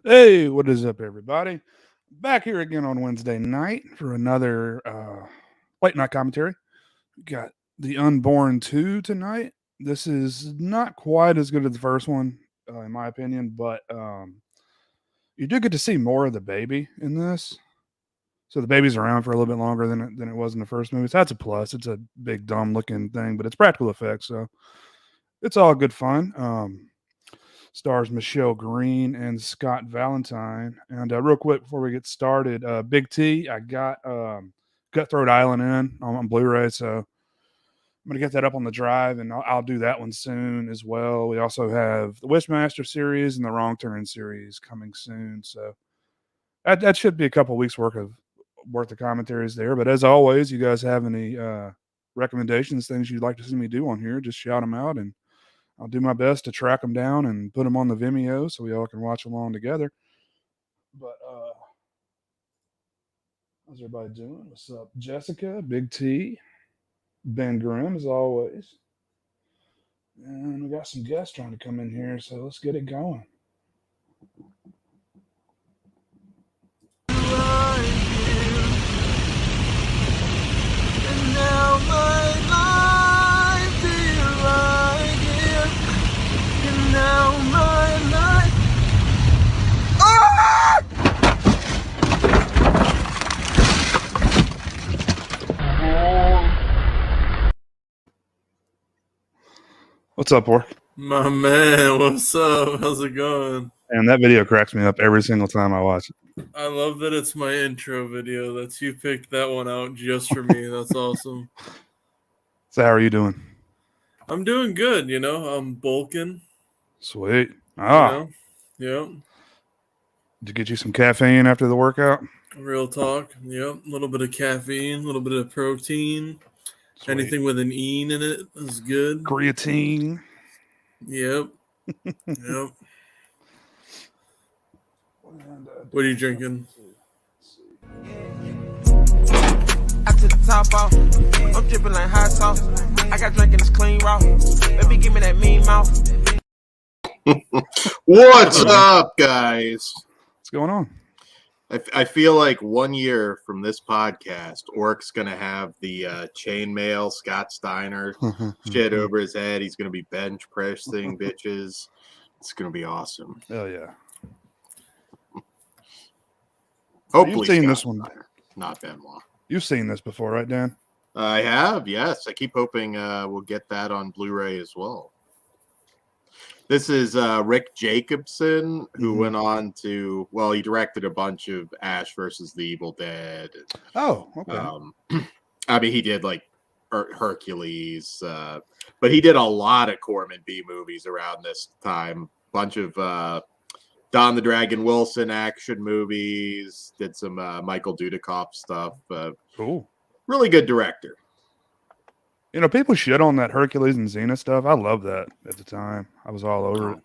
Hey, what is up, everybody? Back here again on Wednesday night for another late night commentary. We got the Unborn 2 tonight. This is not quite as good as the first one, in my opinion, but you do get to see more of the baby in this. So the baby's around for a little bit longer than it was in the first movie. So that's a plus. It's a big, dumb looking thing, but it's practical effects. So it's all good fun. Stars Michelle Green and Scott Valentine. And real quick before we get started, Big T, I got Cutthroat Island on Blu-ray, so I'm gonna get that up on the drive, and I'll do that one soon as well. We also have the Wishmaster series and the Wrong Turn series coming soon, so that should be a couple weeks worth of commentaries there. But as always, you guys have any recommendations, things you'd like to see me do on here, just shout them out, and I'll do my best to track them down and put them on the Vimeo so we all can watch along together. But how's everybody doing? What's up, Jessica, Big T, Ben Grimm, as always. And we got some guests trying to come in here, so let's get it going. And now my life is right here. And now my life. Ah! What's up, Pork? My man, what's up? How's it going? And that video cracks me up every single time I watch it. I love that it's my intro video. That's you picked that one out just for me. That's awesome. So how are you doing? I'm doing good, I'm bulking. Sweet. Yeah. Did you get you some caffeine after the workout? Real talk. Yep. A little bit of caffeine, a little bit of protein. Sweet. Anything with an "ine" in it is good. Creatine. Yep. Yep. What are you drinking? I took the top off. I'm dripping like hot sauce. I got drinking this clean raw. Baby, give me that mean mouth. What's up, guys? What's going on? I feel like 1 year from this podcast, Orc's going to have the chainmail Scott Steiner shit over his head. He's going to be bench pressing bitches. It's going to be awesome. Hell yeah. Hopefully, you've seen Scott this one, Steiner, not Benoit. You've seen this before, right, Dan? I have, yes. I keep hoping we'll get that on Blu-ray as well. This is Rick Jacobson, who went on to, he directed a bunch of Ash versus the Evil Dead. Oh, okay. I mean, he did like Hercules, but he did a lot of Corman B movies around this time. Bunch of Don the Dragon Wilson action movies, did some Michael Dudikoff stuff. Cool. Really good director. People shit on that Hercules and Xena stuff. I love that at the time. I was all over it.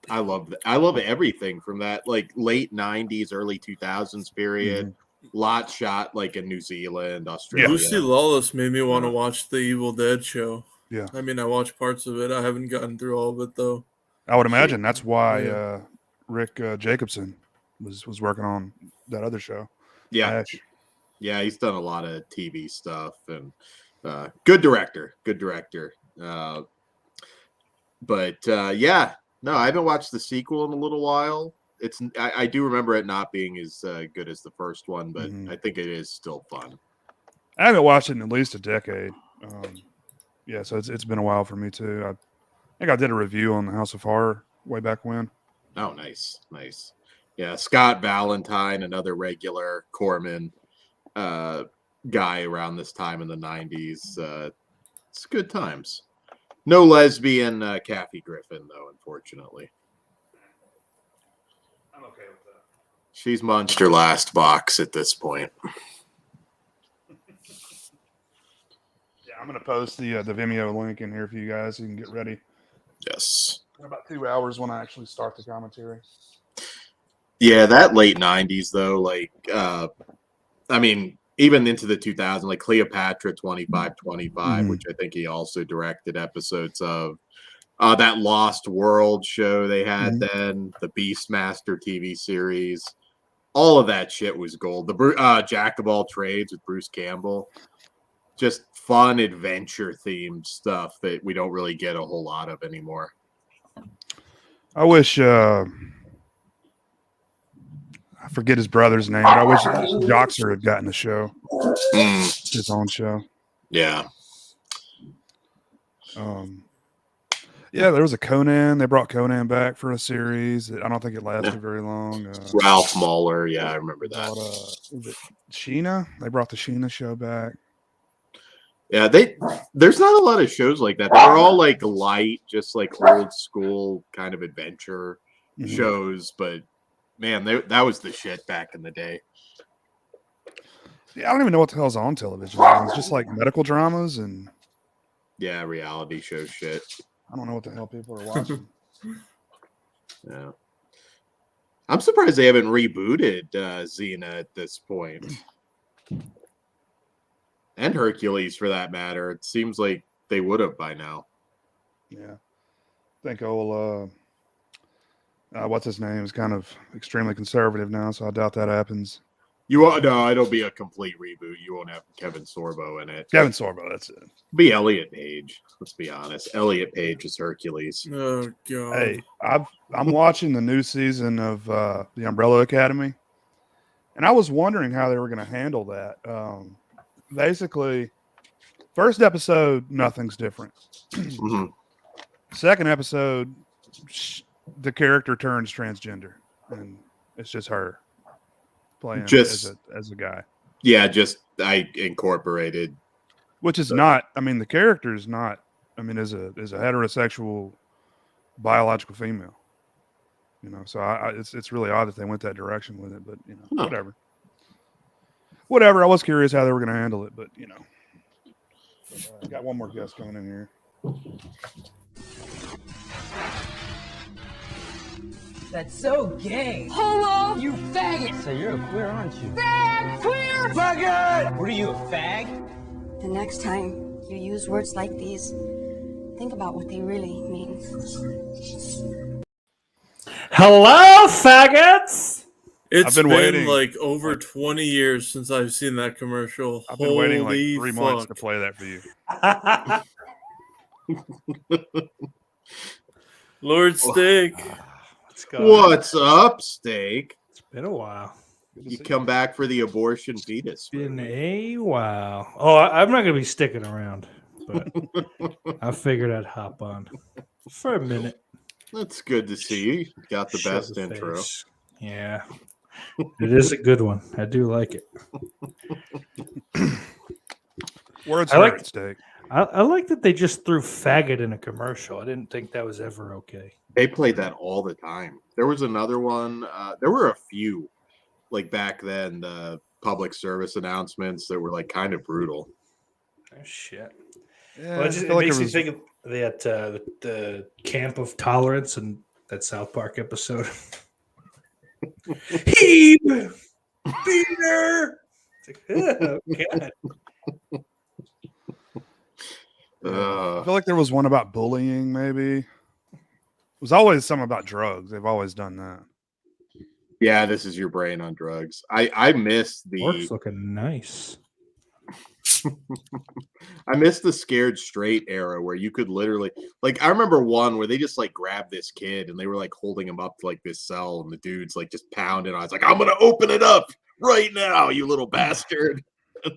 I love that. I love everything from that, like late 90s, early 2000s period. Lot shot like in New Zealand, Australia. Lucy Lawless made me want to watch the Evil Dead show. Yeah. I mean, I watched parts of it. I haven't gotten through all of it, though. I would imagine that's why Rick Jacobson was working on that other show. Yeah. Ash. Yeah, he's done a lot of TV stuff and good director. No, I haven't watched the sequel in a little while. I do remember it not being as good as the first one, but I think it is still fun. I haven't watched it in at least a decade. So it's been a while for me too. I think I did a review on the House of Horror way back when. Oh, nice. Yeah, Scott Valentine, another regular Corman guy around this time in the 90s. It's good times. No lesbian Kathy Griffin, though, unfortunately. I'm okay with that. She's munched her last box at this point. Yeah, I'm going to post the Vimeo link in here for you guys so you can get ready. Yes. In about 2 hours when I actually start the commentary. Yeah, that late 90s, though, even into the 2000s, like Cleopatra 2525, which I think he also directed episodes of. That Lost World show they had then, the Beastmaster TV series, all of that shit was gold. The Jack of All Trades with Bruce Campbell, just fun adventure themed stuff that we don't really get a whole lot of anymore. I wish I forget his brother's name, but I wish Joxer had gotten a show, his own show. Yeah. Yeah, there was a Conan. They brought Conan back for a series. I don't think it lasted very long. Ralph Mahler. Yeah, I remember that. Was it Sheena? They brought the Sheena show back. Yeah, there's not a lot of shows like that. They're all like light, just like old school kind of adventure shows. But man, that was the shit back in the day. Yeah, I don't even know what the hell's on television now. It's just like medical dramas and reality show shit. I don't know what the hell people are watching. Yeah, I'm surprised they haven't rebooted Xena at this point. And Hercules, for that matter. It seems like they would have by now. Yeah. I think what's his name is kind of extremely conservative now, so I doubt that happens. No, it'll be a complete reboot. You won't have Kevin Sorbo in it. Kevin Sorbo, that's it. Be Elliot Page. Let's be honest. Elliot Page is Hercules. Oh god. Hey, I'm watching the new season of the Umbrella Academy, and I was wondering how they were going to handle that. Basically, first episode, nothing's different. Second episode, the character turns transgender, and it's just her playing as a guy. Yeah, just I incorporated, which is not. I mean, the character is not. I mean, is a heterosexual biological female. You know, so it's really odd that they went that direction with it, but you know, whatever. I was curious how they were going to handle it, but you know, I got one more guest coming in here. That's so gay. Homo! You faggot! So you're a queer, aren't you? Fag! Queer! Faggot! What are you, a fag? The next time you use words like these, think about what they really mean. Hello, faggots! It's been waiting like over 20 years since I've seen that commercial. I've been waiting like 3 months to play that for you. Lord Steak. What's up, Steak? It's been a while. You come back for the abortion fetus. Been a while. Oh, I'm not going to be sticking around, but I figured I'd hop on for a minute. That's good to see you. Got the best intro. Face. Yeah. It is a good one. I do like it. Words I like Steak. I like that they just threw faggot in a commercial. I didn't think that was ever okay. They played that all the time. There was another one. There were a few, like back then, the public service announcements that were like kind of brutal. Oh, shit. Yeah, Well, it makes me think of that the Camp of Tolerance and that South Park episode. Heave! Beater! Oh, God. I feel like there was one about bullying, maybe. It was always something about drugs. They've always done that. Yeah, this is your brain on drugs. I miss the Work's looking nice. I miss the Scared Straight era where you could literally, like, I remember one where they just like grabbed this kid and they were like holding him up to like this cell and the dude's like just pounding on. It's like, I'm gonna open it up right now, you little bastard.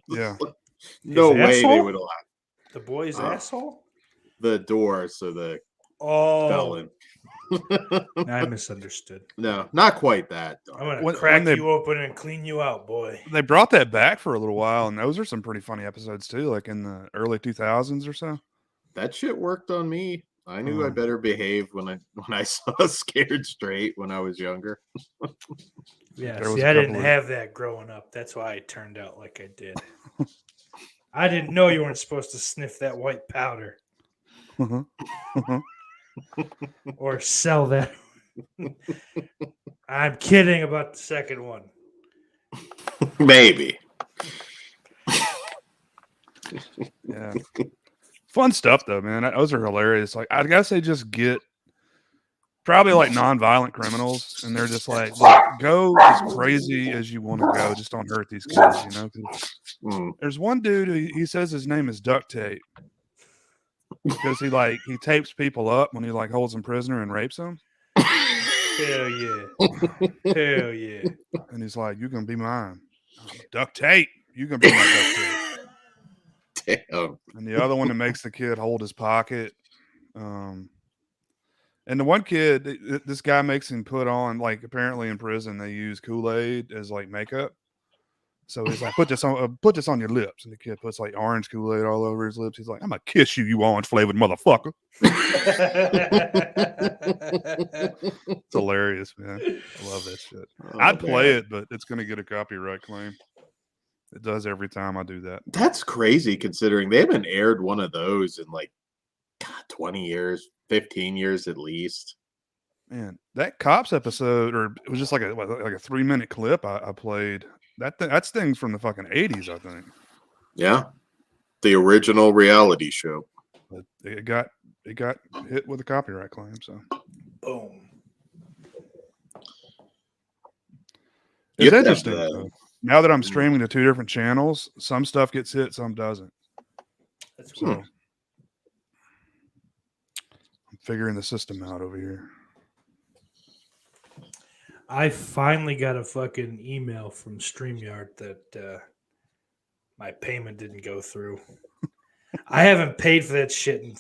Yeah. No His way asshole? they would allow The boy's asshole? the door so the Oh, felon. I misunderstood. No, not quite that. I'm gonna When crack they- you open and clean you out, boy. They brought that back for a little while, and those are some pretty funny episodes too, like in the early 2000s or so. That shit worked on me. I knew I better behave when I saw Scared Straight when I was younger. Yeah, There was see, a I didn't couple of- have that growing up. That's why I turned out like I did. I didn't know you weren't supposed to sniff that white powder or sell that. I'm kidding about the second one. Maybe. Yeah. Fun stuff though, man. Those are hilarious. Like I guess they just get probably like non-violent criminals, and they're just like, look, go as crazy as you want to go, just don't hurt these kids, you know. 'Cause there's one dude he says his name is Duct Tape because he tapes people up when he like holds them prisoner and rapes them. Hell yeah. Hell yeah. And he's like, "You can be mine, Duct Tape. You can be my Duct Tape." Damn. And the other one that makes the kid hold his pocket. And the one kid, this guy makes him put on, like, apparently in prison they use Kool-Aid as like makeup. So he's like, put this on your lips, and the kid puts like orange Kool-Aid all over his lips. He's like, "I'm gonna kiss you, you orange flavored motherfucker." It's hilarious, man. I love that shit. I'd play it, but it's gonna get a copyright claim. It does every time I do that. That's crazy considering they haven't aired one of those in like 20 years, 15 years at least. Man, that Cops episode, or it was just like a 3-minute clip I played. That's things from the fucking 80s, I think. Yeah. The original reality show. But it got hit with a copyright claim, so Boom. it's interesting. Now that I'm streaming to 2 different channels, some stuff gets hit, some doesn't. That's cool. So I'm figuring the system out over here. I finally got a fucking email from StreamYard that my payment didn't go through. I haven't paid for that shit in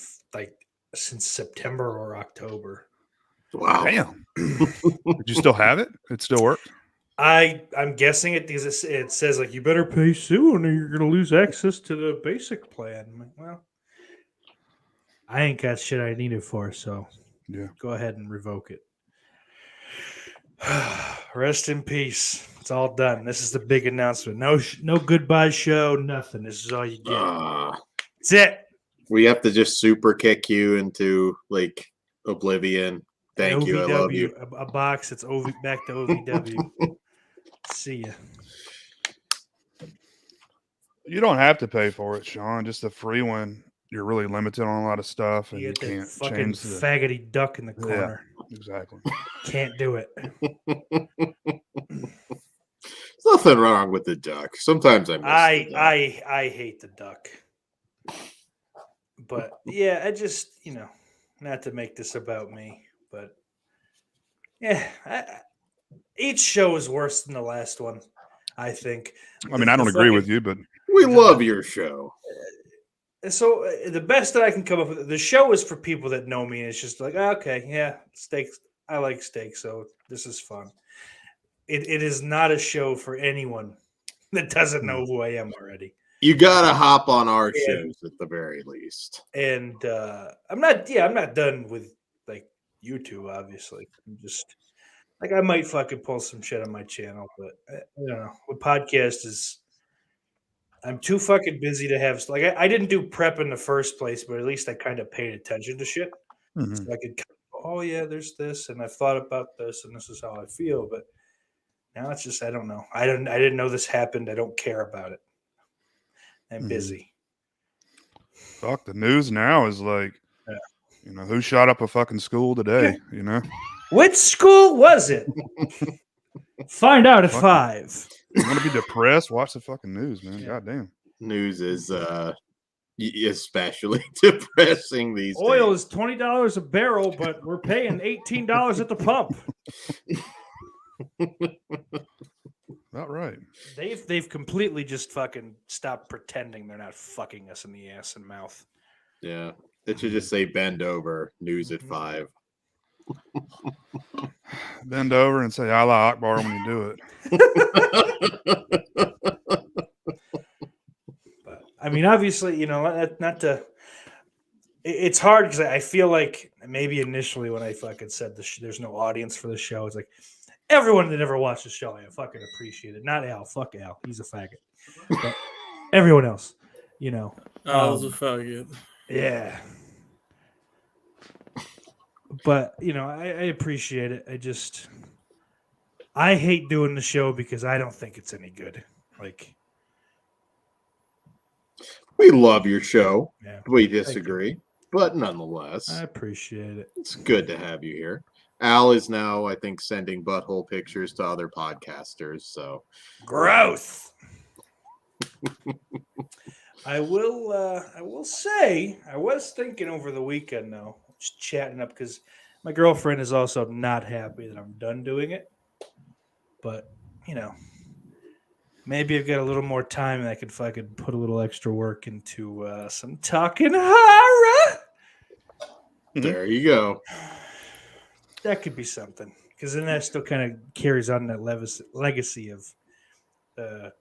since September or October. Wow. Damn. Did you still have it? It still works? I'm guessing it because it says like you better pay soon or you're gonna lose access to the basic plan. I'm like, well, I ain't got shit I need it for, so yeah, go ahead and revoke it. Rest in peace. It's all done. This is the big announcement. No goodbye show. Nothing. This is all you get. That's it. We have to just super kick you into like oblivion. Thank OVW, you. I love you. A box. It's back to OVW. See ya. You don't have to pay for it, Sean. Just a free one. You're really limited on a lot of stuff, and you get that can't fucking change faggoty duck in the corner. Yeah, exactly. Can't do it. There's nothing wrong with the duck. Sometimes I miss the duck. I hate the duck. But yeah, I just, not to make this about me, but yeah, each show is worse than the last one, I think. I mean, I don't agree with you, but we love your show. So the best that I can come up with, the show is for people that know me. And it's just like, okay, yeah, steaks. I like steak, so this is fun. It is not a show for anyone that doesn't know who I am already. You gotta hop on our shows at the very least. And I'm not done with like YouTube. Obviously, I'm just like I might fucking pull some shit on my channel, but I don't know. What podcast is? I'm too fucking busy to have like I didn't do prep in the first place, but at least I kind of paid attention to shit. Mm-hmm. So I could, oh yeah, there's this, and I've thought about this, and this is how I feel. But now it's just I don't know. I didn't know this happened. I don't care about it. I'm busy. Fuck, the news now is like, who shot up a fucking school today? Which school was it? Find out at 5. You want to be depressed? Watch the fucking news, man. Yeah. Goddamn. News is especially depressing these Oil days. is $20 a barrel, but we're paying $18 at the pump. Not right. They've completely just fucking stopped pretending they're not fucking us in the ass and mouth. Yeah. It should just say bend over, news at 5. Bend over and say Allah Akbar when you do it. But I mean, obviously, not to. It's hard because I feel like maybe initially when I fucking said there's no audience for the show, it's like everyone that ever watched the show, I fucking appreciate it. Not Al, fuck Al, he's a faggot. But everyone else, Al's a faggot. Yeah. But, I appreciate it. I hate doing the show because I don't think it's any good. Like, We love your show. Yeah, We disagree, but nonetheless, I appreciate it. it's good to have you here. Al is now, I think, sending butthole pictures to other podcasters. So Gross. I will say I was thinking over the weekend though, just chatting up because my girlfriend is also not happy that I'm done doing it. But maybe I've got a little more time and I could fucking put a little extra work into some talking horror. there you go. That could be something because then that still kind of carries on that legacy of the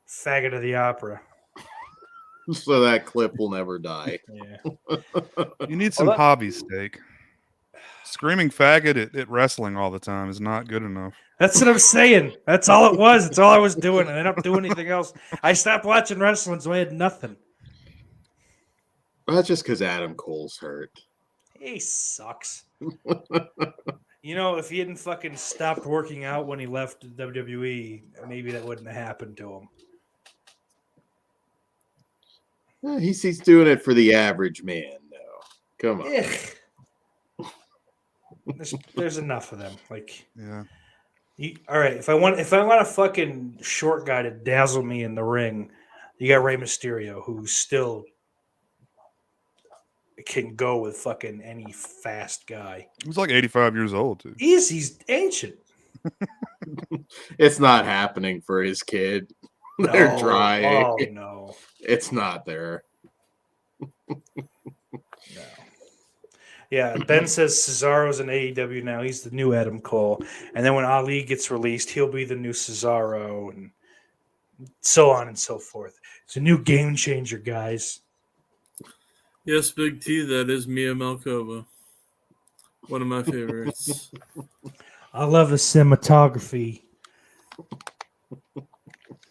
faggot of the opera. So that clip will never die. Yeah. You need some hobby steak. Screaming faggot at wrestling all the time is not good enough. That's what I'm saying. That's all it was. That's all I was doing. I didn't do anything else. I stopped watching wrestling, so I had nothing. Well, that's just because Adam Cole's hurt. He sucks. If he hadn't fucking stopped working out when he left WWE, maybe that wouldn't have happened to him. He's doing it for the average man, though. Come on. There's enough of them. Like, Yeah. All right. If I want a fucking short guy to dazzle me in the ring, you got Rey Mysterio, who still can go with fucking any fast guy. He's like 85 years old, too. He's ancient. It's not happening for his kid. They're trying. Oh no. It's not there. No. Yeah, Ben says Cesaro's in AEW now. He's the new Adam Cole. And then when Ali gets released, he'll be the new Cesaro and so on and so forth. It's a new game changer, guys. Yes, Big T, that is Mia Malkova. One of my favorites. I love the cinematography.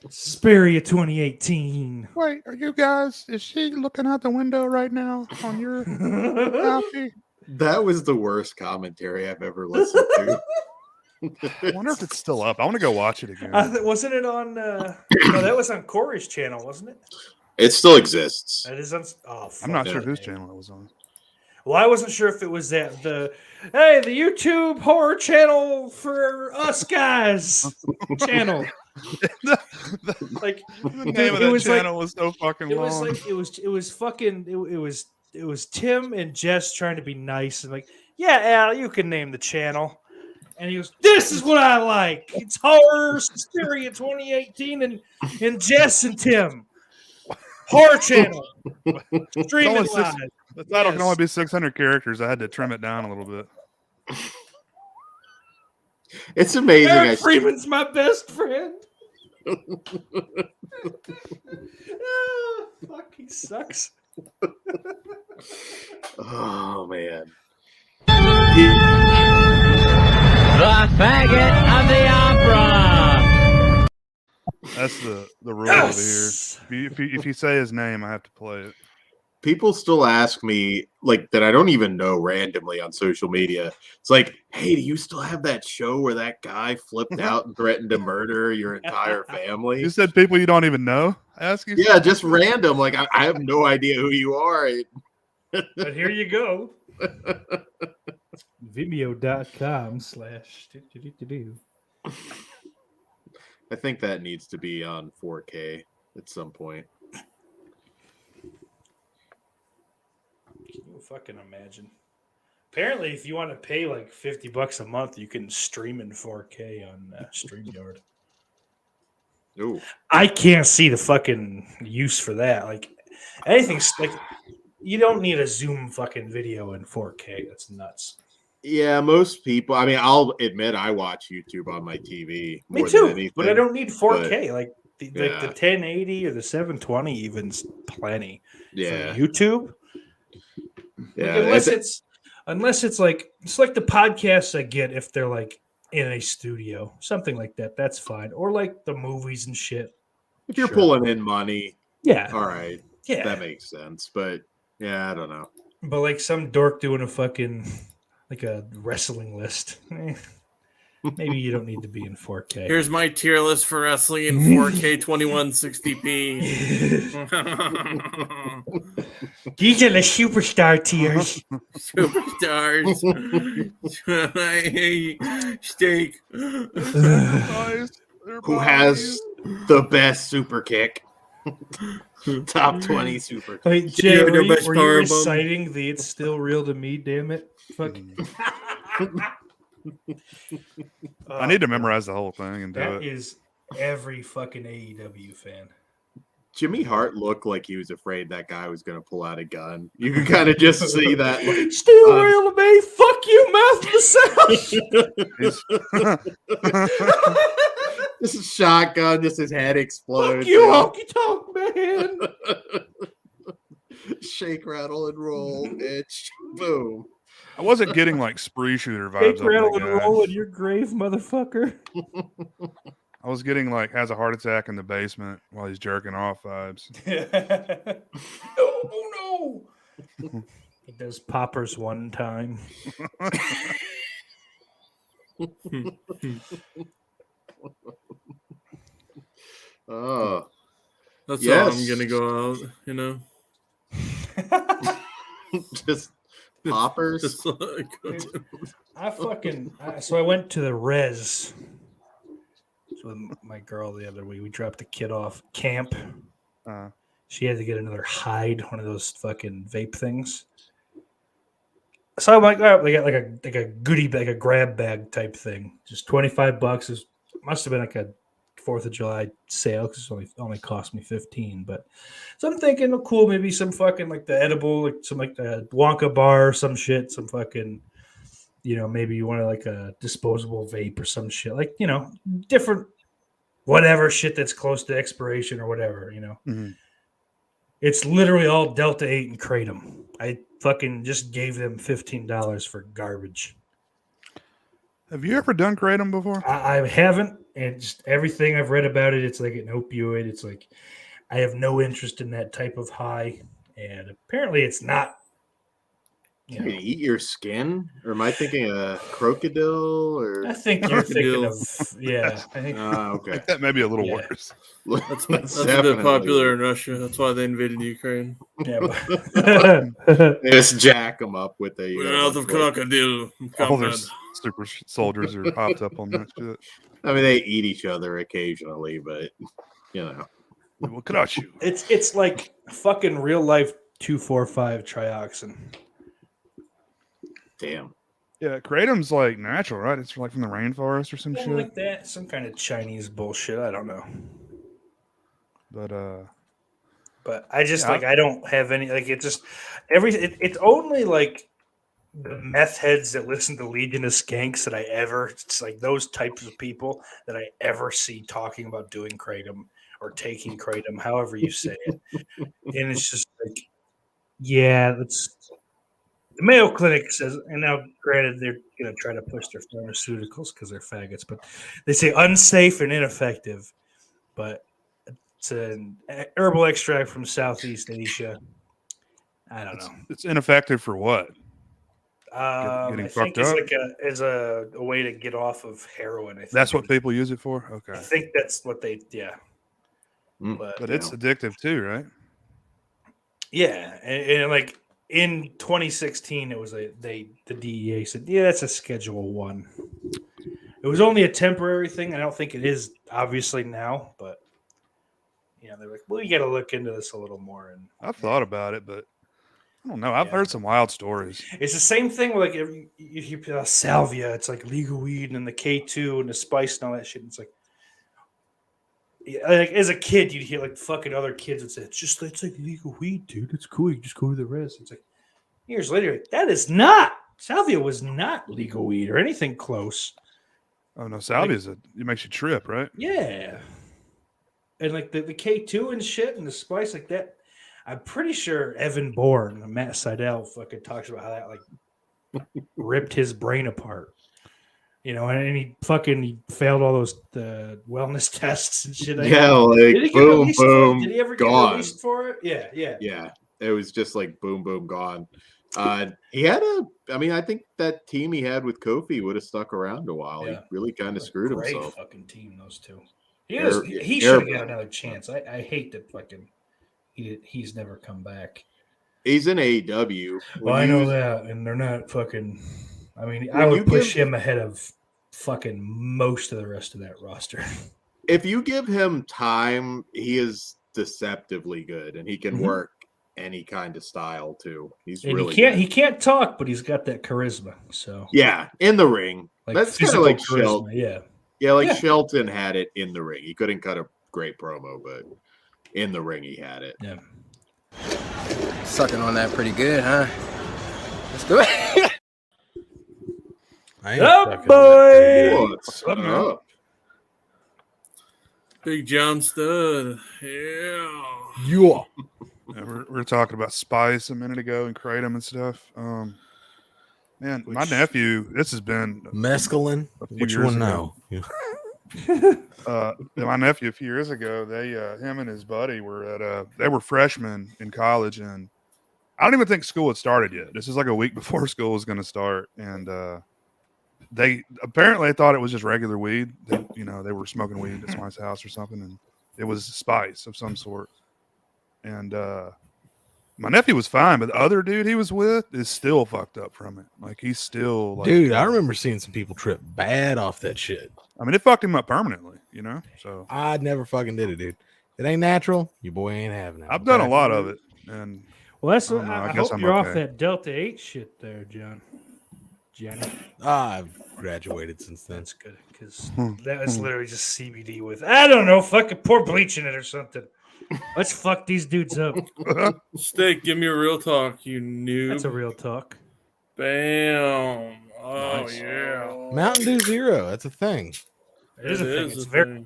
Suspiria 2018. Wait, are you guys? Is she looking out the window right now on your coffee? That was the worst commentary I've ever listened to. I wonder if it's still up. I want to go watch it again. Wasn't it on? No, that was on Corey's channel, wasn't it? It still exists. That is on. Oh, I'm not sure fuck, whose man. channel it was on. Well, I wasn't sure if it was the YouTube horror channel for us guys channel. Like The name of that channel was so fucking it long. was like it was Tim and Jess trying to be nice and like, yeah, Al, you can name the channel. And he goes, this is what I like. It's horror Suspiria 2018 and Jess and Tim. Horror channel. Streaming live. The title can only be 600 characters. I had to trim it down a little bit. It's amazing. Eric Freeman's my best friend. Fuck, he sucks. Oh, man. The faggot of the opera. That's the rule over here. If you say his name, I have to play it. People still ask me, like, that I don't even know randomly on social media. It's like, hey, do you still have that show where that guy flipped out and threatened to murder your entire family? You said people you don't even know? Ask you? Yeah, just random. Like, I have no idea who you are. But here you go. Vimeo.com/ I think that needs to be on 4K at some point. Can you fucking imagine? Apparently, if you want to pay like $50 a month, you can stream in 4K on StreamYard. Ooh. I can't see the fucking use for that. Like anything's like you don't need a Zoom fucking video in 4K. That's nuts. Yeah, most people. I mean, I'll admit I watch YouTube on my TV. Me more too, than anything, but I don't need 4K. but, Like the 1080 or the 720 even's plenty. Yeah, For YouTube. Yeah, Like, unless it's like the podcasts I get if they're like in a studio, something like that. That's fine. Or like the movies and shit. if you're Sure. pulling in money, Yeah. all right, Yeah. that makes sense. But yeah, I don't know. But like some dork doing a fucking like a wrestling list. Maybe you don't need to be in 4K. Here's my tier list for wrestling in 4K 2160p. These are the superstar tiers. Superstars. Steak. Who has the best super kick? Top 20 super kick. Wait, Jay, You were know you, best were you power bomb? reciting the "It's Still Real to Me"? Damn it! Fuck. I need to memorize the whole thing and do That it. is every fucking AEW fan. Jimmy Hart looked like he was afraid that guy was going to pull out a gun. You can kind of just see that. Like, Still real to me. Fuck you, mouth massage. this is shotgun. Just his head explodes. Fuck you, honky tonk man. Shake, rattle, and roll, bitch. Boom. I wasn't getting like spree shooter vibes. Take rattle on and that guy. roll in your grave, motherfucker. I was getting like has a heart attack in the basement while he's jerking off vibes. Oh no. He does poppers one time. Oh, That's yes. how I'm gonna go out, you know. Just poppers. Just like, So I went to the res with my girl the other week. We dropped the kid off camp. She had to get another hide, one of those fucking vape things. So I'm like, oh, they got like a goodie bag, a grab bag type thing, just $25. It must have been like a 4th of July sale because it only cost me $15. But so I'm thinking, oh, cool, maybe some fucking like the edible, like some like the Wonka bar or some shit, some fucking, you know, maybe you want to like a disposable vape or some shit, like, you know, different whatever shit that's close to expiration or whatever, you know. Mm-hmm. It's literally all Delta 8 and Kratom. I fucking just gave them $15 for garbage. Have you ever done kratom before? I haven't, and just everything I've read about it, it's like an opioid. It's like I have no interest in that type of high, and apparently it's not. You can eat your skin, or am I thinking a crocodile? Or I think you're thinking of I think. okay, I think that may be a little worse. that's a bit popular in Russia. That's why they invaded Ukraine. Yeah, they just jack them up with a Mouth of crocodile. All their super soldiers are hopped up on that shit. I mean, they eat each other occasionally, but you know, we'll crush you. It's like fucking real life 2,4,5 trioxin. Damn. Yeah, kratom's like natural, right? It's like from the rainforest or some shit. Like that, some kind of Chinese bullshit. I don't know. But I just like I don't have any like it just it's only like the meth heads that listen to Legion of Skanks that it's like those types of people that I ever see talking about doing kratom or taking kratom, however you say it. And it's just like, yeah, that's the Mayo Clinic says, and now granted they're gonna try to push their pharmaceuticals because they're faggots, but they say unsafe and ineffective. But it's an herbal extract from Southeast Asia. I don't know. It's ineffective for what? I think it's like a way to get off of heroin. I think that's what people use it for? Okay. I think that's what they, But it's addictive too, right? Yeah. And like in 2016, it was the DEA said, yeah, that's a Schedule 1. It was only a temporary thing. I don't think it is obviously now, but they're like, well, you got to look into this a little more. And I've thought about it, but I don't know. I've heard some wild stories. It's the same thing with like if you put salvia, it's like legal weed and the K2 and the spice and all that shit. It's like as a kid, you'd hear like fucking other kids would say, it's like legal weed, dude. It's cool. You just go to the res. It's like years later, that is not salvia was not legal weed or anything close. Oh no, salvia it makes you trip, right? Yeah. And like the K2 and shit and the spice like that. I'm pretty sure Evan Bourne, Matt Seidel, fucking talks about how that like ripped his brain apart. And he failed all those wellness tests and shit. Yeah, like boom, boom. Did he ever gone. get released for it? Yeah. Yeah, it was just like boom, boom, gone. He had I think that team he had with Kofi would have stuck around a while. Yeah. He really kind of screwed Great himself. fucking team, those two. He should have got another chance. I hate that fucking he's never come back. He's in AEW. Well, I know that, and they're not fucking. I mean, I would push him ahead of fucking most of the rest of that roster. If you give him time, he is deceptively good, and he can work any kind of style too. He's and really he can't talk, but he's got that charisma. So yeah, in the ring, like that's kind of like charisma, Shelton. Yeah, Shelton had it in the ring. He couldn't cut a great promo, but in the ring he had it. Yeah. Sucking on that pretty good, huh? Let's do it. What's up? Big John Stud. Yeah. Yeah, we're talking about Spice a minute ago and Kratom and stuff. Man, my nephew, this has been mescaline. Which one now? My nephew a few years ago, him and his buddy were they were freshmen in college, and I don't even think school had started yet. This is like a week before school was going to start, and they apparently thought it was just regular weed. They were smoking weed at somebody's house or something, and it was spice of some sort. And my nephew was fine, but the other dude he was with is still fucked up from it. Like he's still like, dude. I remember seeing some people trip bad off that shit. I mean, it fucked him up permanently, So I never fucking did it, dude. It ain't natural. Your boy ain't having it. I've done a lot of it, and well, that's I hope you're off that Delta 8 shit there, John. Jenny. I've graduated since then. That's good because that was literally just CBD with I don't know, fucking pour bleach in it or something. Let's fuck these dudes up. Steak, give me a real talk, you noob. That's a real talk. Bam. Oh, nice. Yeah. Mountain Dew Zero. That's a thing. It is a thing. It's very good.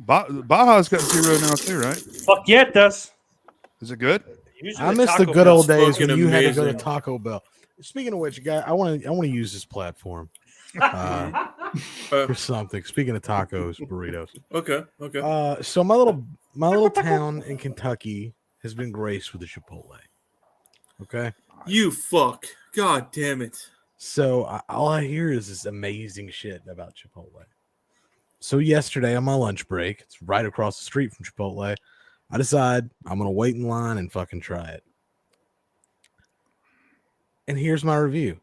Baja's got zero now too, right? Fuck yeah, it does. Is it good? I miss the good old days when you had to go to Taco Bell. Speaking of which, guys, I want to use this platform for something. Speaking of tacos, burritos. Okay. So my little town in Kentucky has been graced with a Chipotle. Okay. You fuck. God damn it. So all I hear is this amazing shit about Chipotle. So yesterday on my lunch break, it's right across the street from Chipotle, I decide I'm going to wait in line and fucking try it. And here's my review.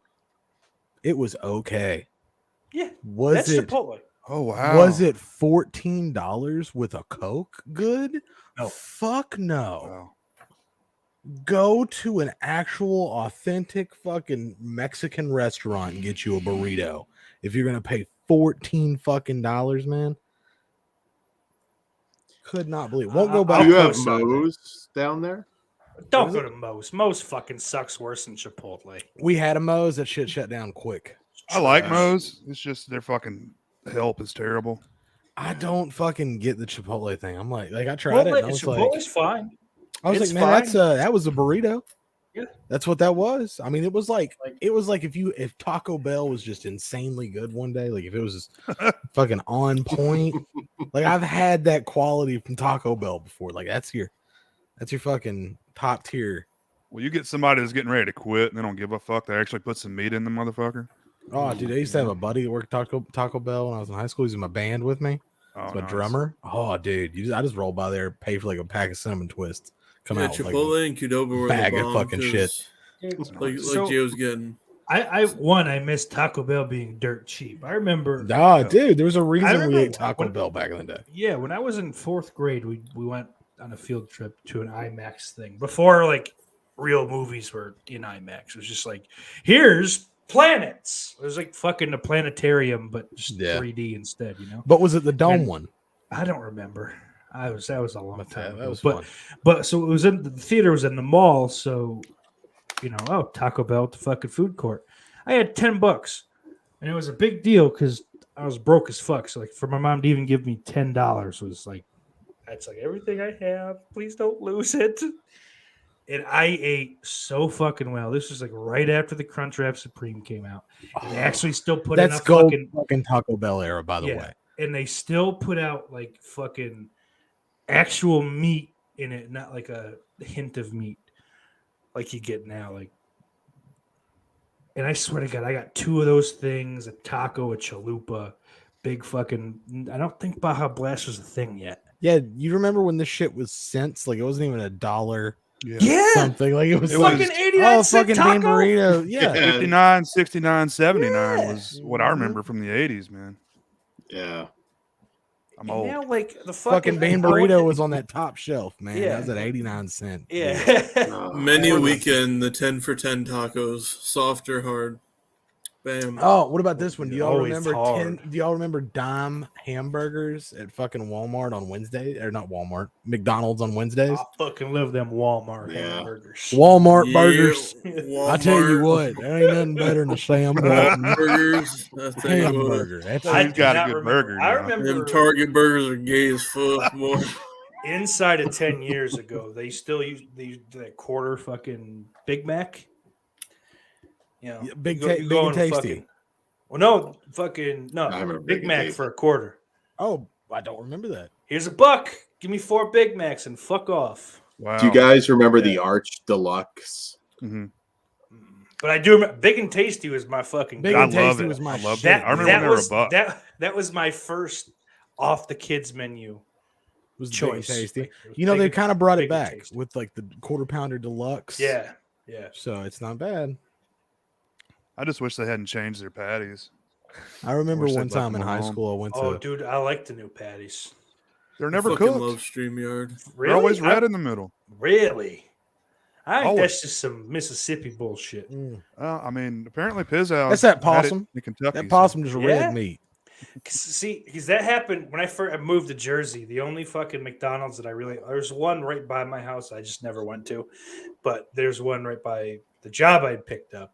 It was okay. Yeah. That's Chipotle. Oh, wow. Was it $14 with a Coke good? No. Fuck no. Wow. Go to an actual authentic fucking Mexican restaurant and get you a burrito. If you're going to pay $14 fucking dollars, man. Could not believe it. Won't go back. Do you have Moe's down there? Don't go to Moe's. Moe's fucking sucks worse than Chipotle. We had a Moe's. That shit shut down quick. I like Moe's. It's just their fucking help is terrible. I don't fucking get the Chipotle thing. I'm like I tried it. And I was Chipotle's fine. I was it's like, man, fine. that was a burrito. Yeah, that's what that was. I mean, it was like if Taco Bell was just insanely good one day, like if it was just fucking on point. Like I've had that quality from Taco Bell before. Like that's your fucking top tier. Well, you get somebody that's getting ready to quit and they don't give a fuck. They actually put some meat in the motherfucker. Oh, dude, I used to have a buddy that worked Taco Bell when I was in high school. He was in my band with me. Oh, a drummer. Oh, dude, I just roll by there, pay for like a pack of cinnamon twists. Come out Chipotle like and Qdoba were bag the of fucking shit. Like Jay was getting. I miss Taco Bell being dirt cheap. I remember. Dude, there was a reason we ate Taco Bell back in the day. Yeah, when I was in 4th grade, we went on a field trip to an IMAX thing before like real movies were in IMAX. It was just like, here's planets. It was like fucking a planetarium, but just 3D instead, But was it the dome one? I don't remember. That was a long time ago. That was fun. But so it was in the theater was in the mall, so Taco Bell at the fucking food court. I had $10, and it was a big deal because I was broke as fuck. So like for my mom to even give me $10 was like, that's like everything I have. Please don't lose it. And I ate so fucking well. This was like right after the Crunchwrap Supreme came out. And they actually still put in a fucking Taco Bell era, by the way. And they still put out like fucking actual meat in it, not like a hint of meat. like you get now. Like, and I swear to God, I got 2 of those things: a taco, a chalupa, big fucking. I don't think Baja Blast was a thing yet. Yeah, you remember when this shit was cents? Like it wasn't even $1. Yeah. Something like it was fucking like 89 cent fucking taco? bean burrito. Yeah. 59, 69, 79 Yeah. was what I remember from the 80s, man. Yeah. I'm And old. now, like the Fucking bean burrito was on that top shelf, man. Yeah. That was at 89 cents. Yeah. Many a weekend, the 10 for 10 tacos, soft or hard. Bam. Oh, what about this one? Do y'all Always remember hard. Do y'all remember dime hamburgers at fucking Walmart on Wednesday? Or not Walmart, McDonald's on Wednesdays? I fucking love them Walmart Yeah. hamburgers. Walmart Yeah, burgers. Walmart. I tell you what, there ain't nothing better than a Sam Walton Burgers. I tell you what. hamburger. That's I He's do got a not good remember. burger I now. remember Them Target burgers are gay as fuck, boy. inside of 10 years ago, they still used that quarter fucking Big Mac. You know, Yeah, big you big go and and tasty. fucking- well, no, fucking no. I remember Big Big and Mac Tasty. for a quarter. Oh, I don't remember that. Here's $1. Give me 4 Big Macs and fuck off. Wow. Do you guys remember Yeah. the Arch Deluxe? Mm-hmm. But I do remember Big and Tasty was my fucking Big go- and I love Tasty it. was my I love shit. it. I remember when they were was $1. that was my first off the kids menu. Was Big and Choice. Tasty. Like, it was You know, Big they and- kind of brought Big it and back Tasty. with like the quarter pounder deluxe. Yeah, yeah. So it's not bad. I just wish they hadn't changed their patties. I remember wish they'd one left time in them high alone. school I went to Oh, dude, I like the new patties. They're never fucking cooked. love StreamYard. Really? They're always I- red in the middle. Really? I think Always. that's just some Mississippi bullshit. I mean, apparently Pizza. That's that possum. In Kentucky, That possum just Yeah. red meat. Because that happened when I moved to Jersey. The only fucking McDonald's that there's one right by my house I just never went to, but there's one right by the job I'd picked up.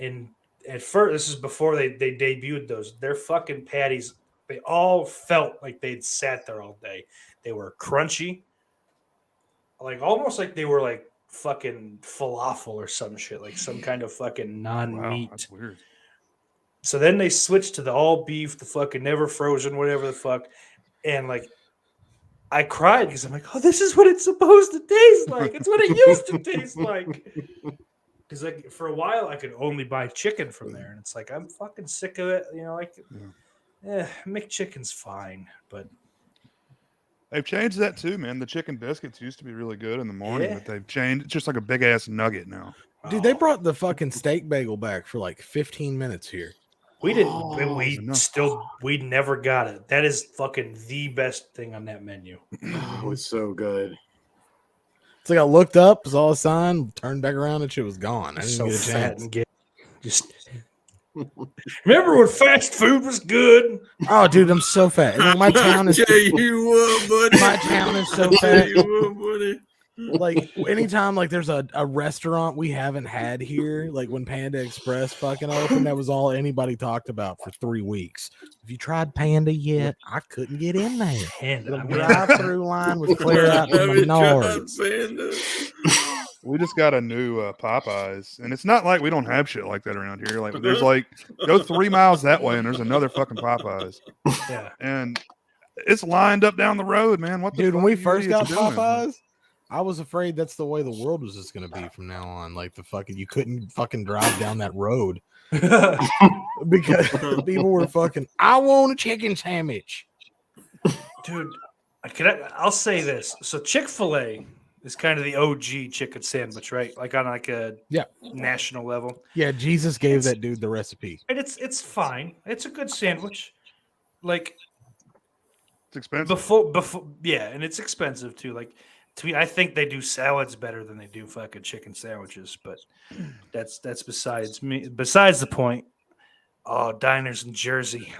And at first, this is before they debuted those. Their fucking patties, they all felt like they'd sat there all day. They were crunchy, like almost like they were like fucking falafel or some shit, like some kind of fucking Wow, non-meat. that's weird. So then they switched to the all beef, the fucking never frozen, whatever the fuck. And like, I cried because I'm like, oh, this is what it's supposed to taste like. It's what it used to taste like. Because like for a while I could only buy chicken from there, and it's like I'm fucking sick of it. You know, like, McChicken's fine, but They've changed that too, man. The chicken biscuits used to be really good in the morning, Yeah. but they've changed. It's just like a big ass nugget now. Dude, they brought the fucking steak bagel back for like 15 minutes here. we didn't. enough. We never got it. That is fucking the best thing on that menu. Oh, it's so good. It's like I looked up, saw a sign, turned back around, and shit was gone. I didn't So get a fat chance. and get just. Remember when fast food was good? Oh, dude, I'm so fat. And, like, my town is Tell you what, buddy. my town is so Tell fat. you what, buddy. Like anytime like there's a restaurant we haven't had here, like when Panda Express fucking opened, that was all anybody talked about for 3 weeks. Have you tried Panda yet? I couldn't get in there. And The drive-through line was clear out to Have you tried Menards. Panda? We just got a new Popeyes, and it's not like we don't have shit like that around here. Like there's like go 3 miles that way, and there's another fucking Popeyes, yeah, and it's lined up down the road, man. What the Dude, when fuck we are you first got idiots doing? Popeyes, I was afraid that's the way the world was just gonna be from now on. Like the fucking you couldn't fucking drive down that road because people were fucking. I want a chicken sandwich. dude. I'll say this. So Chick-fil-A is kind of the OG chicken sandwich, right? Like on like a national level. Yeah, Jesus gave that dude the recipe. And it's fine. It's a good sandwich. Like It's expensive. before yeah, and it's expensive too. Like to me, I think they do salads better than they do fucking chicken sandwiches, but that's besides the point. Oh, diners in Jersey.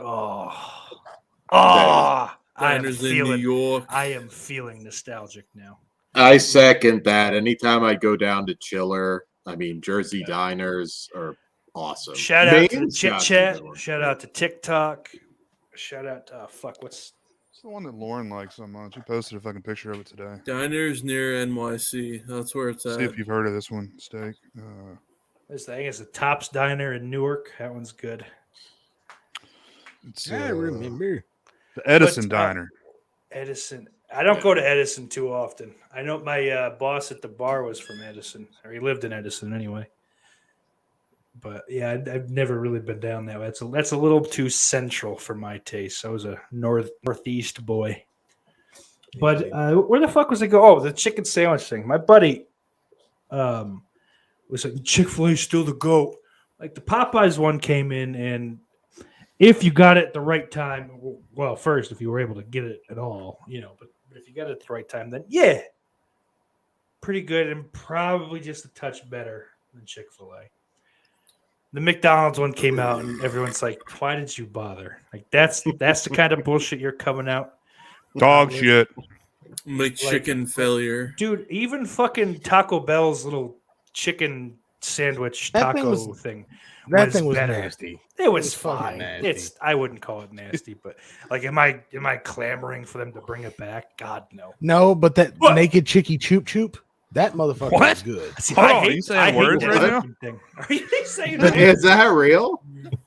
Diners in New York. I am feeling nostalgic now. I second that. Anytime I go down to Chiller, I mean, Jersey diners are awesome. Shout out to Maine's Chit got some Chat. good ones, Shout too. out to TikTok. Shout out to It's the one that Lauren likes so much. He posted a fucking picture of it today. Diners near NYC. That's where it's See at. if you've heard of this one, Steak. this thing is the Tops Diner in Newark. That one's good. It's I remember. the Edison But, Diner. Edison. I don't go to Edison too often. I know my boss at the bar was from Edison, or he lived in Edison anyway. But yeah, I've never really been down that way. That's a little too central for my taste. I was a northeast boy. But where the fuck was I go? Oh, the chicken sandwich thing. My buddy was like, Chick-fil-A still the GOAT. Like the Popeyes one came in, and if you got it at the right time, well, first, if you were able to get it at all, but if you got it at the right time, then yeah, pretty good and probably just a touch better than Chick-fil-A. The McDonald's one came out, and everyone's like, why did you bother? Like, that's the kind of bullshit you're coming out. Dog shit. McChicken failure. Dude, even fucking Taco Bell's little chicken sandwich taco thing. That thing was better. nasty. It was fucking fine. nasty. I wouldn't call it nasty, but like, am I clamoring for them to bring it back? God, no. No, but that naked chicky choop choop, that motherfucker was good. See, Hold on, are you saying words right now? Are you saying Is that real?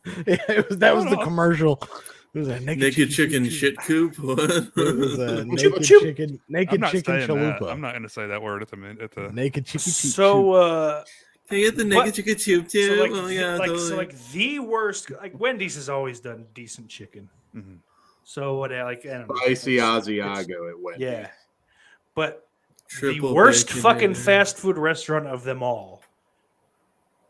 That was the commercial. It was a naked chicken shit coop. What? It was a naked chicken chalupa. I'm not going to say that word at the naked chicken. So, can you get the naked chicken choop too? So like, oh yeah, totally. the worst. Like Wendy's has always done decent chicken. Mm-hmm. So what? I don't know. Spicy Asiago at Wendy's. Yeah, but Triple the worst bacon, fucking yeah. fast food restaurant of them all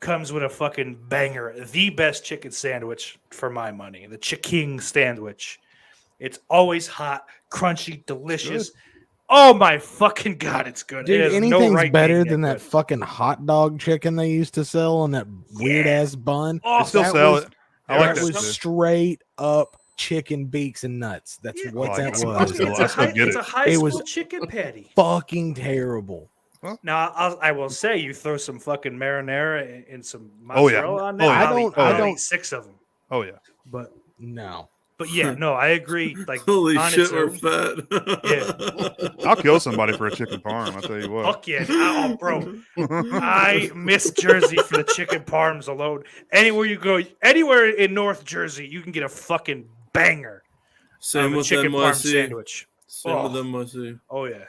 comes with a fucking banger. The best chicken sandwich for my money. The Chiking sandwich. It's always hot, crunchy, delicious. Oh my fucking god, it's good. Dude, it anything's better than that fucking hot dog chicken they used to sell on that weird ass bun. Oh, still sell it. I like that. that Was too. straight up chicken beaks and nuts. That's what that was. It's a high school chicken patty. Fucking terrible. Now I will say you throw some fucking marinara and some mozzarella on there. I don't eat 6 of them. Oh yeah, but no. But yeah, no, I agree. Like, holy on shit, its we're own. fat. Yeah. I'll kill somebody for a chicken parm. I'll tell you what. Fuck yeah, oh, bro! I miss Jersey for the chicken parms alone. Anywhere you go, anywhere in North Jersey, you can get a fucking banger. Same with chicken parm NYC. sandwich. Same with NYC. Oh yeah.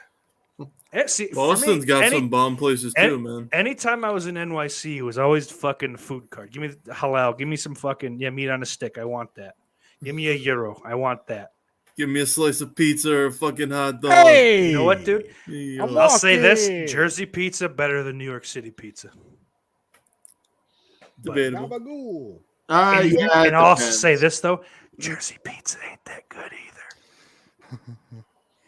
See, Boston's got some bomb places too, man. Anytime I was in NYC, it was always fucking food cart. Give me the halal. Give me some fucking meat on a stick. I want that. Give me a gyro. I want that. Give me a slice of pizza or a fucking hot dog. Hey! You know what, dude? Yeah. I'll say this: Jersey pizza better than New York City pizza. Debatable. And I'll also say this though: Jersey pizza ain't that good either.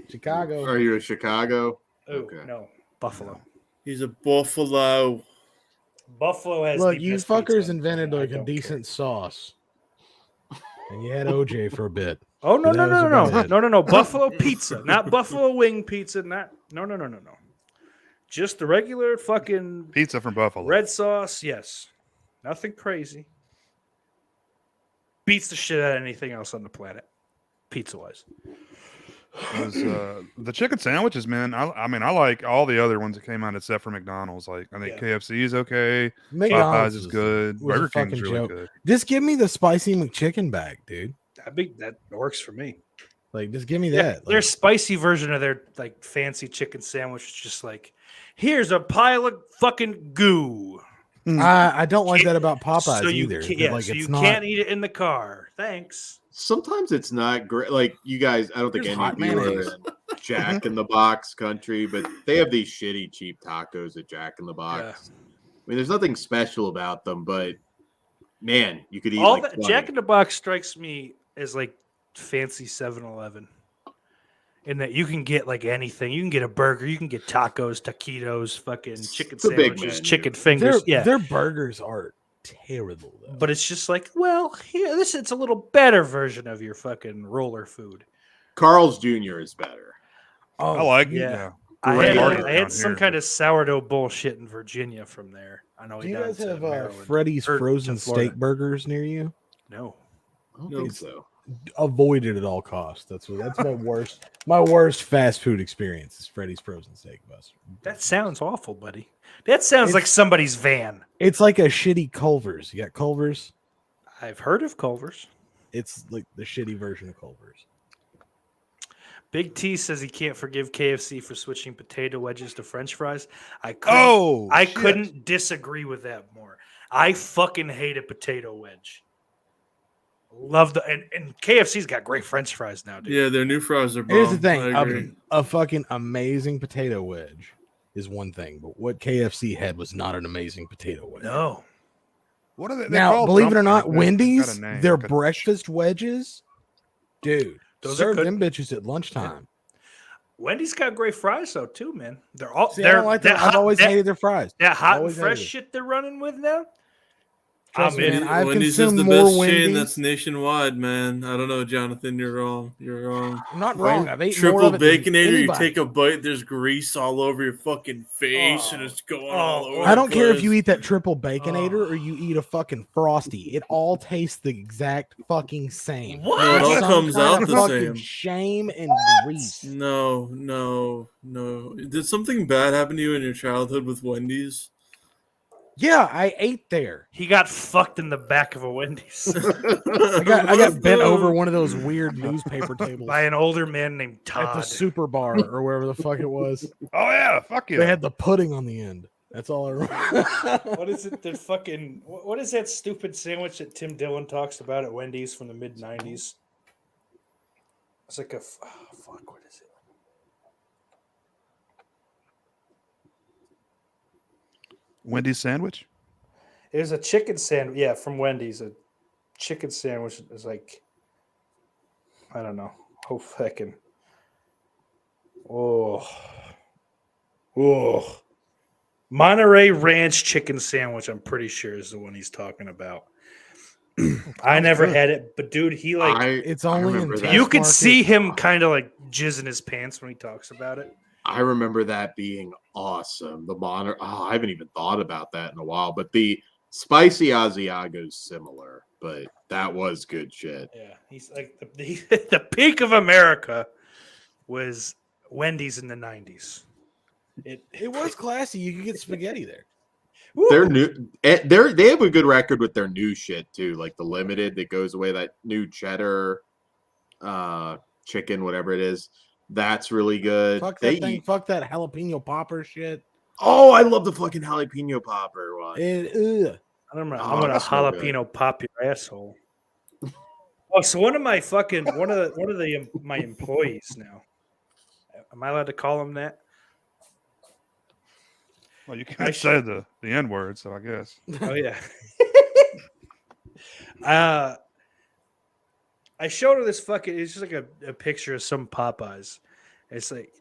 Chicago. Are you a Chicago? Oh no, Buffalo. He's a Buffalo. Buffalo has. Look, the you best fuckers pizza. invented I like a don't decent sauce, and you had OJ for a bit. Oh no But no that was no about no it. no no! Buffalo pizza, not buffalo wing pizza. Not no. Just the regular fucking Pizza from Buffalo. red sauce. Yes, nothing crazy. Beats the shit out of anything else on the planet, pizza wise. Was, the chicken sandwiches, man. I mean, I like all the other ones that came out except for McDonald's. Like, I think KFC is okay. McDonald's Popeyes is good. was a Burger King's fucking really joke. good. Just give me the spicy McChicken bag, dude. That works for me. Like, just give me that. Their Like, spicy version of their like fancy chicken sandwich is just like, here's a pile of fucking goo. I don't like that about Popeyes So you either. can't, Like, so it's you not. can't eat it in the car. Thanks. Sometimes it's not great. Like you guys, I don't think There's any hot of you are mayonnaise. in Jack in the Box country, but they have these shitty cheap tacos at Jack in the Box. I mean, there's nothing special about them, but man, you could eat All like that 20. Jack in the Box strikes me as like fancy 7-Eleven. In that you can get like anything. You can get a burger, you can get tacos, taquitos, fucking chicken It's a big sandwiches, menu. chicken fingers. Their burgers are terrible though. But it's just like, well, here, it's a little better version of your fucking roller food. Carl's Jr. is better. Oh, I like it. yeah. Yeah. I Great had, market I had down some here. kind of sourdough bullshit in Virginia from there. I know Do he you guys does have Maryland. Freddy's Or frozen to Florida. steak burgers near you? No. I don't No. think so. Avoid it at all costs. That's my worst. My worst fast food experience is Freddy's frozen steak bus. That sounds awful, buddy. That sounds like somebody's van. It's like a shitty Culver's. You got Culver's? I've heard of Culver's. It's like the shitty version of Culver's. Big T says he can't forgive KFC for switching potato wedges to French fries. I couldn't disagree with that more. I fucking hate a potato wedge. Love and KFC's got great French fries now, dude. Yeah, their new fries are bomb. Here's the I thing: agree. a fucking amazing potato wedge is one thing, but what KFC had was not an amazing potato wedge. No. What are they? Now, called believe it or something not, like that. Wendy's, It's got a name. their breakfast wedges, dude, Those are serve good. them bitches at lunchtime. Wendy's got great fries though too, man. They're all See, I don't like that. I've always hated their fries. That hot and Always fresh hated it. shit they're running with now. Trust me, in. man, I've Wendy's is consumed the more best Wendy's. chain that's nationwide, man. I don't know, Jonathan. You're wrong. You're wrong. I'm not wrong. I've ate more Triple of it than baconator. You anybody. take a bite. There's grease all over your fucking face, and it's going all over. I don't the care if place. you eat that triple baconator or you eat a fucking Frosty. It all tastes the exact fucking same. What? No, it all Some comes kind out of the fucking same. Shame and grease. No. Did something bad happen to you in your childhood with Wendy's? Yeah, I ate there. He got fucked in the back of a Wendy's I got bent over one of those weird newspaper tables by an older man named at the Todd. Super Bar or wherever the fuck it was. Oh yeah, fuck yeah. They had the pudding on the end. That's all I remember. What is it? The fucking what is that stupid sandwich that Tim Dillon talks about at Wendy's from the mid '90s? It's like fuck. What is it? Wendy's sandwich. It was a chicken sandwich. Yeah, from Wendy's. A chicken sandwich is like, I don't know. Oh, fucking. Oh. Monterey Ranch chicken sandwich, I'm pretty sure, is the one he's talking about. I never had it, but dude, he like. It's only in You could Market. see him kind of like jizzing his pants when he talks about it. I remember that being awesome. The monitor. Oh, I haven't even thought about that in a while. But the spicy Asiago's similar, but that was good shit. Yeah, he's like the peak of America was Wendy's in the '90s. It was classy. You could get spaghetti there. They're new. They have a good record with their new shit too, like the limited that goes away. That new cheddar, chicken, whatever it is. That's really good. Fuck that thing. Fuck that jalapeno popper shit. Oh, I love the fucking jalapeno popper one. Ugh. I don't know. Oh, I'm gonna that's so jalapeno pop your asshole. Oh, so one of my my employees now. Am I allowed to call him that? Well, you can't say the N word, so I guess. Oh yeah. I showed her this fucking. It's just like a picture of some Popeyes. It's like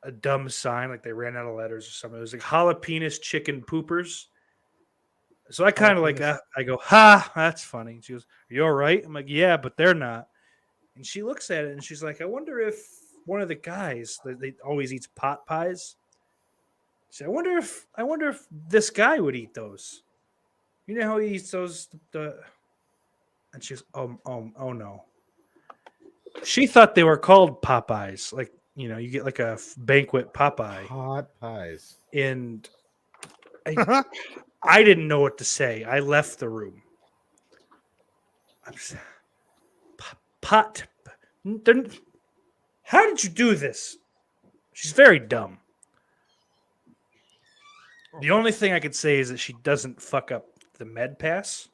a dumb sign, like they ran out of letters or something. It was like jalapenos chicken poopers. So I kind of like I go, ha, that's funny. She goes, "Are you all right?" I'm like, "Yeah, but they're not." And she looks at it and she's like, "I wonder if one of the guys they always eats pot pies." She said, I wonder if this guy would eat those. You know how he eats those? And she goes, oh no. She thought they were called Popeyes, like you know, you get like a banquet Popeye. Hot pies. And I didn't know what to say. I left the room. How did you do this? She's very dumb. The only thing I could say is that she doesn't fuck up the med pass.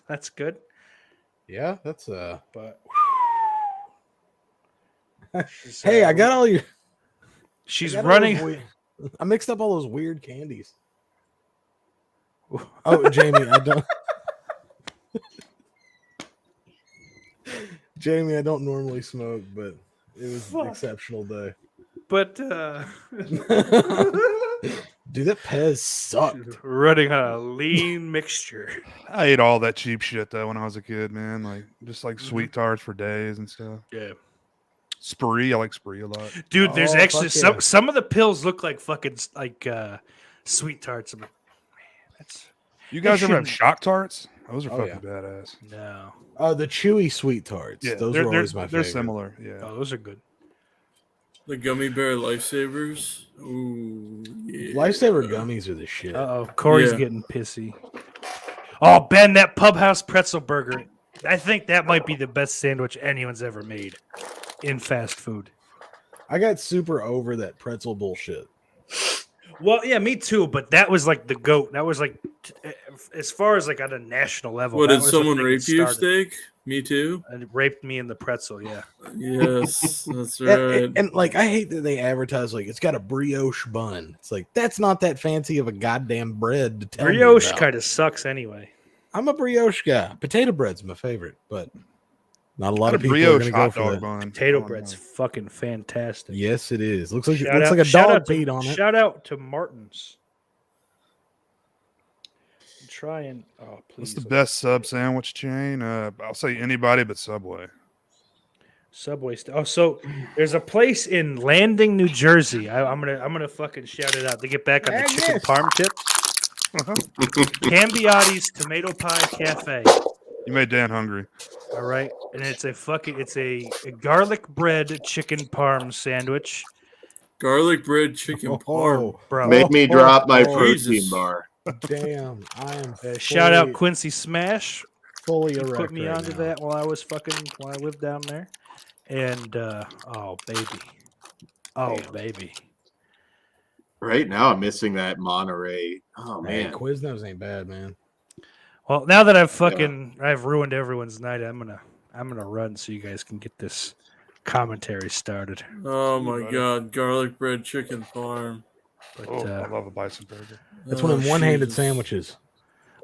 That's good. Yeah, that's But hey, I got all your. She's I got all running. those I mixed up all those weird candies. Oh, Jamie, I don't. Jamie, I don't normally smoke, but it was an exceptional day. But dude, that Pez sucked. Running on a lean mixture. I ate all that cheap shit though when I was a kid, man. Like just like sweet tarts for days and stuff. Yeah. Spree, I like Spree a lot. Dude, there's Oh, actually fuck yeah. some of the pills look like fucking like sweet tarts. I'm like, man, that's You guys ever have shouldn't- shock tarts? Those are Oh, fucking badass. no. The chewy sweet tarts. Yeah, those they're, were always my they're favorite. similar. Yeah. Oh, those are good. The gummy bear lifesavers. Ooh, yeah. Lifesaver gummies are the shit. Uh-oh, Corey's Yeah. getting pissy. Oh, Ben, that Pub House pretzel burger. I think that might be the best sandwich anyone's ever made in fast food. I got super over that pretzel bullshit. Well, yeah, me too. But that was like the goat. That was like, as far as like on a national level. What, that did was someone the thing that rape you, started. Steak? Me too. And it raped me in the pretzel. Yeah. Yes, that's right. And like, I hate that they advertise like it's got a brioche bun. It's like that's not that fancy of a goddamn bread to tell Brioche me about. kind of sucks anyway. I'm a brioche guy. Potato bread's my favorite, but not a lot Got of a people are brioche going to go hot for dog that. bun. Potato Oh, bread's no. fucking fantastic. Yes, it is. Looks like Shout a shout dog to- peed on it. Shout out to Martin's. Try and please. What's the best sub sandwich chain? I'll say anybody but Subway. Subway. So there's a place in Landing, New Jersey. I'm gonna fucking shout it out. To get back on the chicken parm tip. Cambiati's Tomato Pie Cafe. You made Dan hungry. All right, and it's a garlic bread chicken parm sandwich. Garlic bread chicken parm. Bro. Make me drop my oh, protein Jesus. bar. Damn, I am. Shout out Quincy Smash. Fully He erect put me right onto now. that while I lived down there. And oh baby. Right now, I'm missing that Monterey. Oh Hey, man, Quiznos ain't bad, man. Well, now that I've ruined everyone's night, I'm gonna run so you guys can get this commentary started. Oh my God, garlic bread chicken parm. But I love a bison burger. That's one of them one-handed Jesus. sandwiches.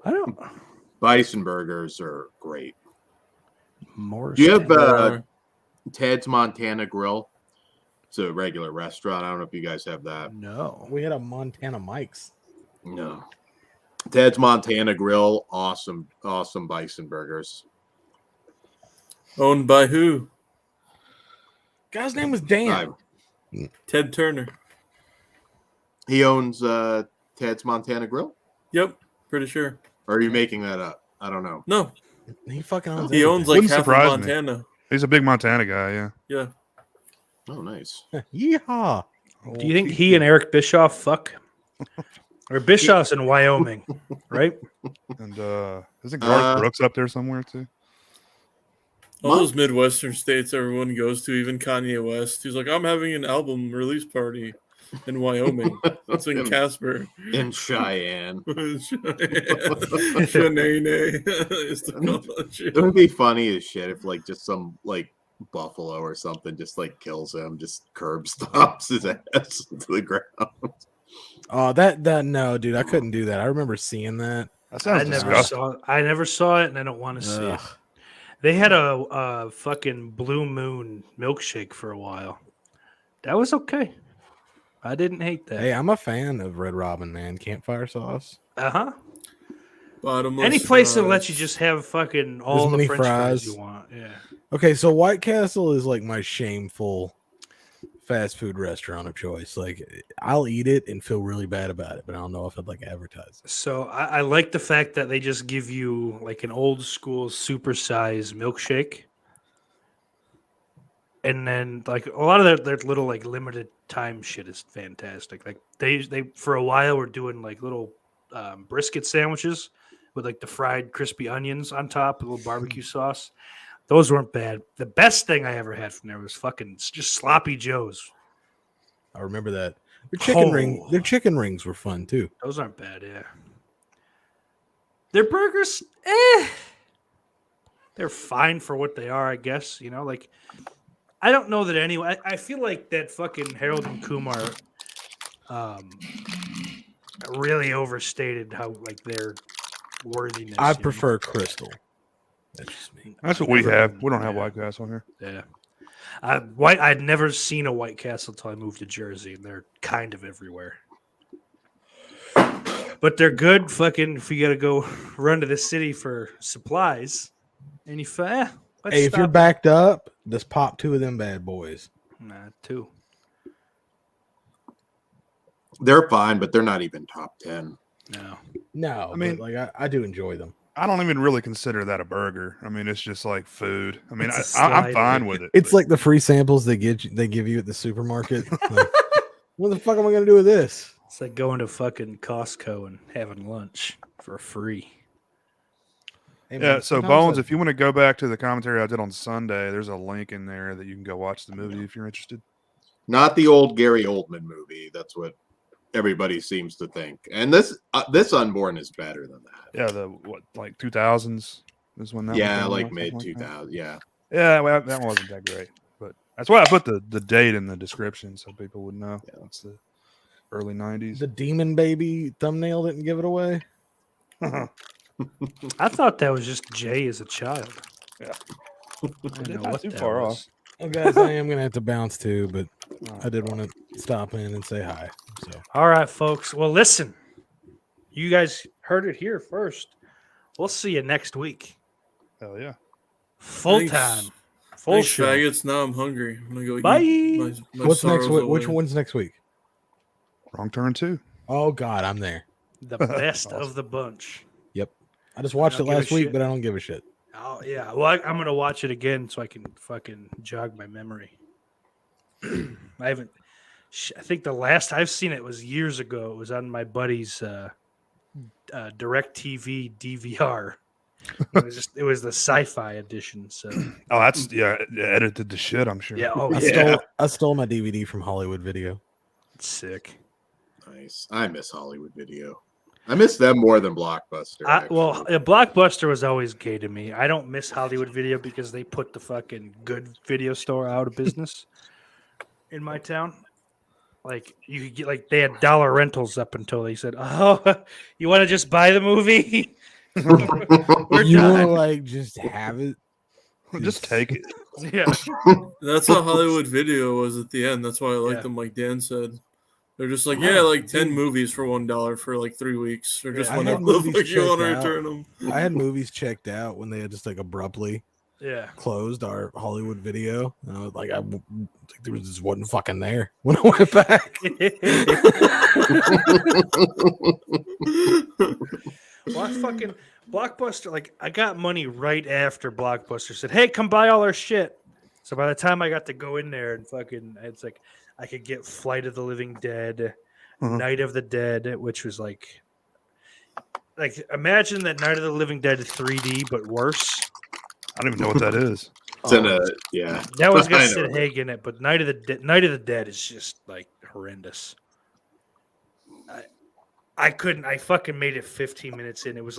I don't. bison burgers are great. More. Do you have Ted's Montana Grill? It's a regular restaurant. I don't know if you guys have that. No. We had a Montana Mike's. No. Ted's Montana Grill, awesome bison burgers. Owned by who? Guy's name was Dan. Ted Turner. He owns Ted's Montana Grill? Yep, pretty sure. Or are you making that up? I don't know. No, He fucking owns. he owns like Wouldn't half of surprise me. Montana. He's a big Montana guy, yeah. Yeah. Oh, nice. Yeehaw! Do you think he and Eric Bischoff fuck? Or Bischoff's in Wyoming, right? And isn't Garth Brooks up there somewhere too? All those Midwestern states everyone goes to, even Kanye West. He's like, I'm having an album release party in Wyoming. It's in Casper. In Cheyenne. Shanae. It would be funny as shit if like just some like buffalo or something just like kills him, just curb stomps his ass to the ground. Oh, that no, dude, I couldn't do that. I remember seeing that. That sounds disgusting. I never saw it, and I don't want to see it. They had a fucking Blue Moon milkshake for a while. That was okay. I didn't hate that. Hey, I'm a fan of Red Robin, man. Campfire sauce. Uh-huh. Bottomless Any place that fries. lets you just have fucking all As the many French fries fries. you want. Yeah. Okay, so White Castle is like my shameful fast food restaurant of choice. Like, I'll eat it and feel really bad about it, but I don't know if I'd like advertise it. So I like the fact that they just give you like an old school supersized milkshake. And then like a lot of their little like limited time shit is fantastic. Like they for a while were doing like little brisket sandwiches with like the fried crispy onions on top, a little barbecue sauce. Those weren't bad. The best thing I ever had from there was fucking just sloppy joes. I remember that. Their chicken rings were fun too. Those aren't bad, yeah. Their burgers, they're fine for what they are, I guess. You know, like I don't know that anyone. I feel like that fucking Harold and Kumar really overstated how like their worthiness. I prefer Crystal. That's just me. That's what we have. We don't have White Castle here. Yeah. I'd never seen a White Castle until I moved to Jersey, and they're kind of everywhere. But they're good. Fucking, if you got to go run to the city for supplies, and you hey, if you're backed up, just pop two of them bad boys. Nah, two. They're fine, but they're not even top 10. No, I mean, but, like I do enjoy them. I don't even really consider that a burger. I mean, it's just like food. I mean, It's a I'm slider. fine with it. It's like the free samples they give you at the supermarket. Like, what the fuck am I gonna do with this? It's like going to fucking Costco and having lunch for free. Hey, Yeah, man, so sometimes Bones, I- if you want to go back to the commentary I did on Sunday, there's a link in there that you can go watch the movie if you're interested. Not the old Gary Oldman movie. That's what everybody seems to think. And this Unborn is better than that. Yeah, the like 2000s is when that. Yeah, was like mid 2000. Yeah. Yeah, well, that one wasn't that great, but that's why I put the date in the description so people would know. Yeah. It's the early 90s. The Demon Baby thumbnail didn't give it away. I thought that was just Jay as a child. Yeah. I didn't know Not what too that far was. off. Oh, guys, I am gonna have to bounce too, but I did want to stop in and say hi. So, all right, folks. Well, listen, you guys heard it here first. We'll see you next week. Hell yeah. Full time. Full Thanks, show. faggots. Now I'm hungry. I'm gonna go Bye. eat my what's next sorrows week? away. Which one's next week? Wrong Turn 2. Oh God, I'm there. The best of the bunch. Yep. I just watched it don't give a last week, shit. but I don't give a shit. Oh yeah. Well, I'm gonna watch it again so I can fucking jog my memory. I haven't. I think the last I've seen it was years ago. It was on my buddy's DirecTV DVR. It was the sci-fi edition. So. Oh, that's edited the shit. I'm sure. Yeah. Oh I stole my DVD from Hollywood Video. Sick. Nice. I miss Hollywood Video. I miss them more than Blockbuster. Well, Blockbuster was always gay to me. I don't miss Hollywood Video because they put the fucking good video store out of business in my town. Like you could get they had dollar rentals up until they said, "Oh, you want to just buy the movie? We're You done." want to just have it? Just take it. Yeah. That's how Hollywood Video was at the end. That's why I liked them, like Dan said. They're just like, 10 movies for $1 for like 3 weeks. They're just I when had they movies like you want to checked out. return them. I had movies checked out when they had just abruptly closed our Hollywood Video. And I was like, there was just wasn't fucking there when I went back. Well, fucking Blockbuster, I got money right after Blockbuster said, "Hey, come buy all our shit." So by the time I got to go in there and it's like I could get Flight of the Living Dead, Night of the Dead, which was like imagine that Night of the Living Dead 3D but worse. I don't even know what that is. It's in a That was got Sid Haig in it, but Night of the Dead is just horrendous. I couldn't. I fucking made it 15 minutes in. It was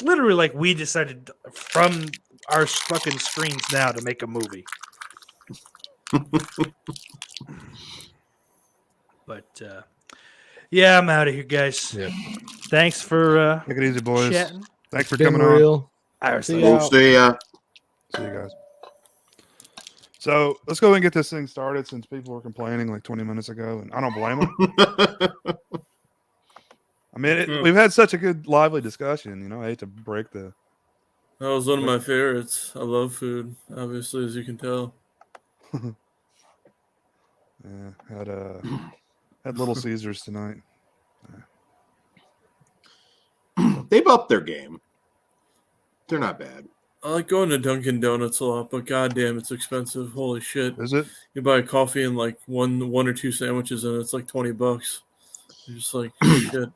literally we decided from our fucking screens now to make a movie. But yeah, I'm out of here, guys. Yeah. Thanks for take it easy, boys. chatting. Thanks for Been coming real. on. See We'll see ya. See you guys. So let's go and get this thing started since people were complaining 20 minutes ago, and I don't blame them. I mean, we've had such a good, lively discussion. I hate to break the. That was one of my favorites. I love food, obviously, as you can tell. Yeah, had Little Caesars tonight. They've upped their game. They're not bad. I like going to Dunkin' Donuts a lot, but goddamn, it's expensive. Holy shit! Is it? You buy a coffee and one or two sandwiches, and it's like $20. You're just like shit.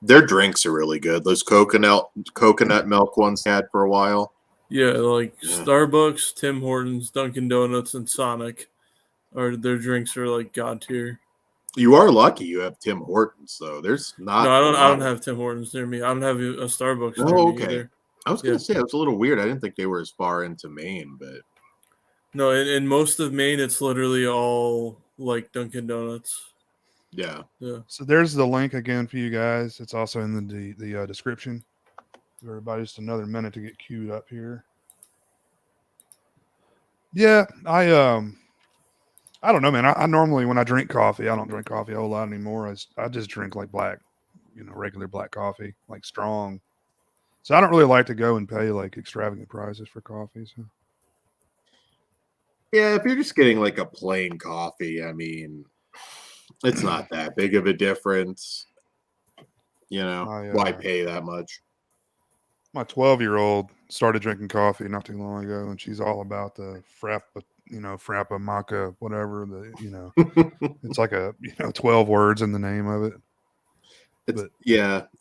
Their drinks are really good. Those coconut milk ones they had for a while. Yeah, Starbucks, Tim Hortons, Dunkin' Donuts, and Sonic, their drinks are god tier. You are lucky you have Tim Hortons though. There's not. No, I don't have Tim Hortons near me. I don't have a Starbucks near me either. I was gonna say it was a little weird. I didn't think they were as far into Maine, but no, in most of Maine, it's literally all Dunkin' Donuts. Yeah. So there's the link again for you guys. It's also in the description. Give everybody just another minute to get queued up here. Yeah, I don't know, man. I normally when I drink coffee, I don't drink coffee a whole lot anymore. I just drink black, regular black coffee, strong. So I don't really like to go and pay extravagant prices for coffee. So. Yeah, if you're just getting a plain coffee, I mean, it's not that big of a difference. Why pay that much? My 12-year-old started drinking coffee not too long ago, and she's all about the frappa, frappa maca, whatever. It's 12 words in the name of it.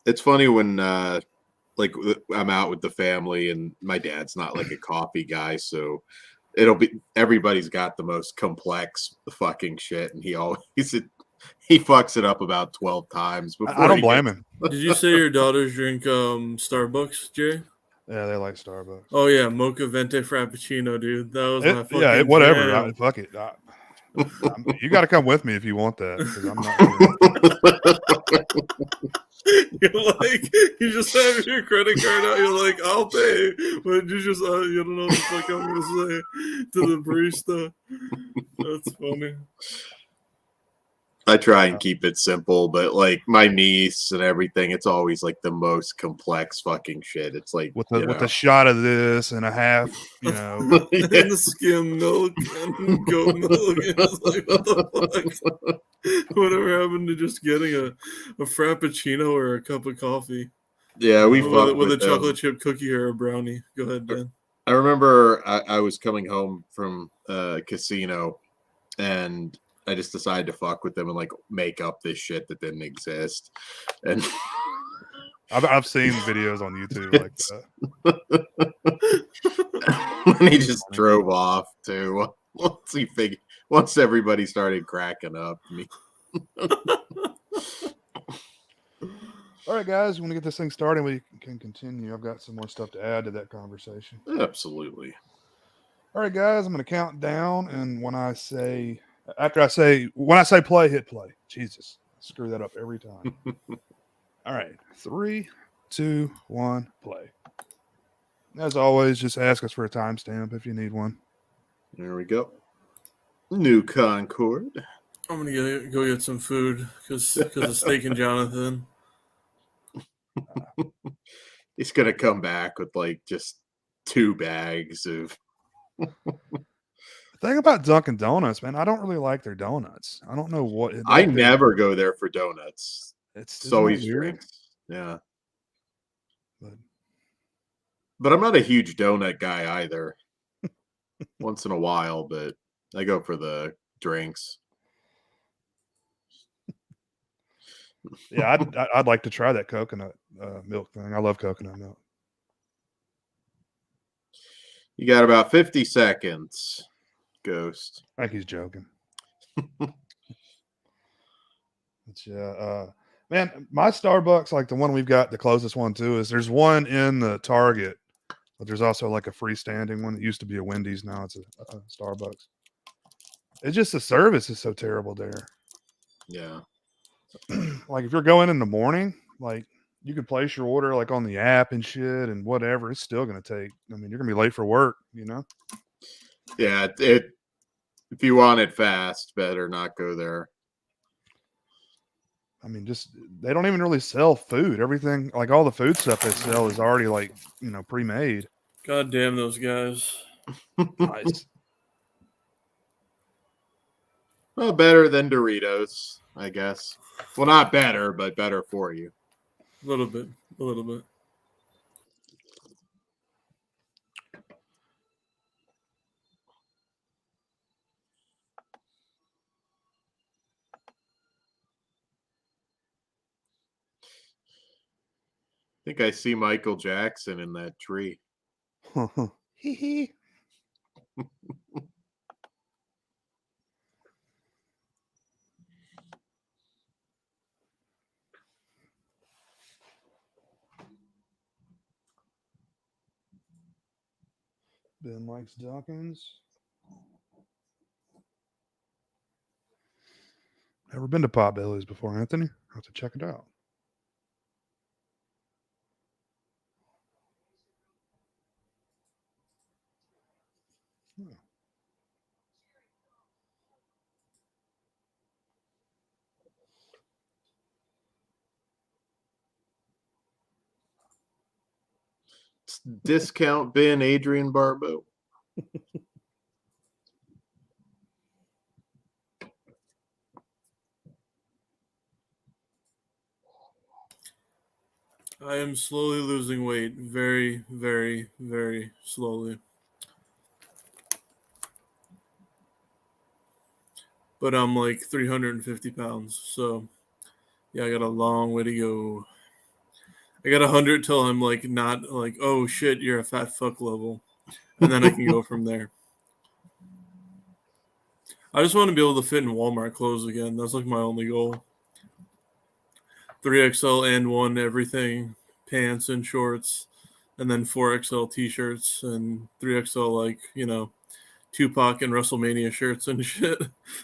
It's funny when I'm out with the family, and my dad's not a coffee guy, so it'll be everybody's got the most complex fucking shit, and he fucks it up about 12 times before. I don't blame him. Did you say your daughters drink Starbucks, Jay? Yeah, they like Starbucks. Oh yeah, mocha vente frappuccino, dude. That was my fucking whatever. jam. Fuck it. You got to come with me if you want that. 'Cause I'm not You're like, you just have your credit card out. You're like, I'll pay, but you just you don't know what the fuck I'm gonna say to the barista. That's funny. I try and keep it simple, but like my niece and everything, it's always like the most complex fucking shit. It's like with a shot of this and a half, and the skim milk and goat milk. It's like, what the fuck? Whatever happened to just getting a frappuccino or a cup of coffee? Yeah, we fuck with a them. chocolate chip cookie or a brownie. Go ahead, Dan. I remember I was coming home from a casino, and I just decided to fuck with them and like make up this shit that didn't exist. And I've seen videos on YouTube like that. And he just drove off too. Once everybody started cracking up. All right, guys, we want to get this thing started. We can continue. I've got some more stuff to add to that conversation. Absolutely. All right, guys, I'm going to count down, and when I say play, hit play. Jesus, I screw that up every time. All right, 3, 2, 1, play. As always, just ask us for a timestamp if you need one. There we go. New Concord. I'm gonna go get some food because of Steak and Jonathan. He's gonna come back with like just 2 bags of. Thing about Dunkin' Donuts, man, I don't really like their donuts. I don't know what. I never go there for donuts. It's always weird? drinks. Yeah. But I'm not a huge donut guy either. Once in a while, but I go for the drinks. Yeah, I'd like to try that coconut milk thing. I love coconut milk. You got about 50 seconds, Ghost. I think he's joking. But yeah, man, my Starbucks, like the one we've got, the closest one too, is there's one in the Target, but there's also like a freestanding one that used to be a Wendy's. Now it's a Starbucks. It's just the service is so terrible there. Yeah. Like if you're going in the morning, like you could place your order like on the app and shit and whatever. It's still going to take. I mean, you're going to be late for work, you know. Yeah, if you want it fast, better not go there. I mean, just they don't even really sell food. Everything, like all the food stuff they sell is already like, you know, pre-made. God damn those guys. Nice. Well, better than Doritos, I guess. Well, not better, but better for you. A little bit. I think I see Michael Jackson in that tree. Hee hee. Ben likes Dawkins. Never been to Potbelly's before, Anthony. I'll have to check it out. Discount bin Adrian Barbeau. I am slowly losing weight. Very, very, very slowly. But I'm like 350 pounds. So, yeah, I got a long way to go. I got 100 till I'm like not like, oh shit, you're a fat fuck level. And then I can go from there. I just want to be able to fit in Walmart clothes again. That's like my only goal. 3XL and 1 everything, pants and shorts, and then 4XL t-shirts and 3XL like, Tupac and WrestleMania shirts and shit.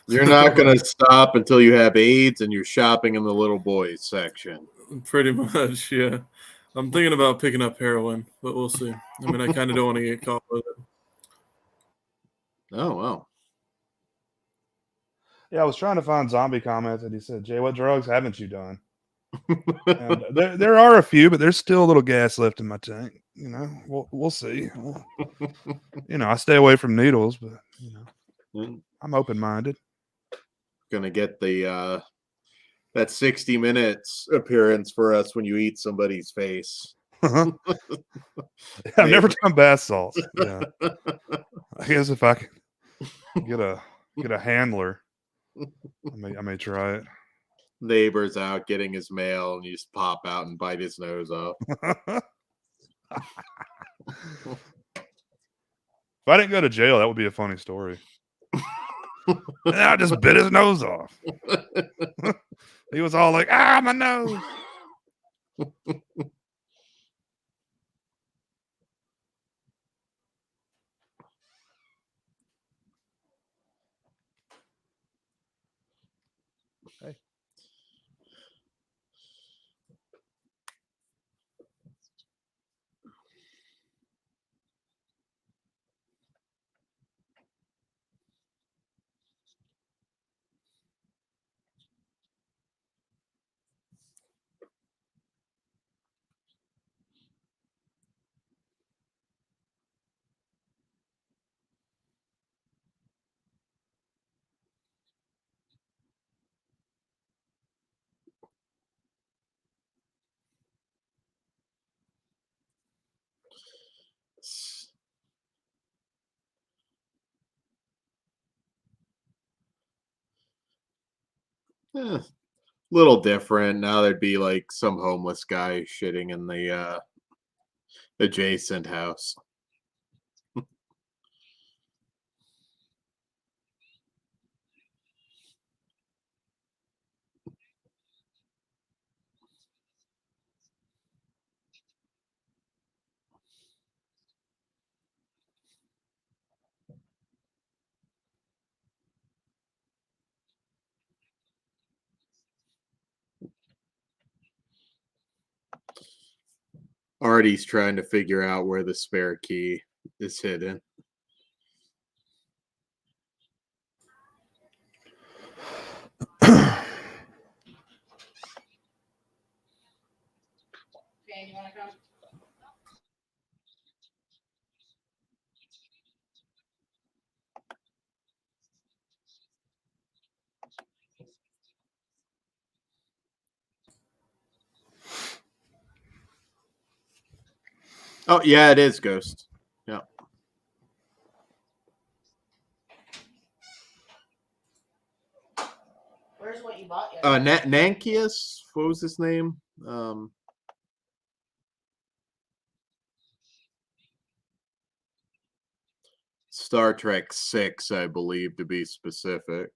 You're not going to stop until you have AIDS and you're shopping in the little boys section. Pretty much, yeah. I'm thinking about picking up heroin, but we'll see. I mean, I kind of don't want to get caught with it. Oh, wow. Yeah, I was trying to find zombie comments, and he said, "Jay, what drugs haven't you done?" And there are a few, but there's still a little gas left in my tank. We'll see. I stay away from needles, but I'm open minded. Gonna get the that 60 minutes appearance for us when you eat somebody's face. I've never done bath salts. Yeah. I guess if I can get a handler, I may try it. Neighbor's out getting his mail, and you just pop out and bite his nose off. If I didn't go to jail, that would be a funny story. I just bit his nose off. He was all like, my nose. Hey. Little different. Now there'd be like some homeless guy shitting in the adjacent house. Artie's trying to figure out where the spare key is hidden. Oh, yeah, it is Ghost. Yeah. Where's what you bought yet? Nankius? What was his name? Star Trek 6, I believe, to be specific.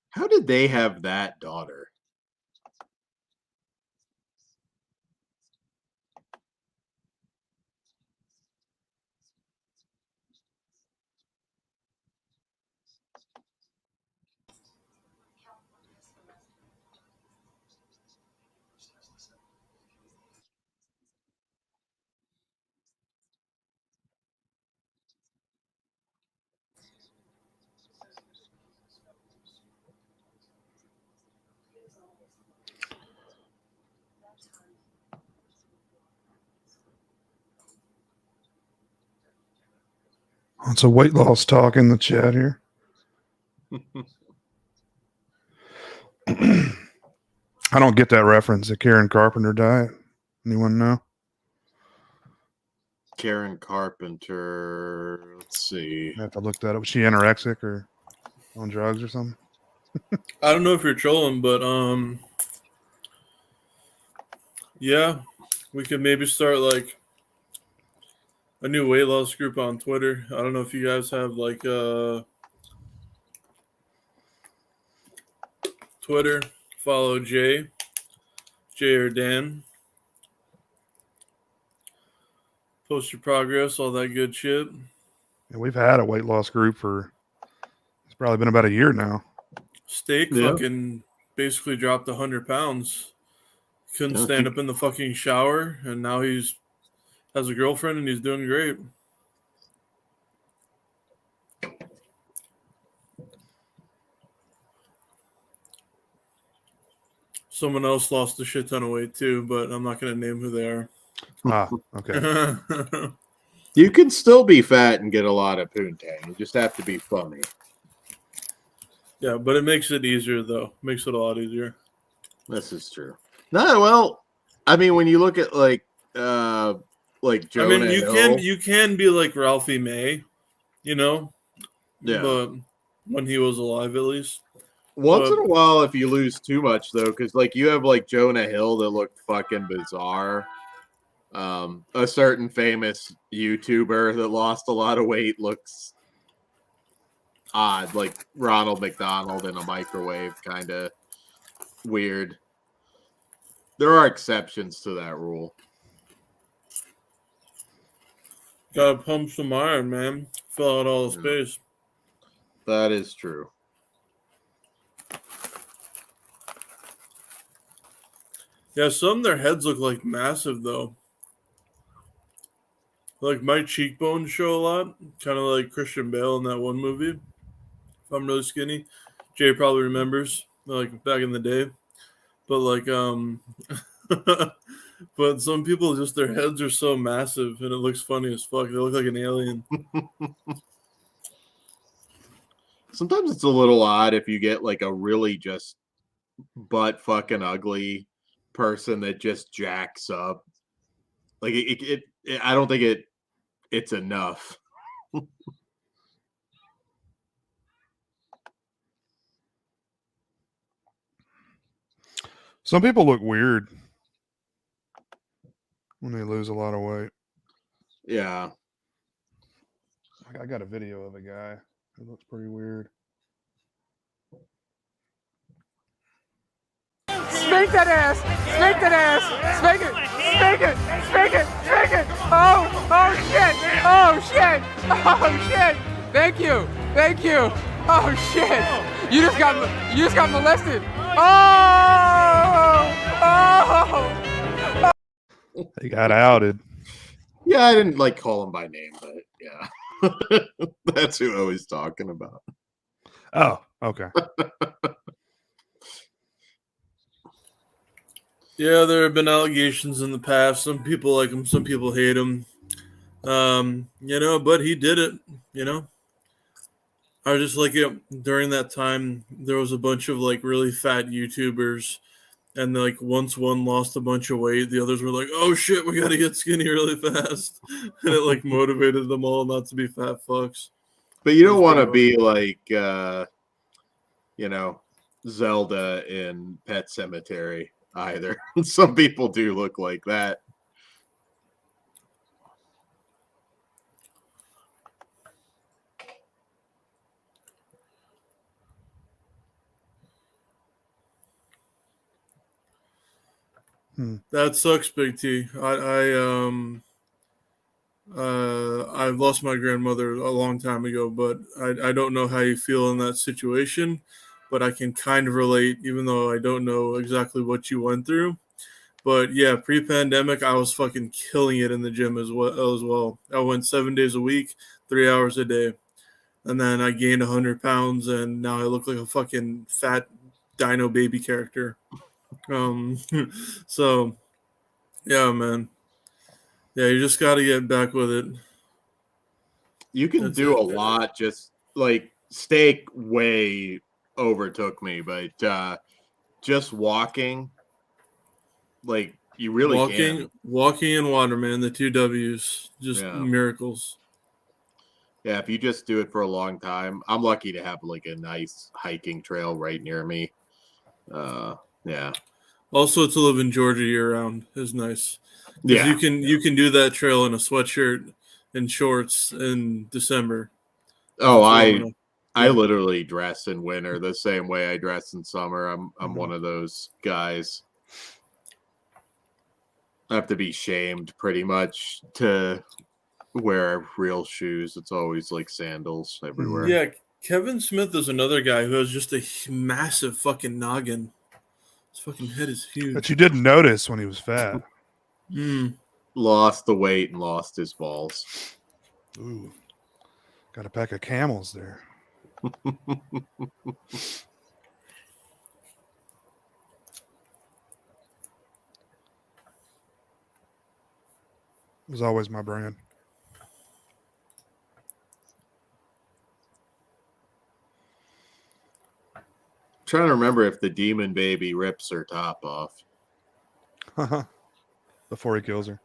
How did they have that daughter? Lots of weight loss talk in the chat here. I don't get that reference. The Karen Carpenter diet. Anyone know? Karen Carpenter. Let's see. I have to look that up. Was she anorexic or on drugs or something? I don't know if you're trolling, but yeah, we could maybe start like a new weight loss group on Twitter. I don't know if you guys have like Twitter. Follow Jay or Dan. Post your progress, all that good shit. Yeah, we've had a weight loss group for it's probably been about a year now. Steak fucking basically dropped 100 pounds. Couldn't stand up in the fucking shower, and now has a girlfriend and he's doing great. Someone else lost a shit ton of weight too, but I'm not going to name who they are. Ah, okay. You can still be fat and get a lot of poontang. You just have to be funny. Yeah, but it makes it easier, though. Makes it a lot easier. This is true. No, well, I mean, when you look at like Jonah you can be like Ralphie May, you know? Yeah. But when he was alive, at least. Once in a while, if you lose too much, though, because like you have like Jonah Hill that looked fucking bizarre. A certain famous YouTuber that lost a lot of weight looks odd, like Ronald McDonald in a microwave, kind of weird. There are exceptions to that rule. Gotta pump some iron, man. Fill out all the space. That is true. Yeah, some of their heads look like massive, though. Like my cheekbones show a lot, kind of like Christian Bale in that one movie. If I'm really skinny, Jay probably remembers, like back in the day. But like, but some people just their heads are so massive and it looks funny as fuck. They look like an alien. Sometimes it's a little odd if you get like a really just butt fucking ugly person that just jacks up. Like I don't think it's enough. Some people look weird when they lose a lot of weight. Yeah. I got a video of a guy who looks pretty weird. Spank that ass! Spank that ass! Spank it! Spank it! Spank it! Spank it! Oh! Oh shit! Oh shit! Oh shit! Thank you! Thank you! Oh shit! You just got molested! Oh! Oh! He got outed. Yeah, I didn't like call him by name, but yeah. That's who I was talking about. Oh, okay. Yeah, there have been allegations in the past. Some people like him, some people hate him. But he did it, I was just like, during that time, there was a bunch of like really fat YouTubers, and like once one lost a bunch of weight, the others were like, "Oh shit, we got to get skinny really fast," and it like motivated them all not to be fat fucks. But you don't want to be like, Zelda in Pet Sematary either. Some people do look like that. That sucks, Big T. I lost my grandmother a long time ago, but I don't know how you feel in that situation, but I can kind of relate, even though I don't know exactly what you went through. But yeah, pre-pandemic, I was fucking killing it in the gym as well. I went 7 days a week, 3 hours a day. And then I gained 100 pounds, and now I look like a fucking fat dino baby character. So, yeah, man. Yeah, you just got to get back with it. You can do a lot. Just like steak way overtook me, but just walking, like you really can. Walking and water, man. The 2 W's, just miracles. Yeah, if you just do it for a long time, I'm lucky to have like a nice hiking trail right near me. Yeah. Also, to live in Georgia year round is nice. Yeah, you can do that trail in a sweatshirt and shorts in December. Oh, I literally dress in winter the same way I dress in summer. I'm one of those guys. I have to be shamed pretty much to wear real shoes. It's always like sandals everywhere. Yeah, Kevin Smith is another guy who has just a massive fucking noggin. His fucking head is huge. That you didn't notice when he was fat. Lost the weight and lost his balls. Ooh. Got a pack of camels there. It was always my brand. Trying to remember if the demon baby rips her top off before he kills her.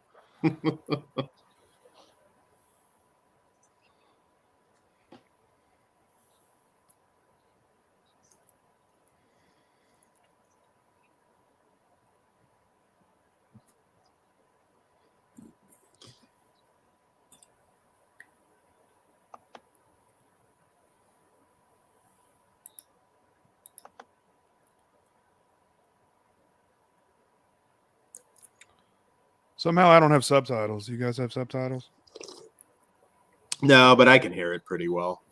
Somehow I don't have subtitles. You guys have subtitles? No, but I can hear it pretty well.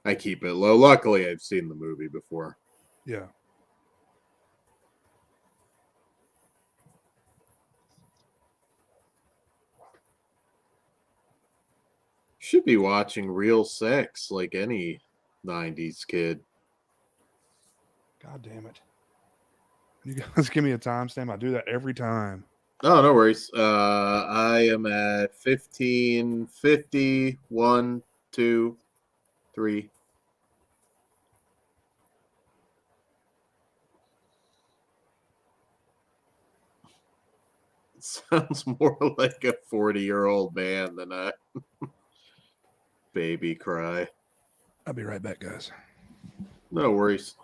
I keep it low. Luckily, I've seen the movie before. Yeah. Should be watching Real Sex like any 90s kid. God damn it. You guys give me a timestamp. I do that every time. Oh, no worries. I am at 15:50. 1, 2, 3. It sounds more like a 40-year-old man than a baby cry. I'll be right back, guys. No worries.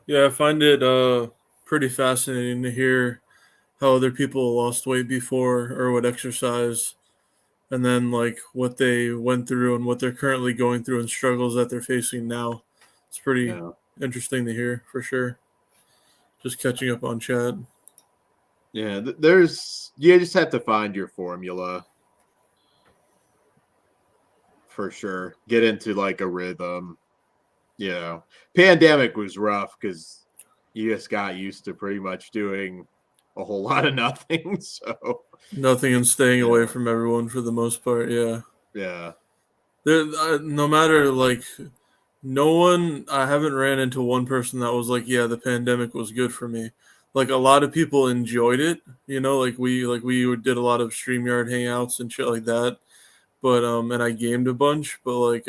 Yeah, I find it pretty fascinating to hear how other people lost weight before or would exercise, and then like what they went through and what they're currently going through and struggles that they're facing now. It's pretty interesting to hear for sure. Just catching up on chat. Yeah, you just have to find your formula for sure. Get into like a rhythm. You know, pandemic was rough because you just got used to pretty much doing a whole lot of nothing. So nothing and staying away from everyone for the most part. Yeah. Yeah. No matter like no one, I haven't ran into one person that was like, yeah, the pandemic was good for me. Like a lot of people enjoyed it, you know, like we did a lot of StreamYard hangouts and shit like that. But and I gamed a bunch, but like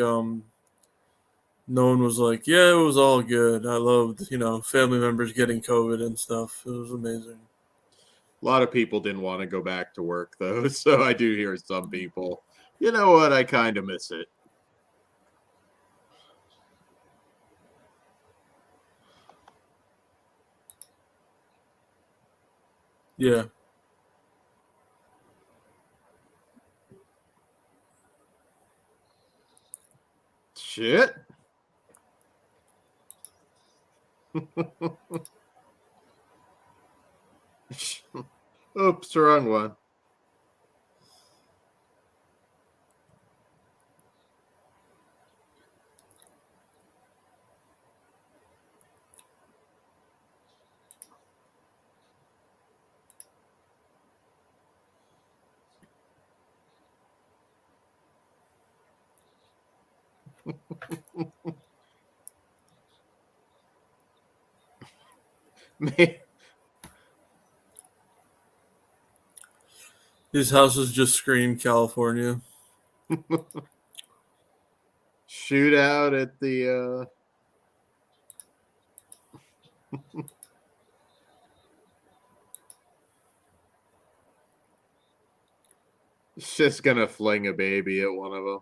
no one was like, yeah, it was all good. I loved, you know, family members getting COVID and stuff. It was amazing. A lot of people didn't want to go back to work though, so I do hear some people, you know what, I kind of miss it. Yeah. Shit. Oops, wrong one. Man. These houses just scream California. Shootout at the It's just gonna fling a baby at one of them.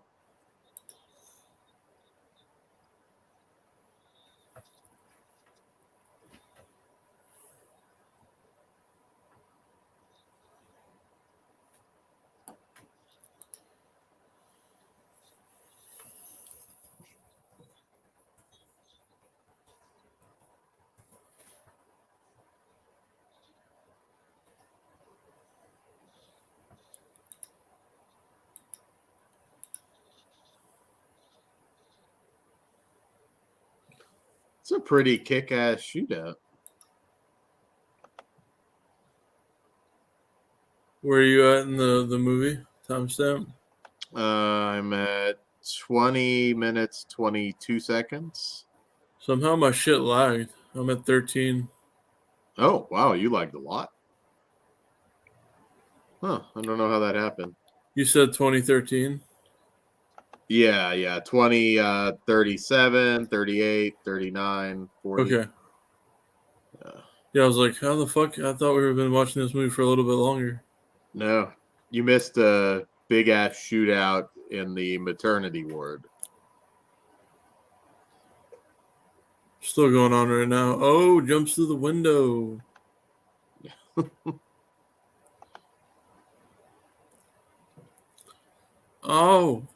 It's a pretty kick-ass shootout. Where are you at in the movie? Timestamp? I'm at 20 minutes, 22 seconds. Somehow my shit lagged. I'm at 13. Oh, wow, you lagged a lot. Huh, I don't know how that happened. You said 2013? Yeah. 20, 37, 38, 39, 40. Okay. Yeah, I was like, how the fuck? I thought we were been watching this movie for a little bit longer. No, you missed a big-ass shootout in the maternity ward. Still going on right now. Oh, jumps through the window. Oh.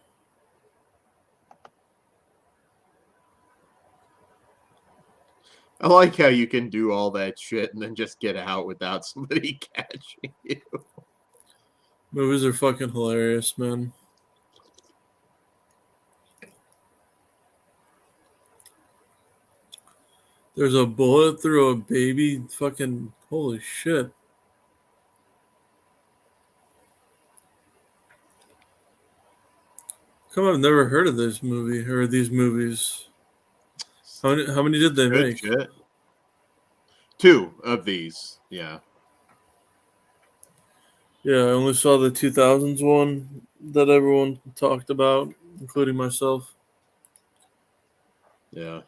I like how you can do all that shit and then just get out without somebody catching you. Movies are fucking hilarious, man. There's a bullet through a baby. Fucking holy shit. Come on, I've never heard of this movie or these movies. How many did they Good make? shit. 2 of these, yeah. Yeah, I only saw the 2000s one that everyone talked about, including myself. Yeah.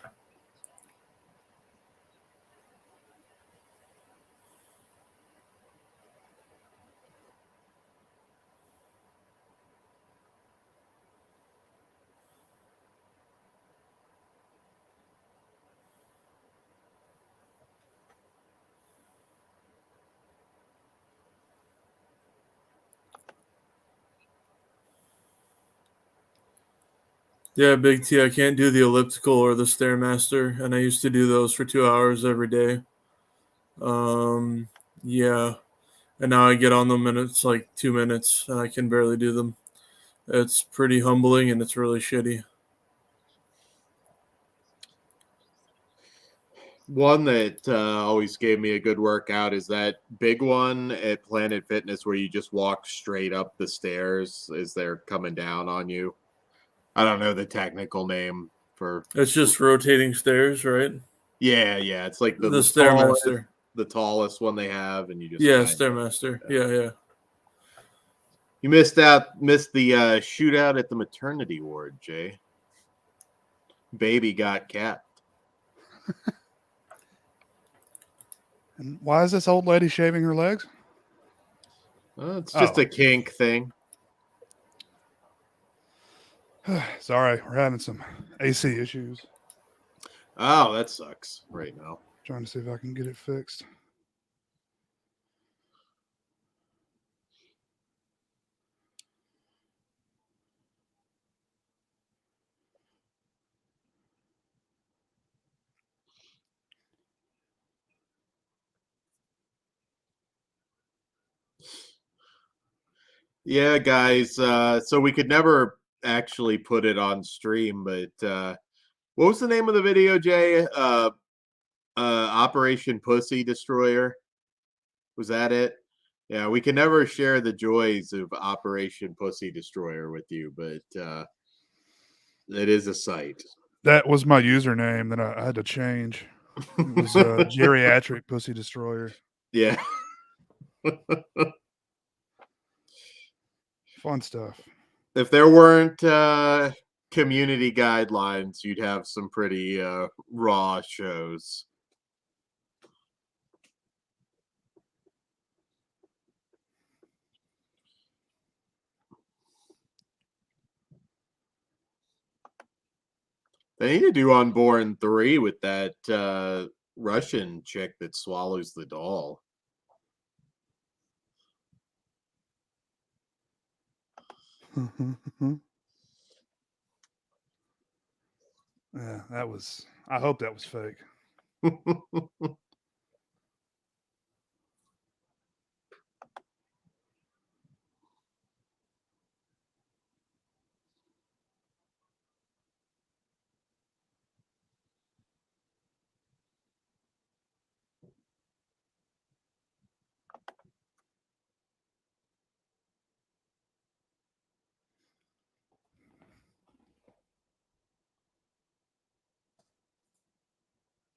Yeah, Big T, I can't do the elliptical or the Stairmaster, and I used to do those for 2 hours every day. Yeah. And now I get on them and it's like 2 minutes and I can barely do them. It's pretty humbling and it's really shitty. One that always gave me a good workout is that big one at Planet Fitness where you just walk straight up the stairs as they're coming down on you. I don't know the technical name for. It's just rotating stairs, right? Yeah. It's like the Stairmaster. the tallest one they have, and you just Stairmaster. Yeah. You missed the shootout at the maternity ward, Jay. Baby got capped. And why is this old lady shaving her legs? It's just a kink thing. Sorry, we're having some AC issues. Oh, that sucks right now. Trying to see if I can get it fixed. Yeah, guys. So we could never actually put it on stream, but what was the name of the video, Jay? Operation Pussy Destroyer. Was that it? Yeah, we can never share the joys of Operation Pussy Destroyer with you, but it is a sight. That was my username that I had to change. It was Geriatric Pussy Destroyer. Yeah. Fun stuff. If there weren't community guidelines, you'd have some pretty raw shows. They need to do Unborn 3 with that Russian chick that swallows the doll. Yeah, that was. I hope that was fake.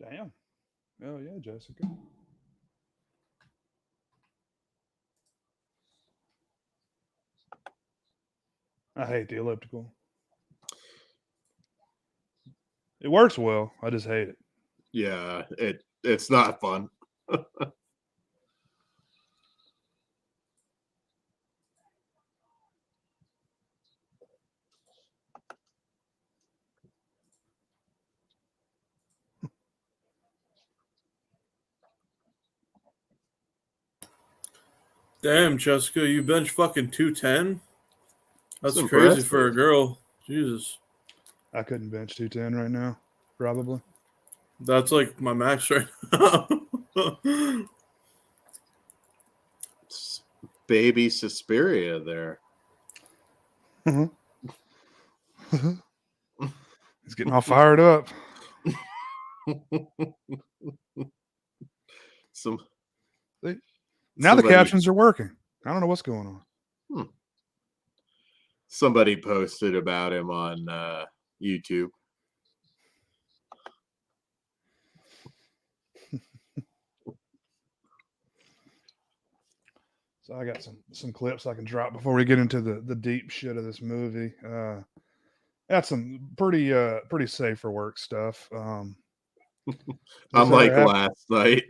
Damn. Oh yeah, Jessica. I hate the elliptical. It works well. I just hate it. Yeah, it's not fun. Damn, Jessica, you bench fucking 210? That's It's crazy for a impressive. girl. Jesus. I couldn't bench 210 right now. Probably. That's like my max right now. It's baby Suspiria there. He's getting all fired up. Some Now somebody, the captions are working. I don't know what's going on. Somebody posted about him on YouTube. So I got some clips I can drop before we get into the deep shit of this movie. Got some pretty safe for work stuff. Unlike last night.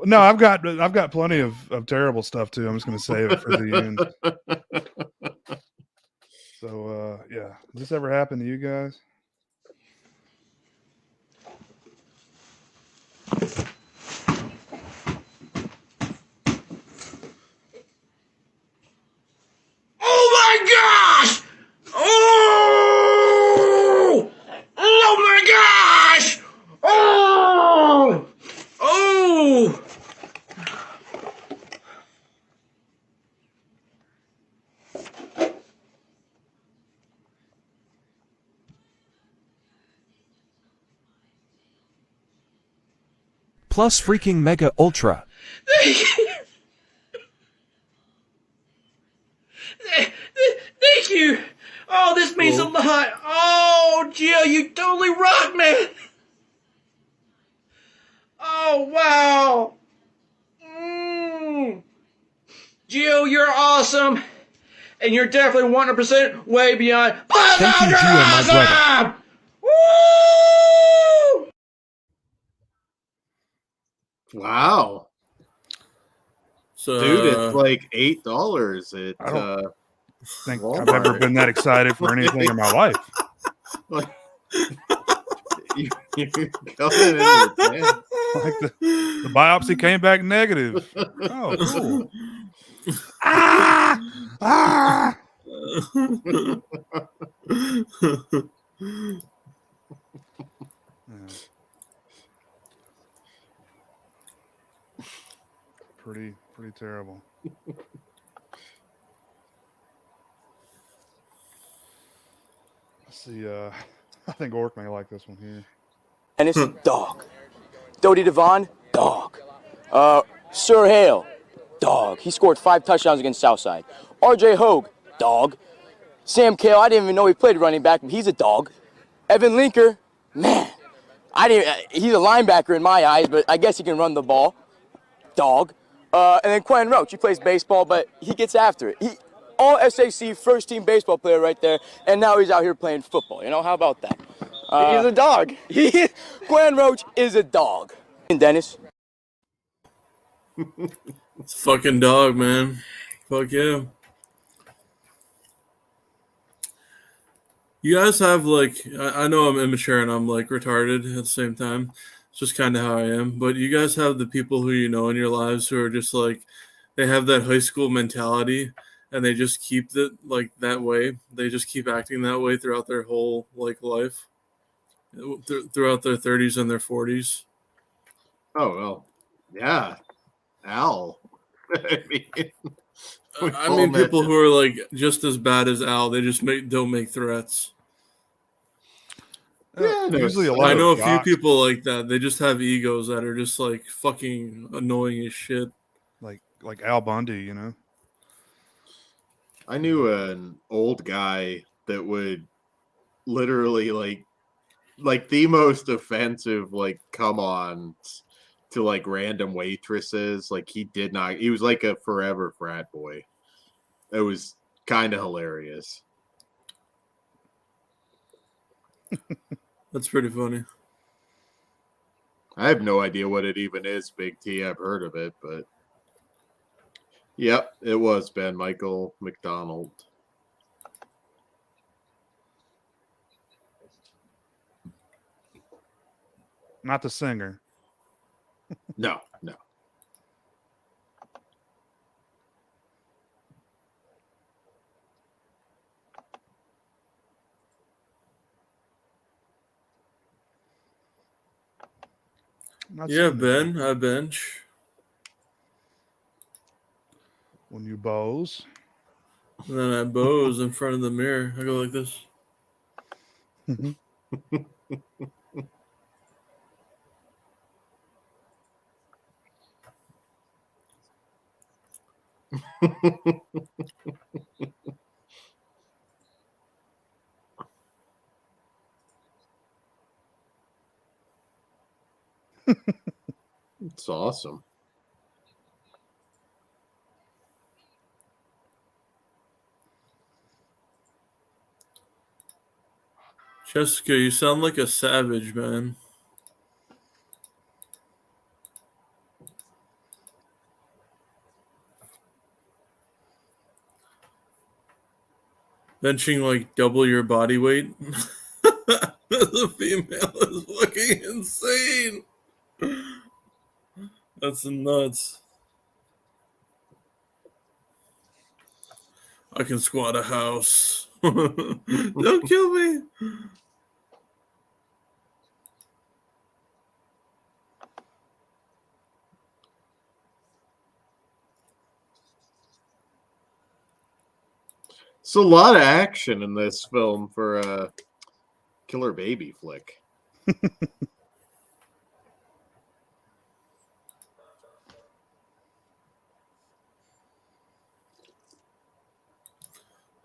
No, I've got plenty of terrible stuff too. I'm just gonna save it for the end. So yeah. Does this ever happen to you guys? Oh my gosh! Oh! Oh my gosh! Oh! Oh! Plus freaking mega ultra. Thank you! Oh, this means a lot! Oh, Jill, you totally rock, man! Oh, wow! Jill, you're awesome! And you're definitely 100% way beyond. Thank you, Gio, my brother. Woo! Wow. So, dude, it's like $8 at I don't think Walmart. I've ever been that excited for anything in my life. Like, you're coming in your pants. Like the biopsy came back negative. Oh, cool. Ah! Ah! Yeah. Pretty terrible. see. I think Orc may like this one here. Dennis, dog. Dodie Devon, dog. Sir Hale, dog. He scored 5 touchdowns against Southside. R.J. Hogue, dog. Sam Kale, I didn't even know he played running back, but he's a dog. Evan Linker, man, he's a linebacker in my eyes, but I guess he can run the ball, dog. And then Quinn Roach, he plays baseball, but he gets after it. All SAC first-team baseball player right there, and now he's out here playing football. You know, how about that? He's a dog. Quinn Roach is a dog. And Dennis? It's a fucking dog, man. Fuck yeah. You guys have, like, I know I'm immature and I'm, like, retarded at the same time. It's just kind of how I am. But you guys have the people who you know in your lives who are just, like, they have that high school mentality and they just keep it, like, that way. They just keep acting that way throughout their whole, like, life. Throughout their 30s and their 40s. Oh, well, yeah. Al. I mean, people who are like just as bad as Al, they just don't make threats. Yeah, usually I know a few people like that. They just have egos that are just like fucking annoying as shit. Like Al Bundy, you know. I knew an old guy that would literally like the most offensive come on to like random waitresses. Like he was like a forever frat boy. It was kind of hilarious. That's pretty funny. I have no idea what it even is, Big T. I've heard of it, but yep, it was Ben Michael McDonald. Not the singer. No. Yeah, Ben, I bench. When you bows. And then I bows in front of the mirror. I go like this. It's awesome. Jessica, you sound like a savage, man. Benching like double your body weight. The female is fucking insane. That's nuts. I can squat a house. Don't kill me. It's a lot of action in this film for a killer baby flick.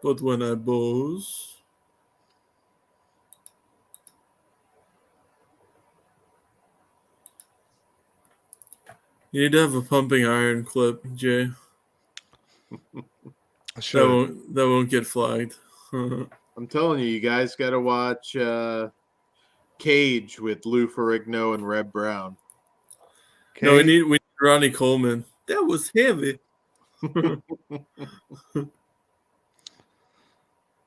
But when I bows, you need to have a pumping iron clip, Jay. That won't get flagged. I'm telling you, you guys got to watch Cage with Lou Ferrigno and Reb Brown. No, we need Ronnie Coleman. That was heavy.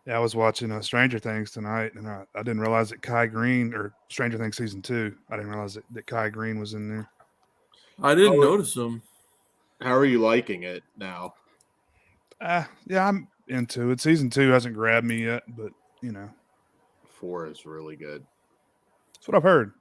Yeah, I was watching Stranger Things tonight, and I didn't realize that Kai Green, or Stranger Things season 2, I didn't realize that Kai Green was in there. I didn't notice him. How are you liking it now? Yeah, I'm into it. Season 2 hasn't grabbed me yet, but 4 is really good. That's what I've heard.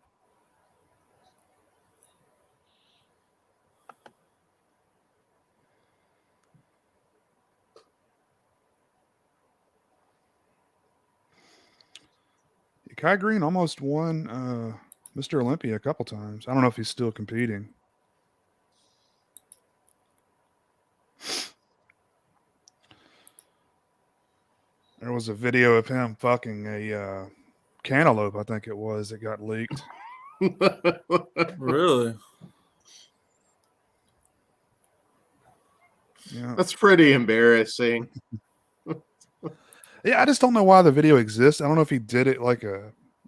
Kai Green almost won Mr. Olympia a couple times. I don't know if he's still competing. There was a video of him fucking a cantaloupe, I think it was, that got leaked. Really? Yeah. That's pretty embarrassing. Yeah, I just don't know why the video exists. I don't know if he did it like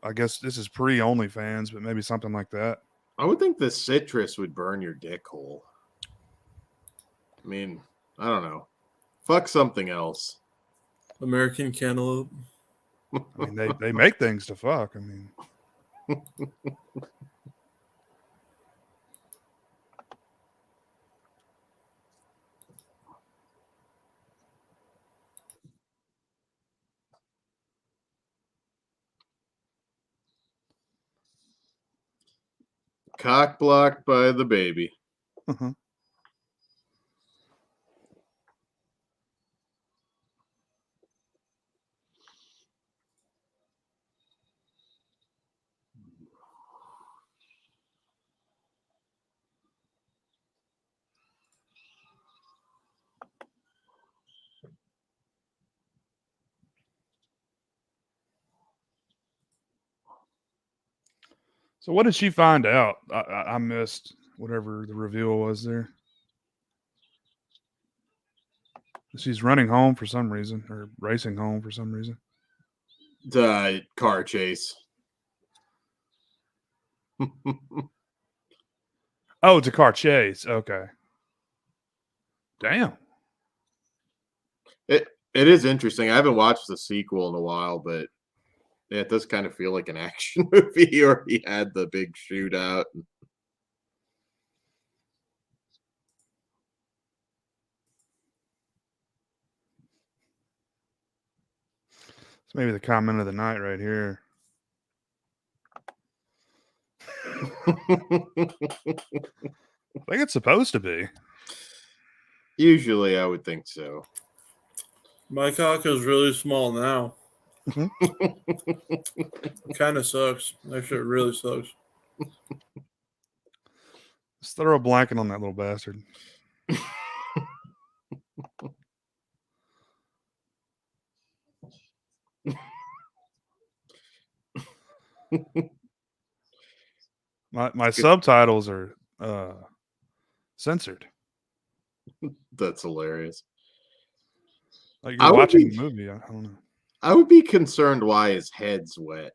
I guess this is pre OnlyFans, but maybe something like that. I would think the citrus would burn your dick hole. I mean, I don't know. Fuck something else. American cantaloupe. I mean, they make things to fuck. I mean, Cock blocked by the baby. so what did she find out? I missed whatever the reveal was there. She's running home for some reason, or racing home for some reason. The car chase. Oh, it's a car chase. Okay. Damn. It is interesting. I haven't watched the sequel in a while, but yeah, it does kind of feel like an action movie, or he had the big shootout. It's maybe the comment of the night right here. I think it's supposed to be. Usually, I would think so. My cock is really small now. Kind of sucks. That shit really sucks. Just throw a blanket on that little bastard. My subtitles are censored. That's hilarious. Like you're watching the movie. I don't know. I would be concerned why his head's wet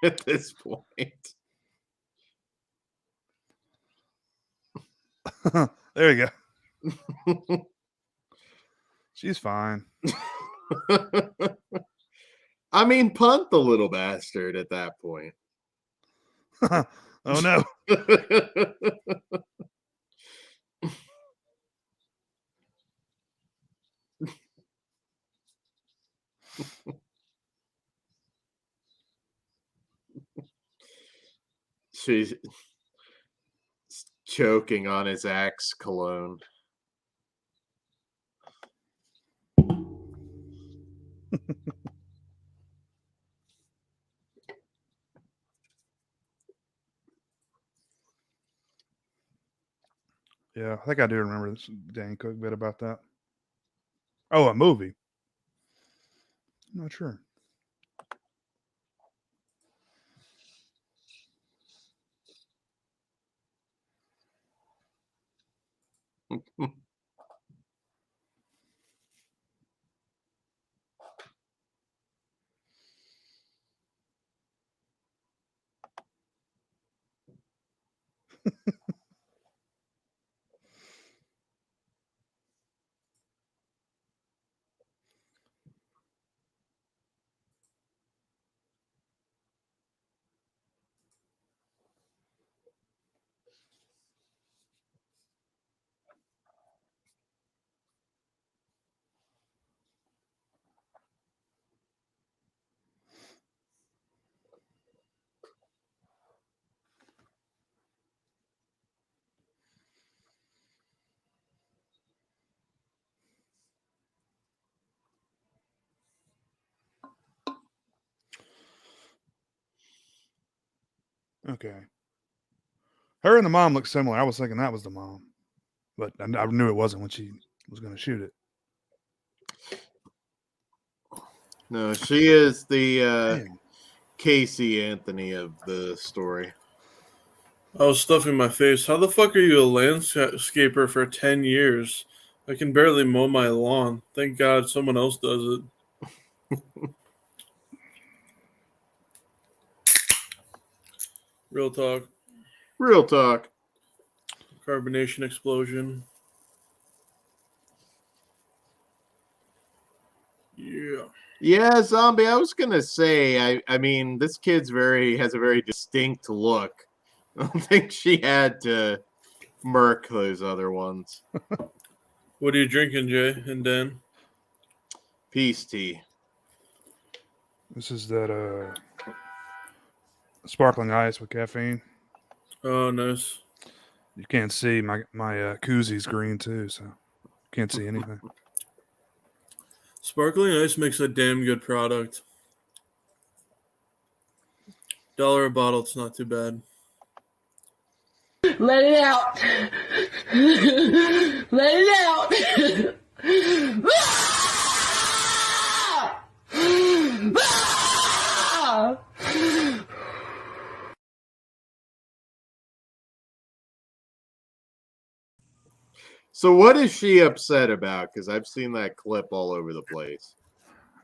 at this point. There you go. She's fine. I mean, punt the little bastard at that point. Oh no. She's choking on his Axe cologne. Yeah, I think I do remember this Dan Cook bit about that. Oh, a movie. I'm not sure. Okay. Her and the mom look similar. I was thinking that was the mom, but I knew it wasn't when she was going to shoot it. No, she is the Damn. Casey Anthony of the story. I was stuffing my face. How the fuck are you a landscaper for 10 years? I can barely mow my lawn. Thank God someone else does it. Real talk. Real talk. Carbonation explosion. Yeah. Yeah, Zombie, I was gonna say, I mean, this kid's has a very distinct look. I don't think she had to murk those other ones. What are you drinking, Jay and Dan? Peace tea. This is that sparkling ice with caffeine. Oh, nice. You can't see my koozies green too, so can't see anything. Sparkling ice makes a damn good product. $1 a bottle, it's not too bad. Let it out. Let it out. So what is she upset about? Because I've seen that clip all over the place.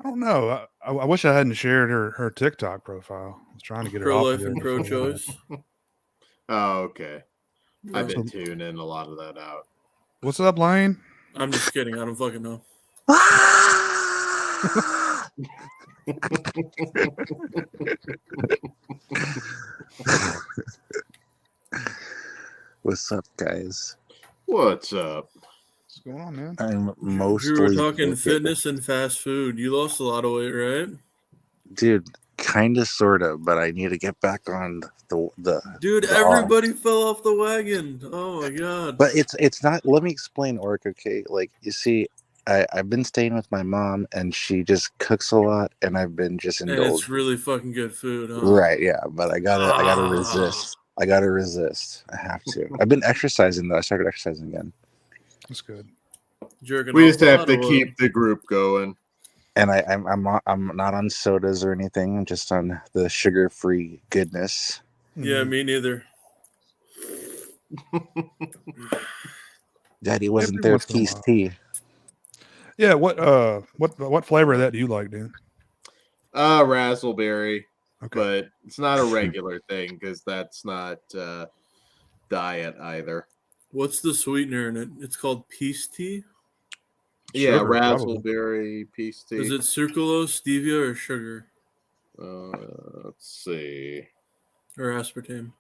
I don't know. I wish I hadn't shared her TikTok profile. I was trying to get her off Pro-life of there and before. pro-choice. Oh, okay. I've been So- tuning a lot of that out. What's up, Lane? I'm just kidding. I don't fucking know. What's up, guys? What's up? What's going on, man? I'm mostly We were talking fitness and fast food. You lost a lot of weight, right? dude, kind of, sort of, but I need to get back on the. Dude, the everybody fell off the wagon. Oh my god! But it's not. Let me explain, Orc. Okay, like you see, I've been staying with my mom, and she just cooks a lot, and I've been just And indulged. it's really fucking good food, huh? Right? Yeah, but I gotta resist. I gotta resist. I have to. I've been exercising though. I started exercising again. That's good. Jerking We off just a have lot to or what? keep the group going. And I'm not on sodas or anything. I'm just on the sugar-free goodness. Yeah, me neither. Daddy wasn't Every there. once in a Peace while. tea. Yeah, what flavor of that do you like, dude? Razzleberry. Okay. But it's not a regular thing because that's not diet either. What's the sweetener in it? It's called peace tea. Yeah, Sugar, raspberry peace tea. Is it sucralose, stevia, or sugar? Let's see. Or aspartame?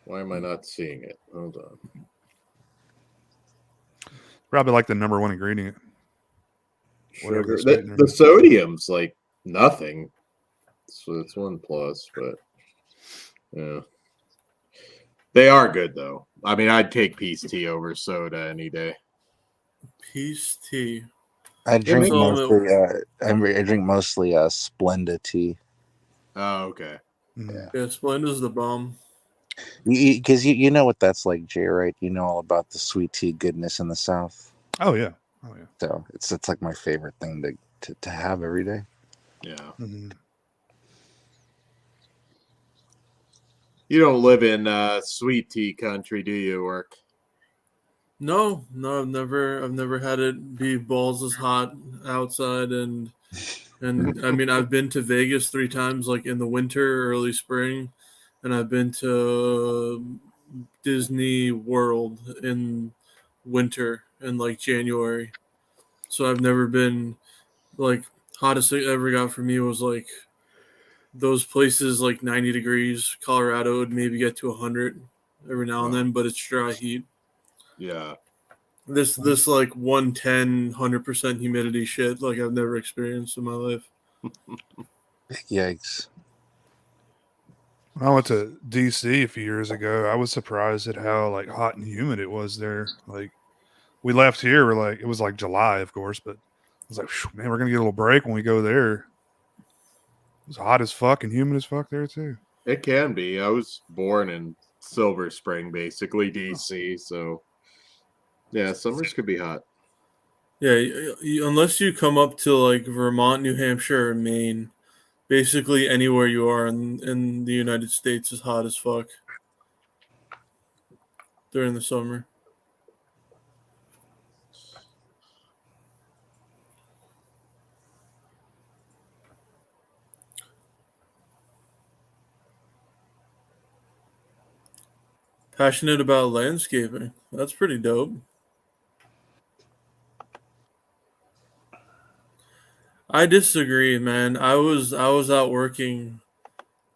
Why am I not seeing it? Hold on. Probably like the number one ingredient. Whatever Sugar. the sweetener The is. sodium's like nothing. So it's 1+, but yeah. They are good though. I mean, I'd take peace tea over soda any day. Peace tea. I drink makes all mostly. I drink mostly Splenda tea. Oh, okay. Mm. Yeah, Splenda's the bomb. Because you know what that's like, Jay, right? You know all about the sweet tea goodness in the South. Oh yeah. So it's like my favorite thing to have every day. Yeah. Mm-hmm. You don't live in sweet tea country, do you, Work? No, I've never had it be balls as hot outside, and I mean I've been to Vegas 3 times, like in the winter, early spring, and I've been to Disney World in winter in like January. So I've never been like hottest it ever got for me was like those places like 90 degrees. Colorado would maybe get to 100 every now and then, but it's dry heat. Yeah. This like 110, 100% humidity shit like I've never experienced in my life. Yikes. When I went to DC a few years ago, I was surprised at how like hot and humid it was there. Like we left here, it was like July, of course, but I was like, "Phew, man, we're gonna get a little break when we go there. It was hot as fuck and humid as fuck there too. It can be. I was born in Silver Spring, basically DC. So yeah, summers could be hot. Yeah, unless you come up to like Vermont, New Hampshire, or Maine, basically anywhere you are in the United States is hot as fuck during the summer. Passionate about landscaping. That's pretty dope. I disagree, man. I was out working,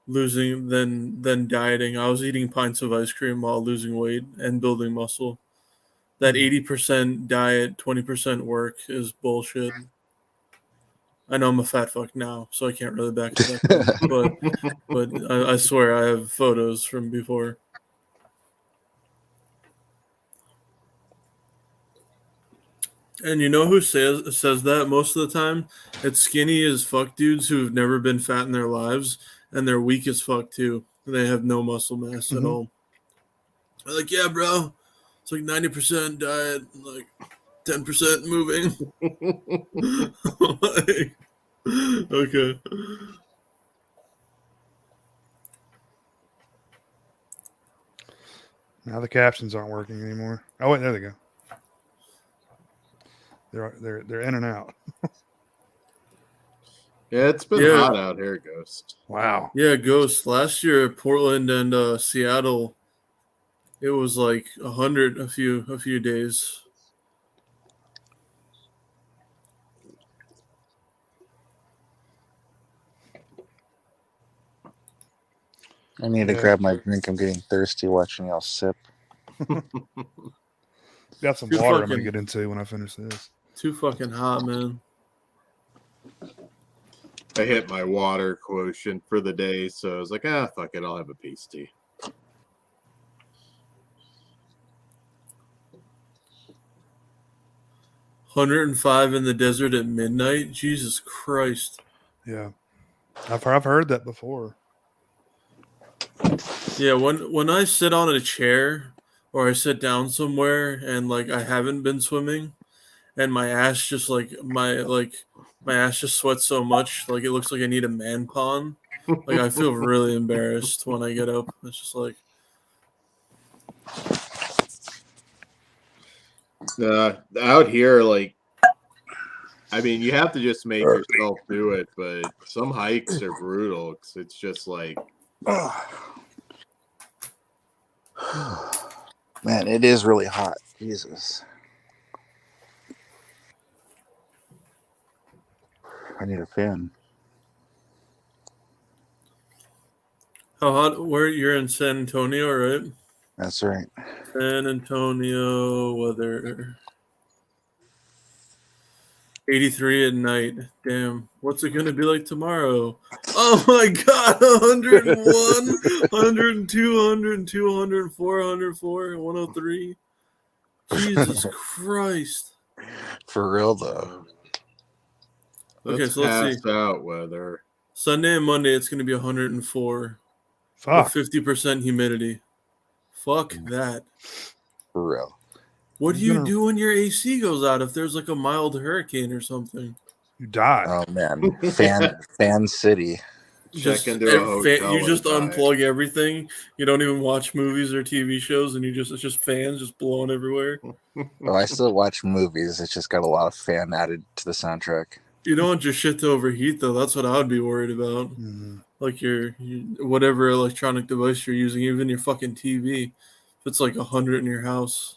losing, then dieting. I was eating pints of ice cream while losing weight and building muscle. That 80% diet, 20% work is bullshit. I know I'm a fat fuck now, so I can't really back it up. But I swear I have photos from before. And you know who says that most of the time? It's skinny as fuck dudes who've never been fat in their lives, and they're weak as fuck too. They have no muscle mass at all. They're like, yeah, bro, it's like 90% diet, like 10% moving. Like, okay. Now the captions aren't working anymore. Oh wait, there they go. They're in and out. Yeah, it's been hot out here, Ghost. Wow. Yeah, Ghost. Last year, Portland and Seattle, it was like 100 a few days. I need to grab my drink. I'm getting thirsty watching y'all sip. Got some water I'm gonna get into when I finish this. Too fucking hot, man. I hit my water quotient for the day, so I was like, fuck it, I'll have a peace tea. $105 in the desert at midnight. Jesus Christ. Yeah, I've heard that before. Yeah, when I sit on a chair or I sit down somewhere and like I haven't been swimming, and my ass just my ass just sweats so much, like it looks like I need a man pond. Like I feel really embarrassed when I get up. It's just like out here, like, I mean, you have to just make yourself do it, but some hikes are brutal because it's just like, man, it is really hot. Jesus. I need a fan. how hot? Where you're in San Antonio, right? That's right. San Antonio weather. 83 at night. Damn. What's it going to be like tomorrow? Oh my God. 101, 102, 102, 104, 104, 103. Jesus Christ. For real, though. Okay, so let's see. Out weather. Sunday and Monday, it's going to be 104. Fuck. With 50% humidity. Fuck that. For real. What do you do when your AC goes out if there's like a mild hurricane or something? You die. Oh man, fan city. Just into a hotel. You just unplug everything. You don't even watch movies or TV shows, and it's just fans just blowing everywhere. Oh, I still watch movies. It's just got a lot of fan added to the soundtrack. You don't want your shit to overheat, though. That's what I would be worried about. Mm-hmm. Like your whatever electronic device you're using, even your fucking TV. If it's like 100 in your house.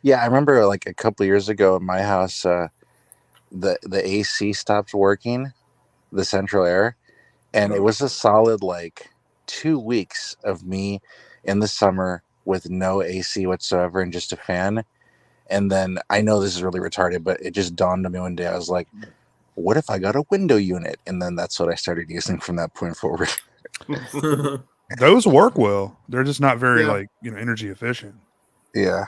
Yeah, I remember like a couple of years ago in my house, the AC stopped working, the central air, and it was a solid like 2 weeks of me in the summer with no AC whatsoever and just a fan. And then I know this is really retarded, but it just dawned on me one day. I was like, what if I got a window unit? And then that's what I started using from that point forward. Those work well. They're just not very energy efficient. Yeah.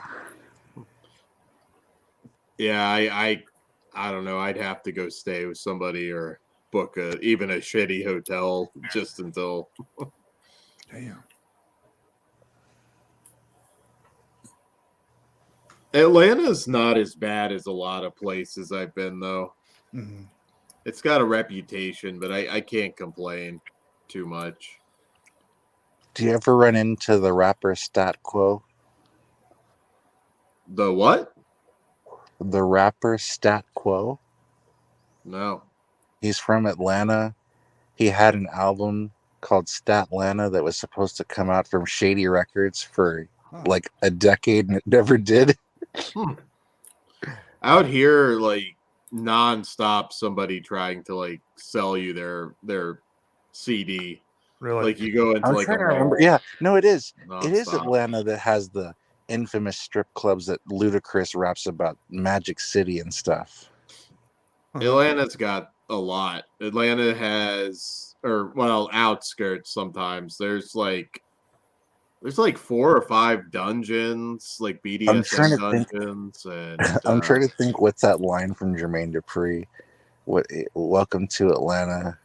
Yeah, I don't know. I'd have to go stay with somebody or book even a shitty hotel just until. Damn. Atlanta's not as bad as a lot of places I've been, though. Mm-hmm. It's got a reputation, but I can't complain too much. Do you ever run into the rapper Stat Quo? The what? The rapper Stat Quo? No. He's from Atlanta. He had an album called Statlanta that was supposed to come out from Shady Records for like a decade, and it never did. Out here, like nonstop, somebody trying to like sell you their CD. Really? Like you go into I'm like trying a to remember. mall. Yeah, no, it is. It is Nonstop. Atlanta that has the infamous strip clubs that Ludacris raps about, Magic City and stuff. Atlanta's got a lot. Atlanta has, or well, outskirts sometimes. There's like 4 or 5 dungeons, like I'm trying BDSM to think. dungeons, and I'm trying to think. What's that line from Jermaine Dupri? Welcome to Atlanta.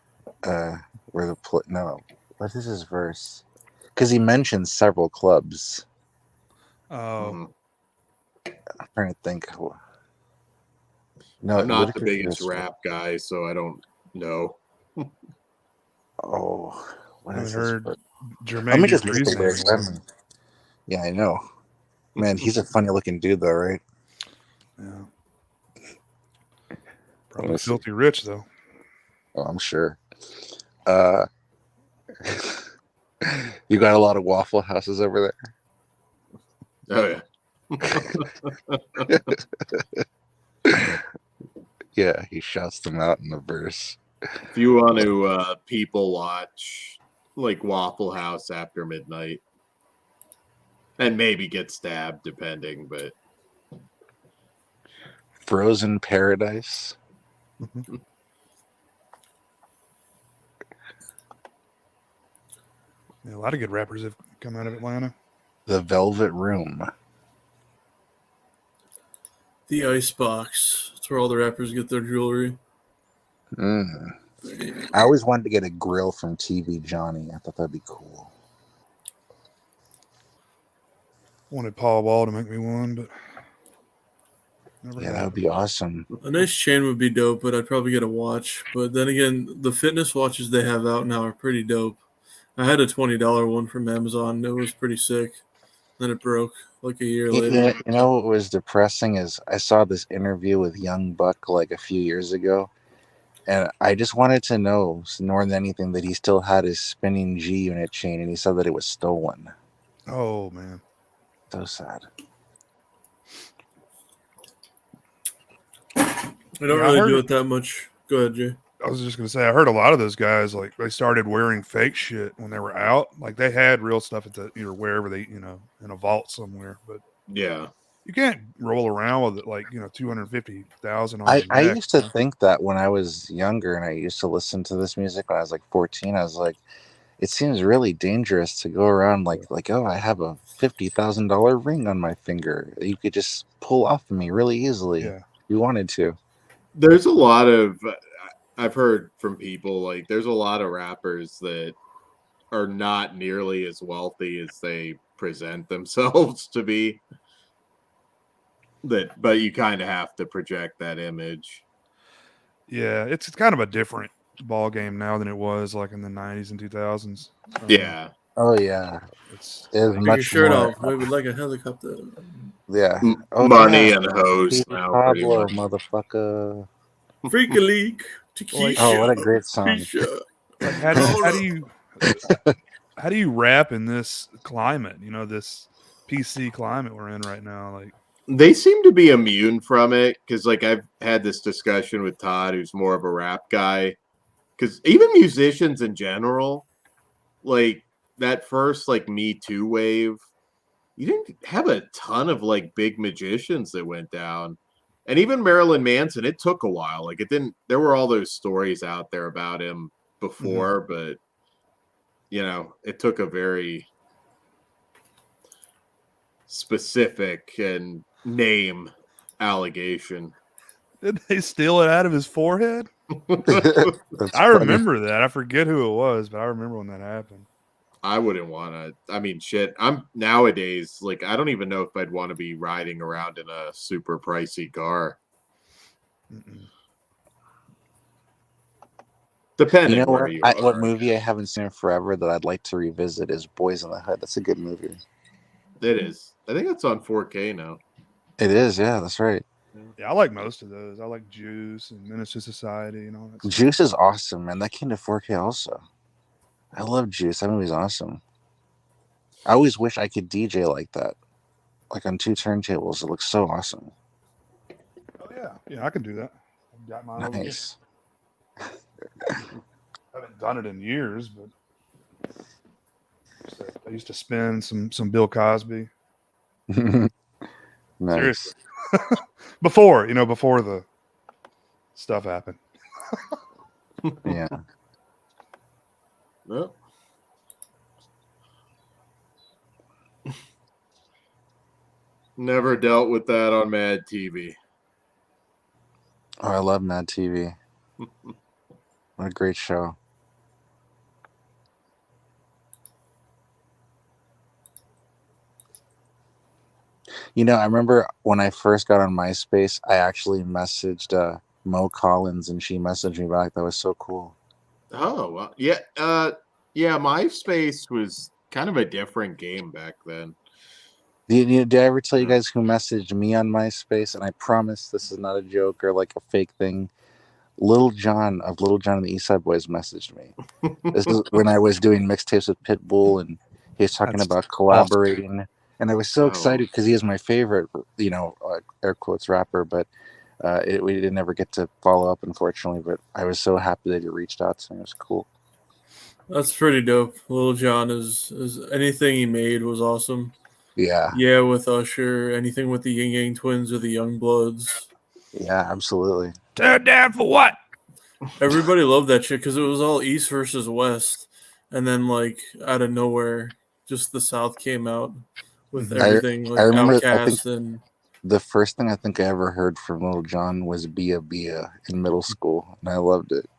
Where the no, what is his verse? Because he mentions several clubs. Oh, I'm trying to think. No, I'm not the Ludacris biggest is- rap guy, so I don't know. Oh, I what haven't is his heard verse? Jermaine Let me just look Dupri's at the lyrics. name. Yeah, I know. Man, he's a funny looking dude, though, right? Yeah. Let Probably me see. filthy rich though. Oh, I'm sure. You got a lot of Waffle Houses over Oh there. Yeah, he shouts them out in the verse. If you want to people watch, like Waffle House after midnight, and maybe get stabbed, depending, but Frozen Paradise. Yeah, a lot of good rappers have come out of Atlanta. The Velvet Room. The Icebox. That's where all the rappers get their jewelry. I always wanted to get a grill from TV Johnny. I thought that'd be cool. Wanted Paul Wall to make me one, but never Yeah, that would happened. be awesome. A nice chain would be dope, but I'd probably get a watch. But then again, the fitness watches they have out now are pretty dope. I had a $20 one from Amazon. It was pretty sick. Then it broke like a year later. Yeah, you know what was depressing is I saw this interview with Young Buck like a few years ago, and I just wanted to know more than anything that he still had his spinning G unit chain, and he said that it was stolen. Oh man, so sad. I don't really do it that much. Go ahead, Jay. I was just gonna say I heard a lot of those guys like they started wearing fake shit when they were out. Like they had real stuff at the wherever they in a vault somewhere, but yeah, you can't roll around with it like 250,000 on I your neck. used to think that when I was younger and I used to listen to this music when I was like 14, I was like, it seems really dangerous to go around like oh, I have a $50,000 ring on my finger. You could just pull off of me really easily. Yeah. If you wanted to. There's a lot of I've heard from people like there's a lot of rappers that are not nearly as wealthy as they present themselves to be. But you kind of have to project that image. Yeah, it's kind of a different ball game now than it was like in the 90s and 2000s. Yeah. Oh yeah. It's take your shirt off, maybe like a helicopter. Yeah. Money and hoes now, pretty Pablo, much. motherfucker. Freak a leak. Oh, what a great song. Like how do you rap in this climate? This PC climate we're in right now. Like They seem to be immune from it because, like, I've had this discussion with Todd, who's more of a rap guy. Because even musicians in general, like that first like Me Too wave, you didn't have a ton of like big magicians that went down. And even Marilyn Manson, it took a while. Like it didn't. There were all those stories out there about him before, but it took a very specific and name allegation. did they steal it out of his forehead? I remember that. I forget who it was, but I remember when that happened. I wouldn't want to. I mean, shit. I'm nowadays like I don't even know if I'd want to be riding around in a super pricey car. Depending where you are. What movie I haven't seen in forever that I'd like to revisit is Boys in the Hood. That's a good movie. It is. I think it's on 4K now. It is, yeah, that's right. Yeah, I like most of those. I like Juice and Menace to Society and all that stuff. Juice is awesome, man. That came to 4K also. I love Juice. That movie's awesome. I always wish I could DJ like that. Like on 2 turntables. It looks so awesome. Oh, yeah. Yeah, I can do that. I've got mine over here. Nice. I haven't done it in years, but I used to spin some Bill Cosby. Nice. Seriously. before the stuff happened. Yeah. Well. Never dealt with that on Mad TV. Oh, I love Mad TV. What a great show. You know, I remember when I first got on MySpace, I actually messaged Mo Collins and she messaged me back. That was so cool. Oh, well, yeah. Yeah, MySpace was kind of a different game back then. Did I ever tell you guys who messaged me on MySpace? And I promise this is not a joke or like a fake thing. Little John of Little John and the East Side Boys messaged me. This is when I was doing mixtapes with Pitbull and he was talking about collaborating. Awesome. And I was so excited because he is my favorite, air quotes rapper. But we didn't ever get to follow up, unfortunately. But I was so happy that he reached out to me. It was cool. That's pretty dope. Lil Jon is anything he made was awesome. Yeah. Yeah, with Usher, anything with the Ying Yang Twins or the Young Bloods. Yeah, absolutely. Tear down for what? Everybody loved that shit because it was all East versus West. And then, like, out of nowhere, just the South came out with everything. I remember, Outkast and the first thing I think I ever heard from Lil Jon was Bia Bia in middle school, and I loved it.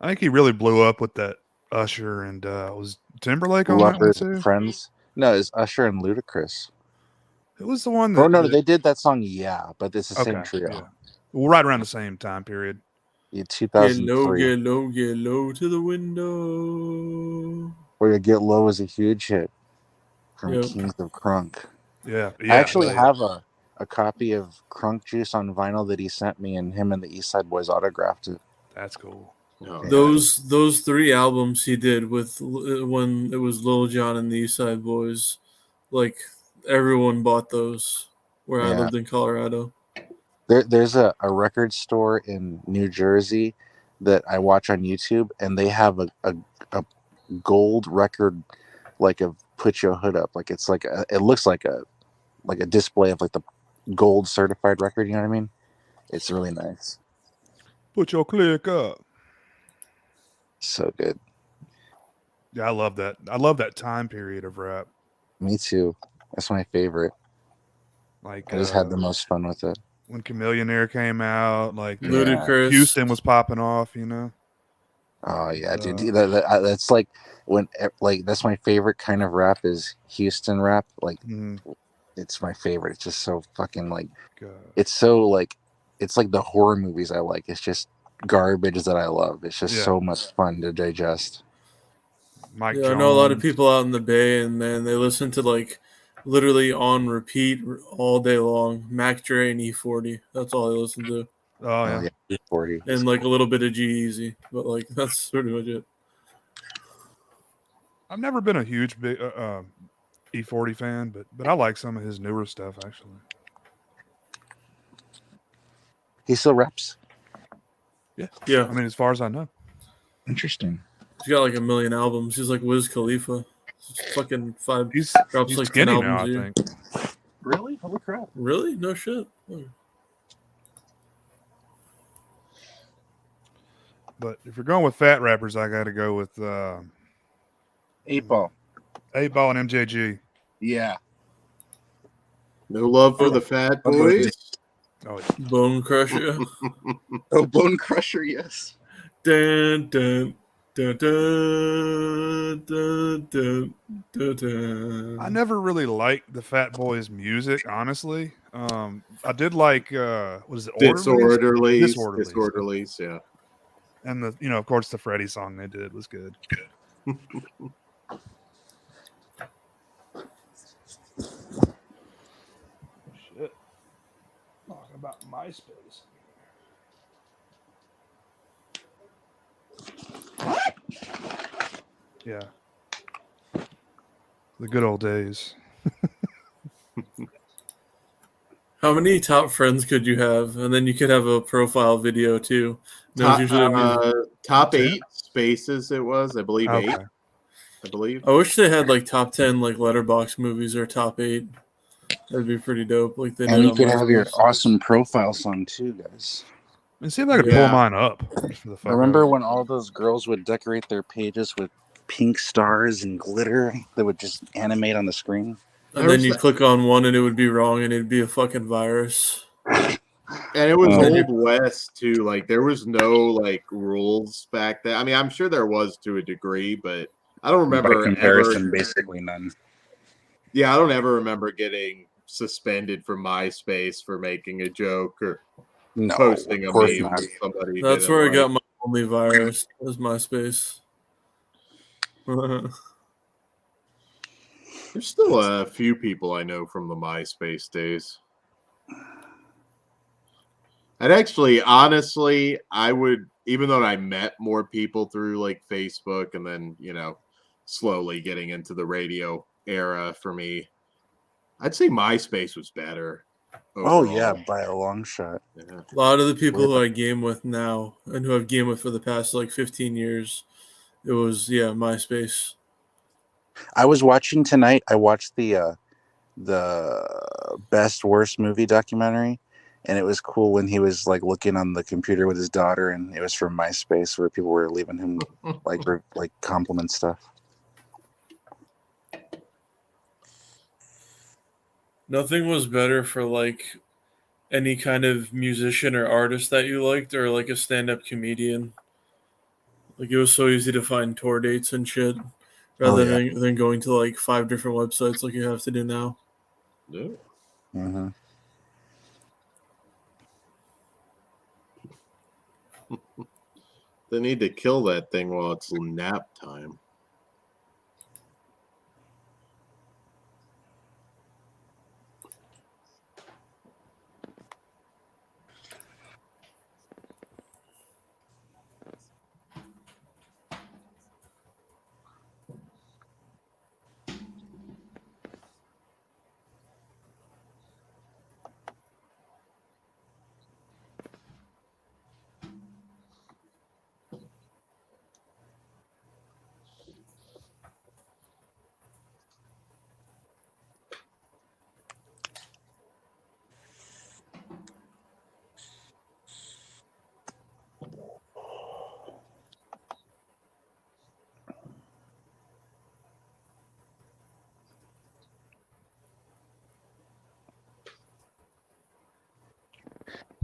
I think he really blew up with that Usher and was Timberlake on Lovers that one too? Friends? No, it's Usher and Ludacris. It was the one that... Oh, no, they did that song, yeah, but it's the same trio. Yeah. Well, right around the same time period. Yeah, 2003. Get low to the window. Where you Get Low is a huge hit from Kings of Crunk. Yeah. I actually have a copy of Crunk Juice on vinyl that he sent me, and him and the East Side Boys autographed it. That's cool. Yeah. Those 3 albums he did with when it was Lil Jon and the East Side Boys, like everyone bought those where I lived in Colorado. There's a record store in New Jersey that I watch on YouTube, and they have a gold record, like of Put Your Hood Up. Like it's like it looks like a display of like the gold certified record. You know what I mean? It's really nice. Put your click up. So good. Yeah, I love that. I love that time period of rap. Me too. That's my favorite. Like I just had the most fun with it. When Chameleonaire came out, like Ludacris. Houston was popping off, you know. Oh yeah, dude. That's like that's my favorite kind of rap is Houston rap. Like it's my favorite. It's just so fucking like it's so like it's like the horror movies I like. It's just garbage that I love. It's just so much fun to digest. I know a lot of people out in the Bay, and man, they listen to like literally on repeat all day long. Mac Dre and E40. That's all they listen to. Oh yeah, E40. And like a little bit of G-Eazy, but like that's pretty much it. I've never been a huge big E40 fan, but I like some of his newer stuff actually. He still raps. Yeah. I mean, as far as I know. Interesting. He's got like 1 million albums. He's like Wiz Khalifa. It's fucking 5. He's drops like 10 skinny albums now, I a year. think. Really? Holy crap! Really? No shit. But if you're going with fat rappers, I got to go with 8 Ball. 8 Ball and MJG. Yeah. No love for the fat boys. Oh, yeah. Bone Crusher. Oh, Bone Crusher, yes. Dun, dun, dun, dun, dun, dun, dun, dun. I never really liked the Fat Boys' music, honestly. I did like what is it, Disorderlies, yeah. And the of course the Freddie song they did was good. Shit. Talking about MySpace. Yeah. The good old days. How many top friends could you have? And then you could have a profile video too. Top 8 spaces it was, I believe. Okay. 8. I believe. I wish they had like top 10 like letterbox movies or top 8. That'd be pretty dope. Like they And did you on could have your MySpace. awesome profile song too, guys. Let's see if I could pull mine up. Remember when all those girls would decorate their pages with pink stars and glitter that would just animate on the screen? And then you click on one and it would be wrong and it'd be a fucking virus. And it was Old West too. Like there was no like rules back then. I mean, I'm sure there was to a degree, but I don't remember. By comparison, basically none. Yeah, I don't ever remember getting suspended from MySpace for making a joke or posting a meme with somebody. That's where I got my only virus. Was MySpace. There's still a few people I know from the MySpace days. I'd actually, honestly, I would, even though I met more people through like Facebook and then, slowly getting into the radio era for me, I'd say MySpace was better. Overall. Oh, yeah, by a long shot. Yeah. A lot of the people who I game with now and who I've gamed with for the past like 15 years, it was, MySpace. I was watching tonight. I watched the best worst movie documentary, and it was cool when he was like looking on the computer with his daughter, and it was from MySpace where people were leaving him like compliment stuff. Nothing was better for like any kind of musician or artist that you liked, or like a stand-up comedian. Like it was so easy to find tour dates and shit. Rather than going to like 5 different websites like you have to do now. Yeah. Mm-hmm. They need to kill that thing while it's nap time.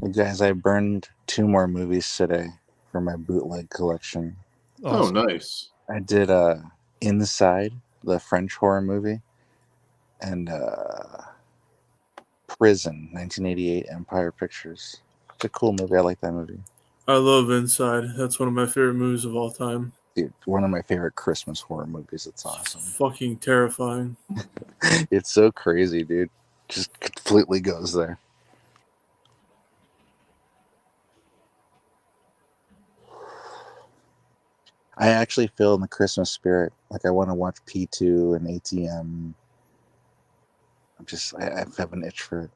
Well, guys, I burned 2 more movies today for my bootleg collection. Awesome. Oh, nice. I did Inside, the French horror movie, and Prison, 1988, Empire Pictures. It's a cool movie. I like that movie. I love Inside. That's one of my favorite movies of all time. Dude, one of my favorite Christmas horror movies. It's awesome. Fucking terrifying. It's so crazy, dude. Just completely goes there. I actually feel in the Christmas spirit. Like I want to watch P2 and ATM. I have an itch for it.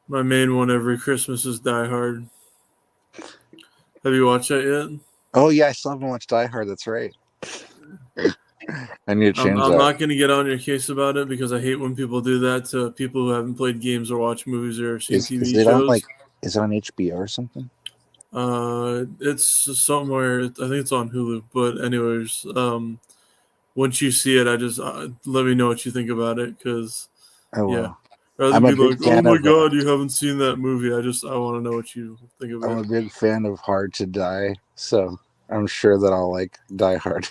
My main one every Christmas is Die Hard. Have you watched that yet? Oh yeah, I still haven't watched Die Hard. That's right. I need to change that. I'm not going to get on your case about it because I hate when people do that to people who haven't played games or watched movies or seen TV shows. Is it on HBO or something? It's somewhere. I think it's on Hulu. But anyways, once you see it, I just let me know what you think about it, because I will. rather I'm be a big like, oh fan my of, god, you haven't seen that movie. I want to know what you think of I'm it. a big fan of Hard to Die, so I'm sure that I'll like Die Hard.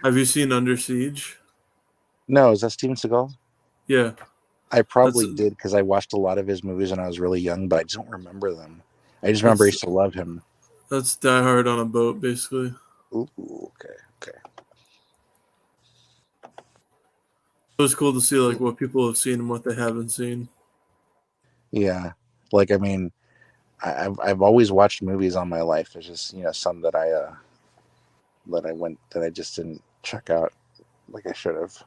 Have you seen Under Siege? No, is that Steven Seagal? Yeah, I probably that's did because I watched a lot of his movies when I was really young, but I don't remember them. I just remember I used to love him. that's Die Hard on a boat, basically. Ooh, okay. It was cool to see like what people have seen and what they haven't seen. Yeah, like I mean, I've always watched movies all my life. It's just some that I just didn't check out like I should have.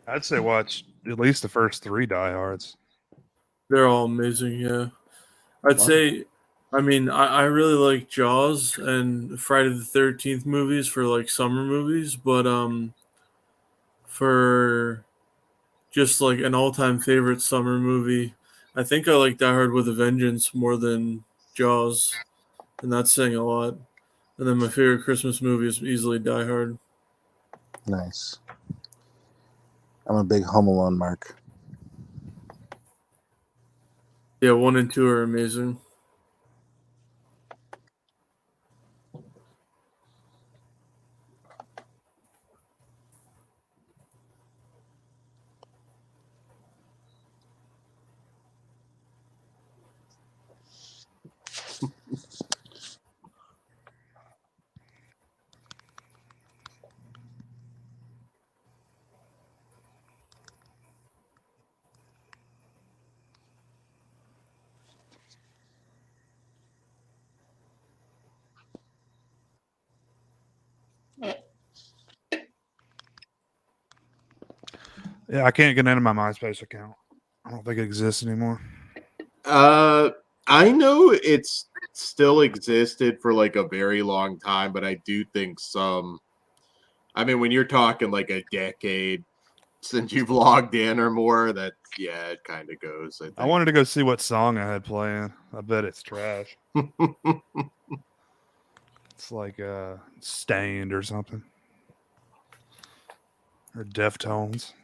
I'd say watch at least the first 3 Die Hards. They're all amazing, yeah. I'd say, I mean, I really like Jaws and Friday the 13th movies for like summer movies, but for just like an all-time favorite summer movie, I think I like Die Hard with a Vengeance more than Jaws, and that's saying a lot. And then my favorite Christmas movie is easily Die Hard. Nice. I'm a big Home Alone mark. Yeah, 1 and 2 are amazing. Yeah, I can't get into my MySpace account. I don't think it exists anymore. I know it's still existed for like a very long time, but I do think I mean, when you're talking like a decade since you've logged in or more, it kind of goes. I think. I wanted to go see what song I had playing. I bet it's trash. It's like Stained or something. Or Deftones.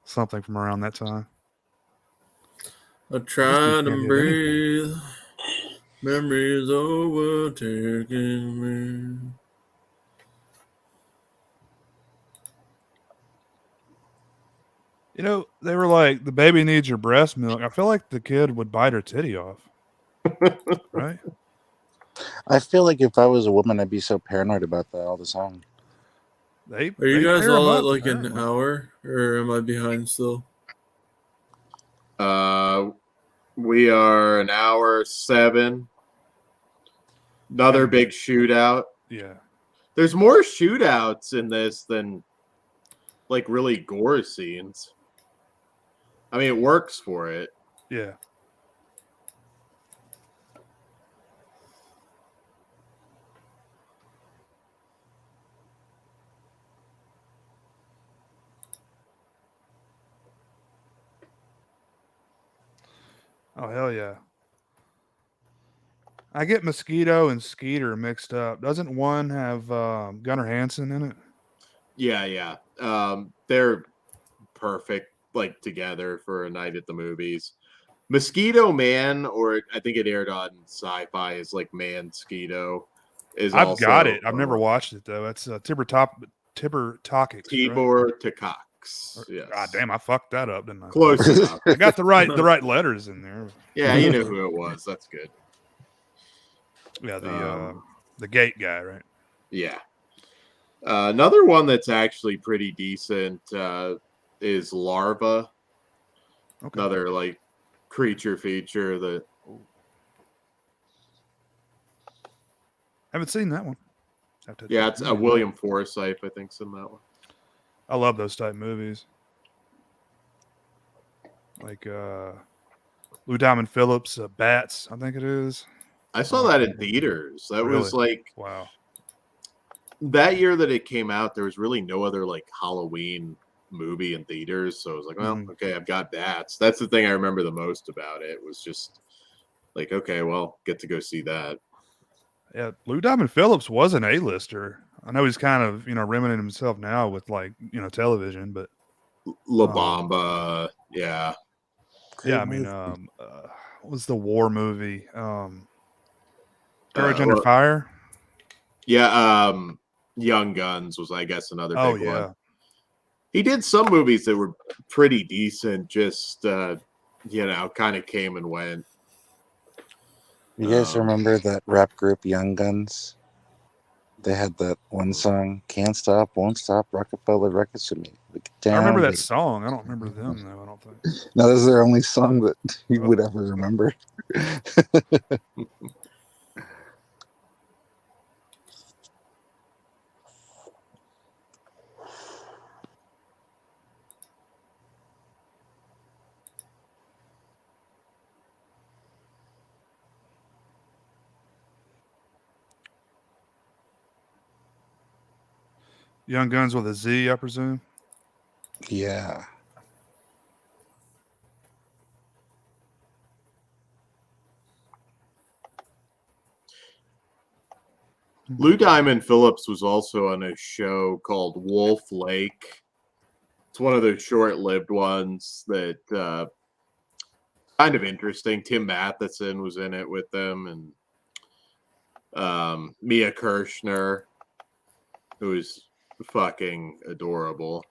Something from around that time. I try to breathe. Memories overtaking me. You know, they were like, the baby needs your breast milk. I feel like the kid would bite her titty off. Right? I feel like if I was a woman, I'd be so paranoid about that all the time. Are you guys all at like an hour, or am I behind still? We are an hour 7. Another big shootout. Yeah. There's more shootouts in this than like really gore scenes. I mean, it works for it. Yeah. Oh, hell yeah. I get Mosquito and Skeeter mixed up. Doesn't one have Gunnar Hansen in it? Yeah. They're perfect, like, together for a night at the movies. Mosquito Man, or I think it aired on Sci-Fi, is like Mansquito. I've got it. I've never watched it, though. It's Tibor Tokix. Tibor Tokix. Yes. God damn, I fucked that up, didn't I? Close enough. I got the right letters in there. Yeah, you knew who it was. That's good. Yeah, the gate guy, right? Yeah. Another one that's actually pretty decent is Larva. Okay. Another like creature feature that. Haven't seen that one. Yeah, it's William Forsythe, I think's in that one. I love those type movies. Like Lou Diamond Phillips, Bats, I think it is. I saw that in theaters. That was like wow. That year that it came out, there was really no other like Halloween movie in theaters. So I was like, well, Mhm. okay, I've got that. So that's the thing I remember the most about it was just like, okay, well, get to go see that. Yeah, Lou Diamond Phillips was an A-lister. I know he's kind of, remedying himself now with like, television, but La Bamba, yeah. yeah, I mean, what was the war movie? Courage Under Well, Fire? yeah, Young Guns was, I guess, another Oh, big one. yeah. He did some movies that were pretty decent, just kind of came and went. You guys remember that rap group Young Guns? They had that one song, "Can't Stop, Won't Stop, Rockefeller Records with me." I remember that Down. song. I don't remember them though, I don't think. No, this is their only song that you would ever remember. Young Guns with a Z, I presume. Yeah. Lou Diamond Phillips was also on a show called Wolf Lake. It's one of those short-lived ones that kind of interesting. Tim Matheson was in it with them, and Mia Kirshner, who is fucking adorable.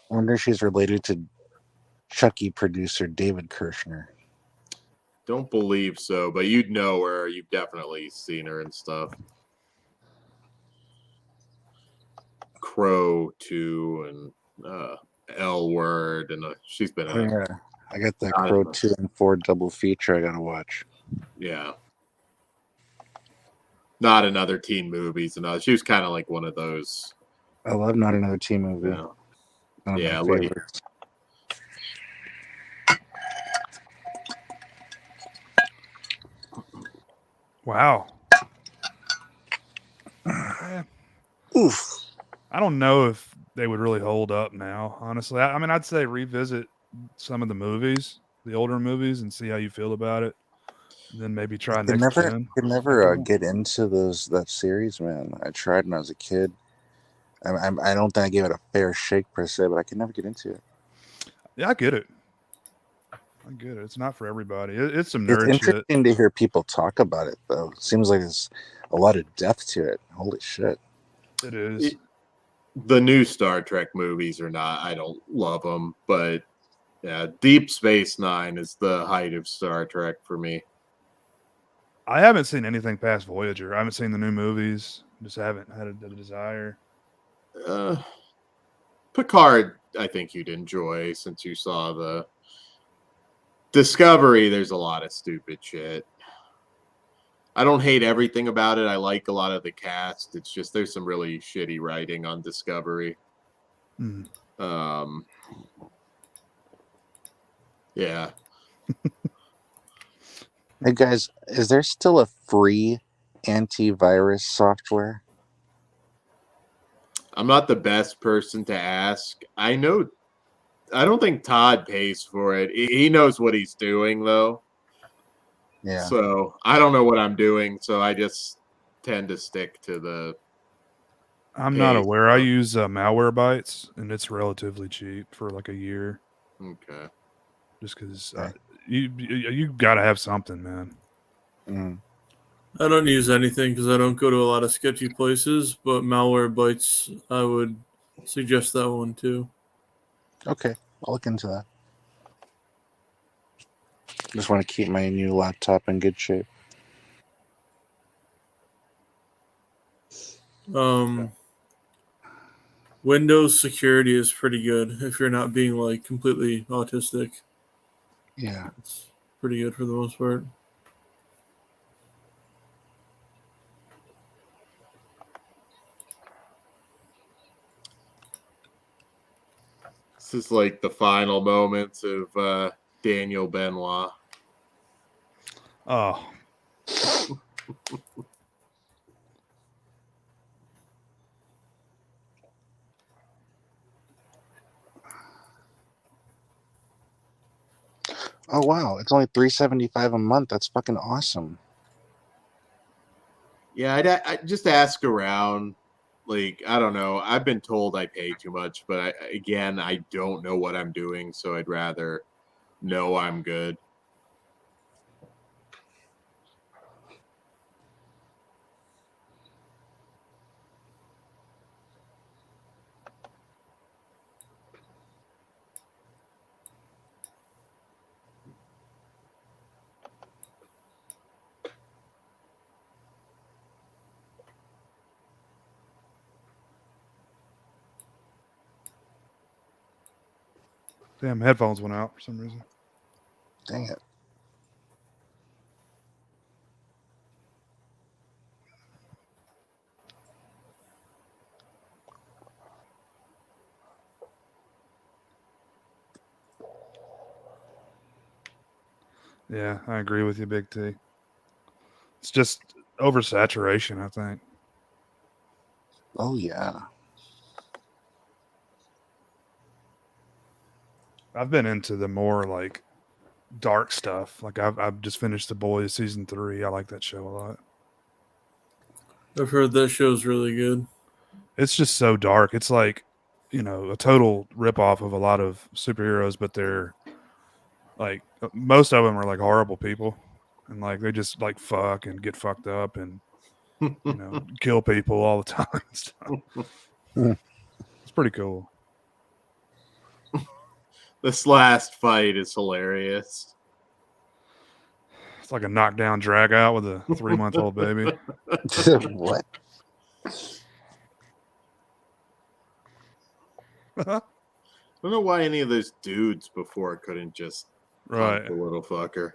Wonder if she's related to Chucky producer David Kirshner. Don't believe so, but you'd know her. You've definitely seen her and stuff. Crow 2 and L Word, and she's been in Yeah, I got that Crow 2 and 4 double feature I gotta watch. Yeah. Not Another Teen Movies. And she was kind of like one of those. I love Not Another Teen Movie. Yeah. One of Yeah, my favorites. Wow. Oof. I don't know if they would really hold up now, honestly. I mean, I'd say revisit some of the movies, the older movies, and see how you feel about it. And then maybe try next gen. Could never get into that series, man. I tried when I was a kid. I don't think I gave it a fair shake per se, but I could never get into it. Yeah, I get it. It's not for everybody. It's some nerd It's shit. interesting to hear people talk about it, though. It seems like there's a lot of depth to it. Holy shit. It is. The new Star Trek movies are not, I don't love them, but yeah, Deep Space Nine is the height of Star Trek for me. I haven't seen anything past Voyager. I haven't seen the new movies. Just haven't had a desire. Picard, I think you'd enjoy since you saw the Discovery. There's a lot of stupid shit. I don't hate everything about it. I like a lot of the cast. It's just there's some really shitty writing on Discovery. Yeah. Hey guys, is there still a free antivirus software? I'm not the best person to ask. I don't think Todd pays for it. He knows what he's doing, though. Yeah. So I don't know what I'm doing. So I just tend to stick to the. I'm not aware. I use Malwarebytes, and it's relatively cheap for like a year. Okay. Just because you got to have something, man. I don't use anything because I don't go to a lot of sketchy places, but Malwarebytes, I would suggest that one too. Okay, I'll look into that. Just want to keep my new laptop in good shape. Windows security is pretty good if you're not being like completely autistic. Yeah. It's pretty good for the most part. This is like the final moments of Daniel Benoit. Oh. Oh wow, it's only $3.75 a month. That's fucking awesome. Yeah, I just ask around. Like, I don't know. I've been told I pay too much, but I don't know what I'm doing, so I'd rather know I'm good. Damn, headphones went out for some reason. Dang it. Yeah, I agree with you, Big T. It's just oversaturation, I think. Oh yeah. I've been into the more like dark stuff. Like I've just finished The Boys season 3. I like that show a lot. I've heard that show's really good. It's just so dark. It's like, a total ripoff of a lot of superheroes, but they're like most of them are like horrible people, and like they just like fuck and get fucked up and kill people all the time. And stuff. It's pretty cool. This last fight is hilarious. It's like a knockdown drag out with a 3-month-old baby. What? I don't know why any of those dudes before couldn't just Right. punch the little fucker.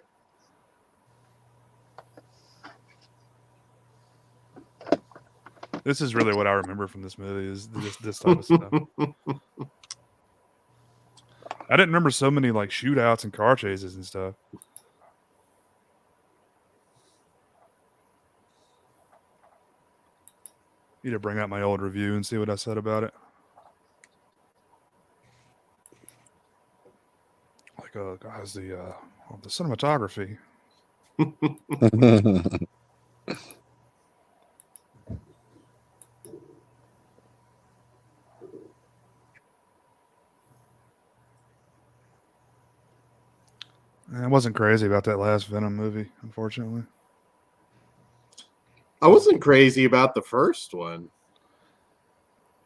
This is really what I remember from this movie is this type of stuff. I didn't remember so many like shootouts and car chases and stuff. Need to bring out my old review and see what I said about it. Like, guys, the cinematography. I wasn't crazy about that last Venom movie, unfortunately. I wasn't crazy about the first one.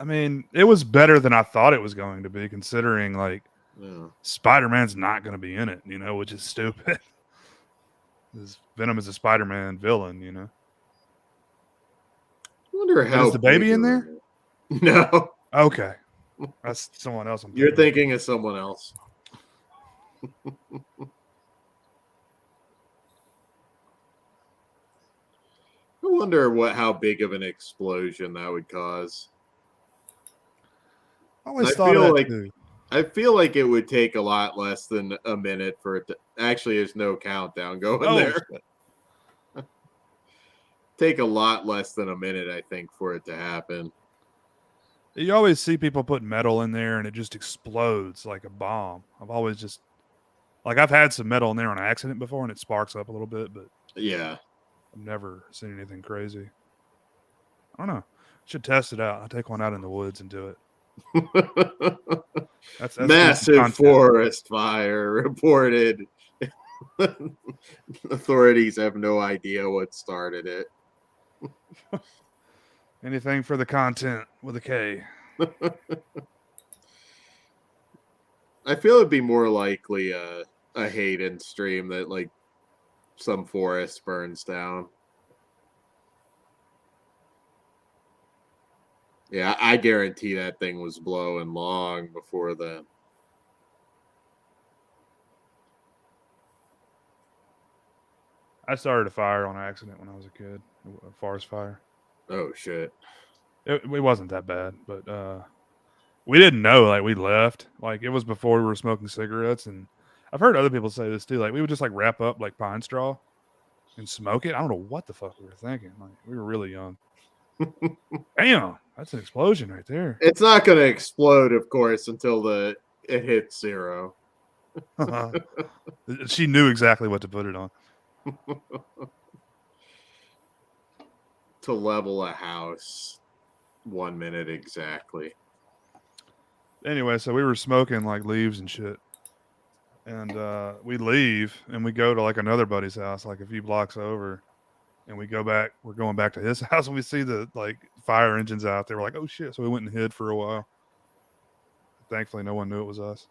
I mean, it was better than I thought it was going to be, considering like Spider-Man's not going to be in it, which is stupid. Venom is a Spider-Man villain, I wonder how. Is the baby in there? No. Okay, that's someone else. You're thinking of someone else. I wonder how big of an explosion that would cause. I always thought of that too. I feel like it would take a lot less than a minute for it to actually. There's no countdown going there. Take a lot less than a minute, I think, for it to happen. You always see people put metal in there and it just explodes like a bomb. I've always just I've had some metal in there on accident before and it sparks up a little bit, but yeah, I've never seen anything crazy. I don't know. Should test it out. I'll take one out in the woods and do it. That's massive forest fire reported. Authorities have no idea what started it. Anything for the content with a K. I feel it'd be more likely a Hayden stream that like some forest burns down. Yeah, I guarantee that thing was blowing long before then. I started a fire on accident when I was a kid, a forest fire. Oh, shit. It wasn't that bad, but we didn't know. Like, we left. Like, it was before we were smoking cigarettes, and I've heard other people say this too. Like, we would just like wrap up like pine straw and smoke it. I don't know what the fuck we were thinking. Like, we were really young. Damn, that's an explosion right there. It's not going to explode, of course, until it hits zero. She knew exactly what to put it on. To level a house 1 minute exactly. Anyway, so we were smoking like leaves and shit. And we leave and we go to like another buddy's house, like a few blocks over. And we go back, we're going back to his house and we see the like fire engines out there. We're like, oh shit. So we went and hid for a while. Thankfully, no one knew it was us.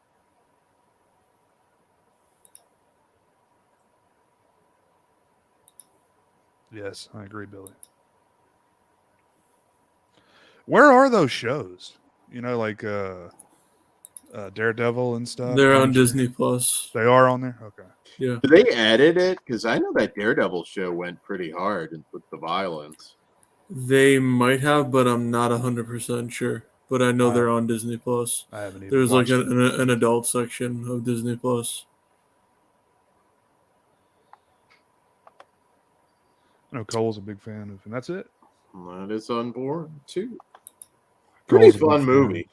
Yes, I agree, Billy. Where are those shows? You know, like Daredevil and stuff. They're on Disney Plus. They are on there. Okay. Yeah. Did they edit it? Because I know that Daredevil show went pretty hard with the violence. They might have, but I'm not 100% sure. But I know they're on Disney Plus. I haven't even. There's like watched it. an adult section of Disney Plus. I know Cole's a big fan of, and that's it. That is Unborn too. Pretty Cole's a big fun fan movie.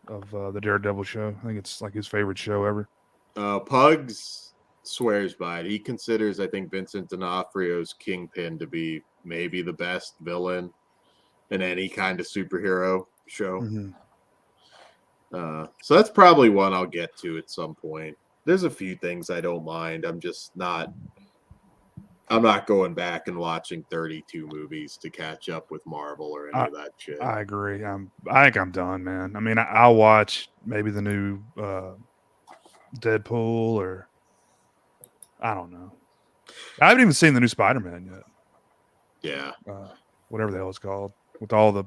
Of the Daredevil show. I think it's like his favorite show ever. Pugs swears by it. He considers, I think, Vincent D'Onofrio's Kingpin to be maybe the best villain in any kind of superhero show. Mm-hmm. So that's probably one I'll get to at some point. There's a few things I don't mind. I'm not going back and watching 32 movies to catch up with Marvel or any of that shit. I agree. I think I'm done, man. I mean, I'll watch maybe the new Deadpool or I don't know. I haven't even seen the new Spider-Man yet. Yeah. Whatever the hell it's called, with all the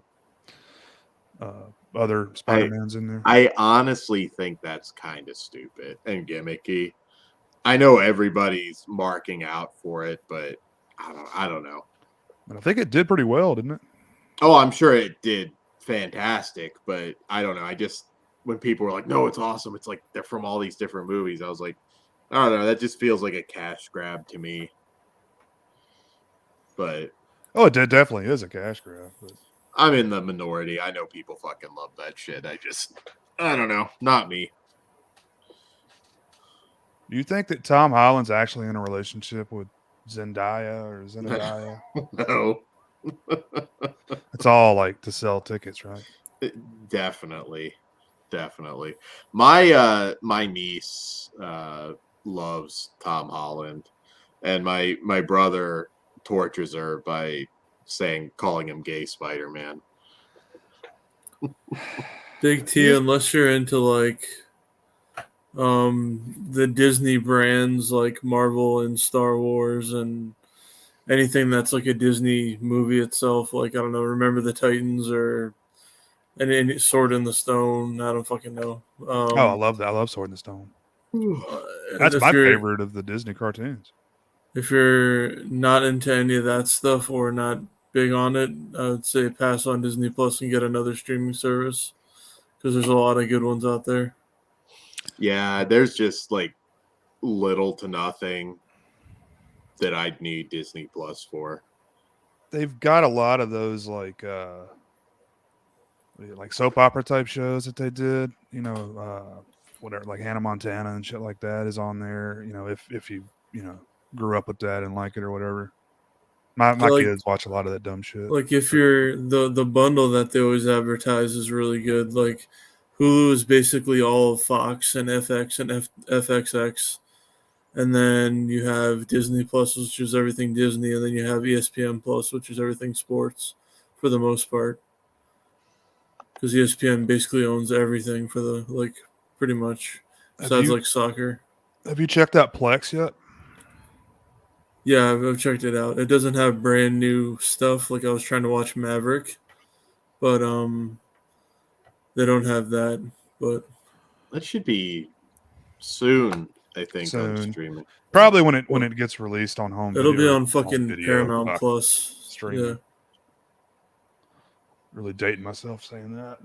other Spider-Mans in there. I honestly think that's kind of stupid and gimmicky. I know everybody's marking out for it, but I don't know. But I think it did pretty well, didn't it? Oh, I'm sure it did fantastic, but I don't know. When people were like, no, it's awesome. It's like they're from all these different movies. I was like, I don't know. That just feels like a cash grab to me. But it definitely is a cash grab. But I'm in the minority. I know people fucking love that shit. I don't know. Not me. Do you think that Tom Holland's actually in a relationship with Zendaya or Zendaya? No. It's all like to sell tickets, right? Definitely. My niece loves Tom Holland, and my brother tortures her by calling him gay Spider-Man. Big T, unless you're into like the Disney brands like Marvel and Star Wars and anything that's like a Disney movie itself, like I don't know, Remember the Titans or any Sword in the Stone. I don't fucking know. I love that. I love Sword in the Stone. That's my favorite of the Disney cartoons. If you're not into any of that stuff or not big on it, I would say pass on Disney Plus and get another streaming service because there's a lot of good ones out there. Yeah, there's just like little to nothing that I'd need Disney Plus for. They've got a lot of those like soap opera type shows that they did. You know, whatever, like Hannah Montana and shit like that is on there. You know, if you grew up with that and like it or whatever. My kids watch a lot of that dumb shit. Like if you're the bundle that they always advertise is really good. Like Hulu is basically all of Fox and FX and FXX. And then you have Disney Plus, which is everything Disney, and then you have ESPN Plus, which is everything sports for the most part. Because ESPN basically owns everything for pretty much, besides like soccer. Have you checked out Plex yet? Yeah, I've checked it out. It doesn't have brand new stuff. Like I was trying to watch Maverick, but they don't have that. But that should be soon. I think soon. On streaming. Probably when it gets released on home. It'll be on fucking Paramount Plus streaming. Yeah. Really dating myself saying that.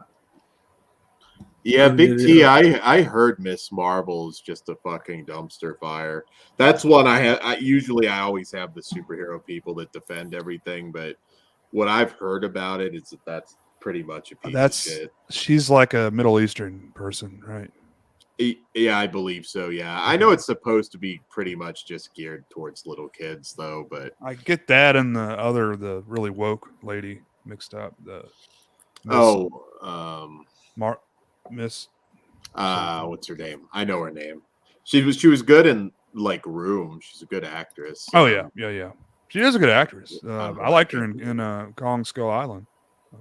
Yeah, Big T, I heard Miss Marvel is just a fucking dumpster fire. That's one I always have the superhero people that defend everything, but what I've heard about it is that's pretty much a piece of shit. She's like a Middle Eastern person, right? Yeah, I believe so. Yeah, I know it's supposed to be pretty much just geared towards little kids, though. But I get that and the really woke lady mixed up. The Mar Miss what's her name? I know her name. She was good in like Room. She's a good actress. Oh yeah. She is a good actress. I'm I liked her blanking. in Kong Skull Island.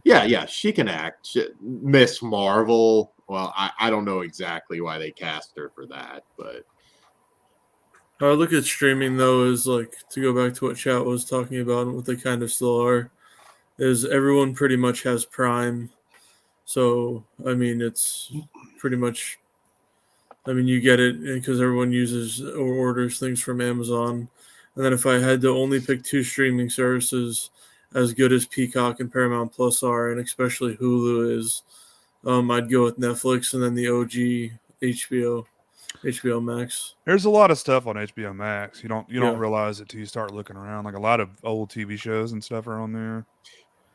Yeah, she can act. Miss Marvel. Well, I don't know exactly why they cast her for that, but I look at streaming though as like, to go back to what chat was talking about and what they kind of still are, is everyone pretty much has Prime. So I mean, it's pretty much. I mean, you get it because everyone uses or orders things from Amazon. And then if I had to only pick two streaming services, as good as Peacock and Paramount Plus are, and especially Hulu is, I'd go with Netflix and then the OG HBO Max. There's a lot of stuff on HBO Max. You don't Yeah. realize it till you start looking around. Like a lot of old TV shows and stuff are on there.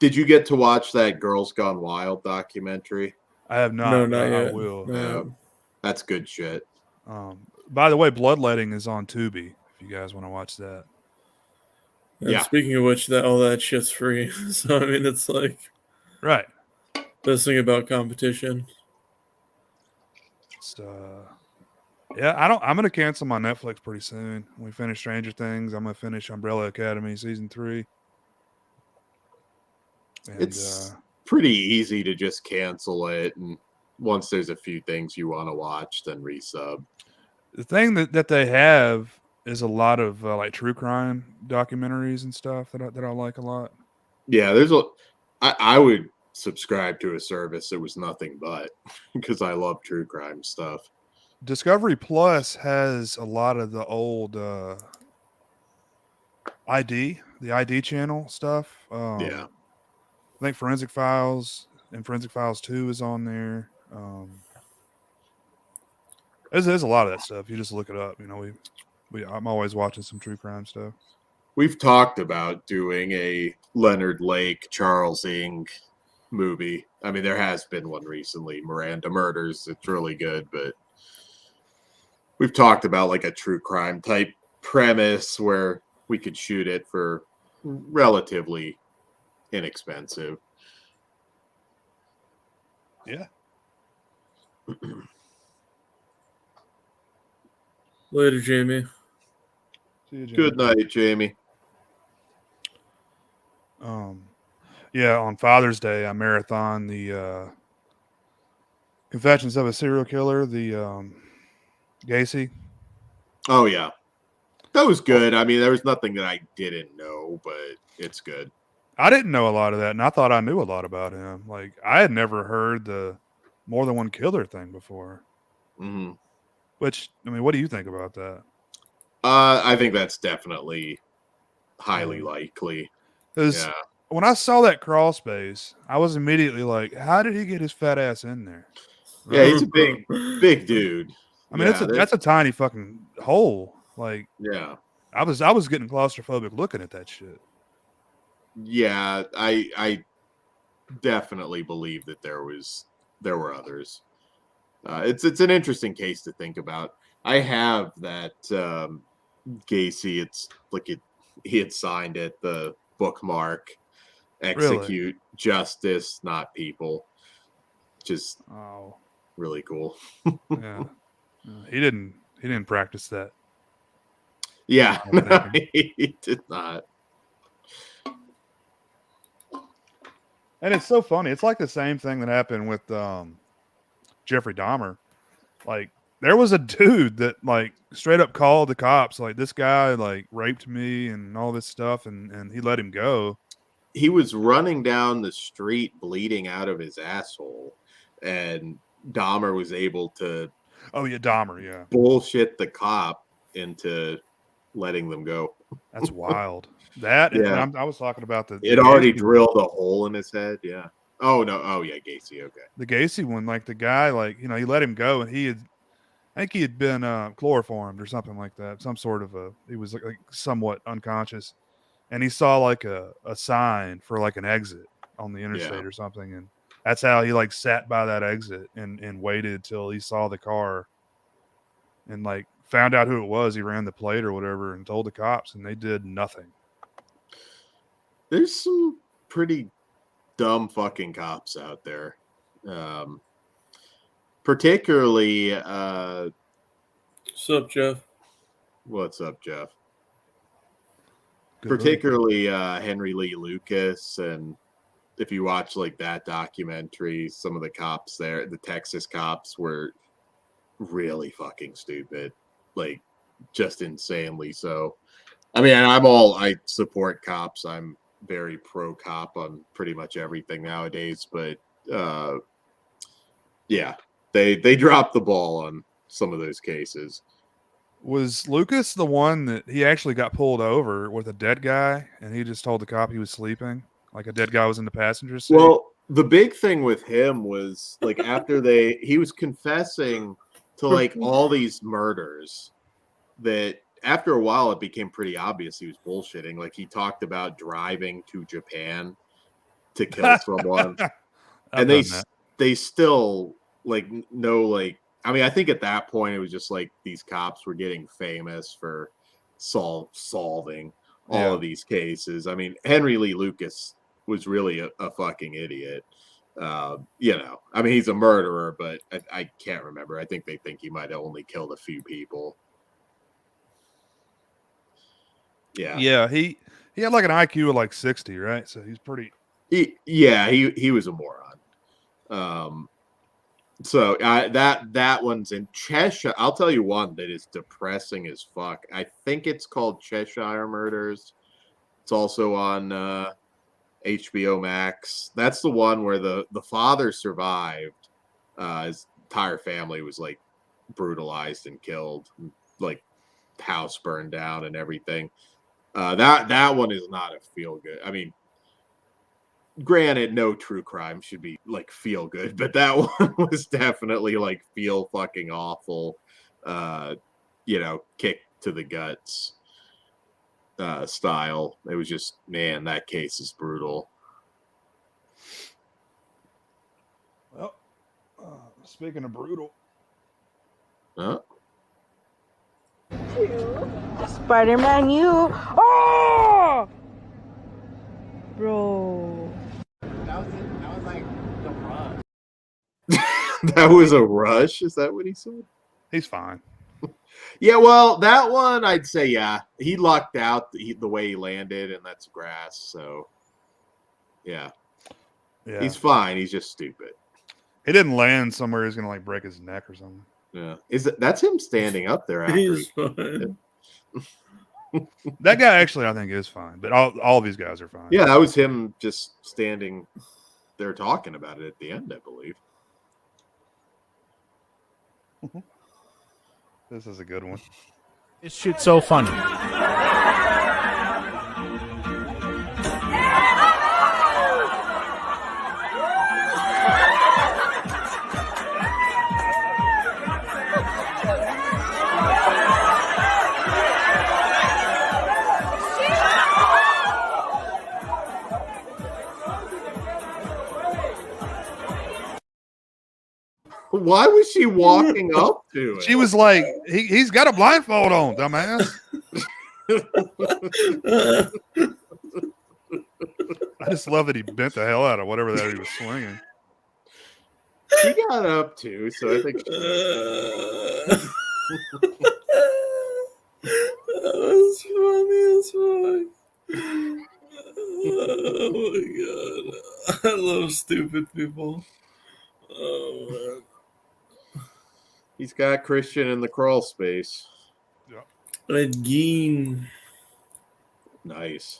did you get to watch that Girls Gone Wild documentary? I have not. No, not I yet. will. No. That's good shit. By the way, Bloodletting is on Tubi. If you guys want to watch that. And speaking of which, all that shit's free. So I mean, it's like right. Best thing about competition. It's, yeah, I'm gonna cancel my Netflix pretty soon. When we finish Stranger Things, I'm gonna finish Umbrella Academy season 3. And, It's pretty easy to just cancel it, and once there's a few things you want to watch, then resub. The thing that they have is a lot of like true crime documentaries and stuff that I like a lot. Yeah, I would subscribe to a service that was nothing but, because I love true crime stuff. Discovery Plus has a lot of the old the ID channel stuff. Yeah. I think Forensic Files and Forensic Files 2 is on there. There's a lot of that stuff. You just look it up. You know, I'm always watching some true crime stuff. We've talked about doing a Leonard Lake, Charles Ng movie. I mean, there has been one recently, Miranda Murders. It's really good, but we've talked about like a true crime type premise where we could shoot it for relatively inexpensive. Yeah. Later, Jamie. See you, Jamie. Good night, Jamie. Yeah, on Father's Day, I marathon the Confessions of a Serial Killer, the Gacy. Oh yeah, that was good. I mean, there was nothing that I didn't know, but it's good. I didn't know a lot of that, and I thought I knew a lot about him. Like I had never heard the more than one killer thing before. Mm-hmm. Which, I mean, what do you think about that? I think that's definitely highly likely. Yeah. When I saw that crawl space, I was immediately like, "How did he get his fat ass in there?" Right? Yeah, he's a big dude. I mean, that's a tiny fucking hole. Like, yeah, I was getting claustrophobic looking at that shit. Yeah, I definitely believe that there were others. It's an interesting case to think about. I have that Gacy. It's like he had signed it, the bookmark, execute justice, not people. Just really cool. Yeah, he didn't practice that. Yeah, no, he did not. And it's so funny. It's like the same thing that happened with Jeffrey Dahmer. Like there was a dude that like straight up called the cops, like this guy like raped me and all this stuff, and he let him go. He was running down the street bleeding out of his asshole, and Dahmer was able to Dahmer bullshit the cop into letting them go. That's wild. That yeah. I was talking about it already drilled a hole in his head. Yeah. Oh no. Oh yeah, Gacy. Okay. The Gacy one, like the guy, like he let him go, and I think he had been chloroformed or something like that. Some sort of he was like somewhat unconscious, and he saw like a sign for like an exit on the interstate or something, and that's how he like sat by that exit and waited till he saw the car and like found out who it was. He ran the plate or whatever and told the cops, and they did nothing. There's some pretty dumb fucking cops out there. Particularly, What's up, Jeff? What's up, Jeff? Good Particularly Henry Lee Lucas, and if you watch like that documentary, some of the cops there, the Texas cops, were really fucking stupid, like just insanely so. I mean, I support cops. I'm very pro cop on pretty much everything nowadays, but yeah, they dropped the ball on some of those cases. Was Lucas the one that he actually got pulled over with a dead guy, and he just told the cop he was sleeping, like a dead guy was in the passenger seat? Well, the big thing with him was like after he was confessing to like all these murders that after a while it became pretty obvious he was bullshitting. Like he talked about driving to Japan to kill someone, and they still like no like. I mean, I think at that point it was just like these cops were getting famous for solving all of these cases. I mean, Henry Lee Lucas was really a fucking idiot. You know, I mean, he's a murderer, but I can't remember. I think they think he might have only killed a few people. Yeah. Yeah, he had like an IQ of like 60, right? So he's pretty. He was a moron. So that one's in Cheshire. I'll tell you one that is depressing as fuck. I think it's called Cheshire Murders. It's also on HBO Max. That's the one where the father survived. His entire family was like brutalized and killed, like house burned down and everything. That one is not a feel good. I mean, granted, no true crime should be like feel good, but that one was definitely like feel fucking awful. You know, kick to the guts style. It was just, man, that case is brutal. Well, speaking of brutal, Spider-Man, you. Oh, bro. That was like the rush. That was a rush. Is that what he said? He's fine. Yeah, well, that one I'd say, yeah, he lucked out the way he landed, and that's grass. So, yeah, he's fine. He's just stupid. He didn't land somewhere he's gonna like break his neck or something. Yeah, that's him standing up there. After He's fine. That guy actually, I think, is fine, but all of these guys are fine. Yeah, that was him just standing there talking about it at the end, I believe. This is a good one. This shit's so funny. Why was she walking up to it? She was like, he's got a blindfold on, dumbass. I just love that he bent the hell out of whatever that he was swinging. She got up too, so I think That was funny as fuck. Oh my god. I love stupid people. Oh man. He's got Christian in the crawl space. Ed Gein. Nice.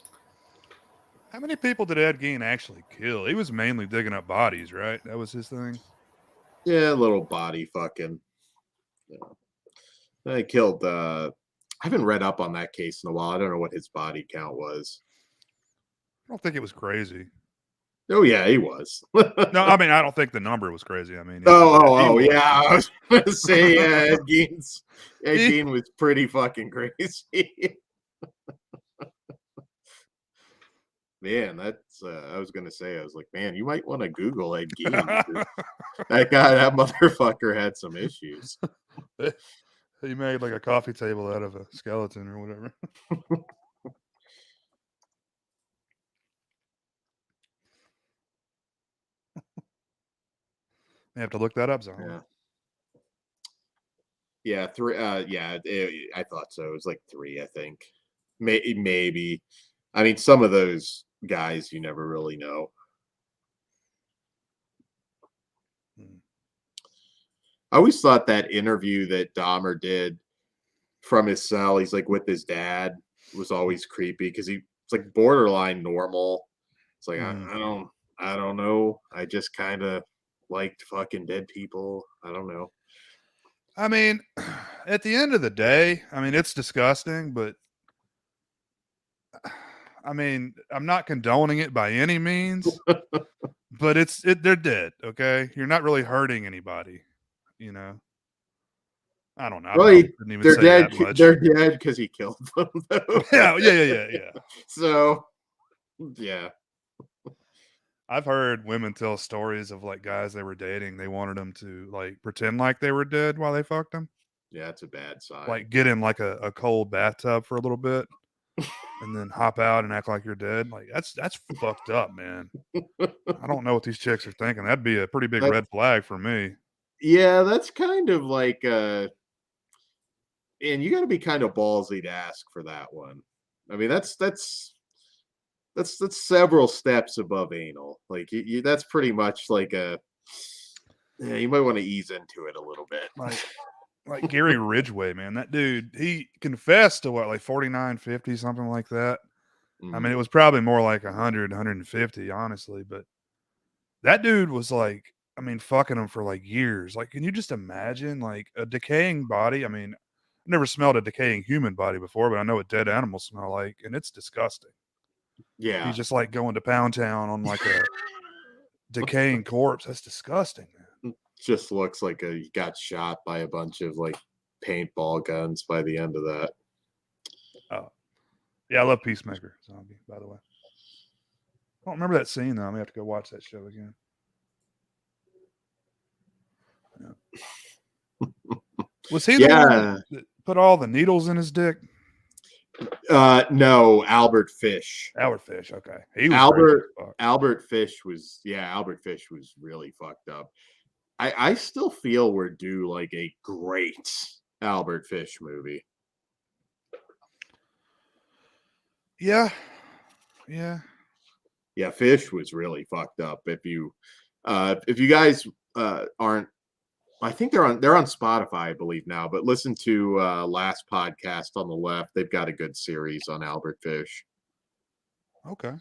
How many people did Ed Gein actually kill? He was mainly digging up bodies, right? That was his thing. Yeah, a little body fucking. Yeah. He killed. I haven't read up on that case in a while. I don't know what his body count was. I don't think it was crazy. Oh yeah, he was. No, I mean, I don't think the number was crazy. I mean, yeah. I was going to say Ed Gein was pretty fucking crazy. Man, that's. I was going to say, I was like, man, you might want to Google Ed Gein. That motherfucker had some issues. He made like a coffee table out of a skeleton or whatever. You have to look that up, Zon. Yeah. Yeah, 3. I thought so. It was like 3, I think. Maybe. I mean, some of those guys you never really know. I always thought that interview that Dahmer did from his cell, he's like with his dad, was always creepy because he's like borderline normal. It's like I don't know. I just kind of liked fucking dead people. I don't know. I mean, at the end of the day, I mean, it's disgusting, but I mean, I'm not condoning it by any means, but they're dead. Okay. You're not really hurting anybody, you know? I don't know. I Well, couldn't even they're say dead. that much. They're dead because he killed them. Though. Yeah. So, yeah. I've heard women tell stories of like guys they were dating. They wanted them to like pretend like they were dead while they fucked them. Yeah, it's a bad sign. Like get in like a cold bathtub for a little bit and then hop out and act like you're dead. Like that's fucked up, man. I don't know what these chicks are thinking. That'd be a pretty big red flag for me. Yeah, that's kind of like and you got to be kind of ballsy to ask for that one. I mean, that's several steps above anal. Like that's pretty much like you might want to ease into it a little bit. Like Gary Ridgway, man, that dude, he confessed to what, like 49, 50, something like that. I mean, it was probably more like 100, 150, honestly, but that dude was like, I mean, fucking him for like years. Like, can you just imagine like a decaying body? I mean, I've never smelled a decaying human body before, but I know what dead animals smell like, and it's disgusting. Yeah. He's just like going to Pound Town on like a decaying corpse. That's disgusting, man. Just looks like he got shot by a bunch of like paintball guns by the end of that. Oh, yeah, I love Peacemaker Zombie, by the way. I don't remember that scene though. I'm gonna have to go watch that show again. Yeah. Was he the one that put all the needles in his dick? No, Albert Fish. Albert Fish, okay. He was Albert Fish was really fucked up. I still feel we're due like a great Albert Fish movie. Yeah. Fish was really fucked up. If you guys aren't, I think they're on Spotify, I believe now, but listen to last podcast on the left. They've got a good series on Albert Fish. Okay.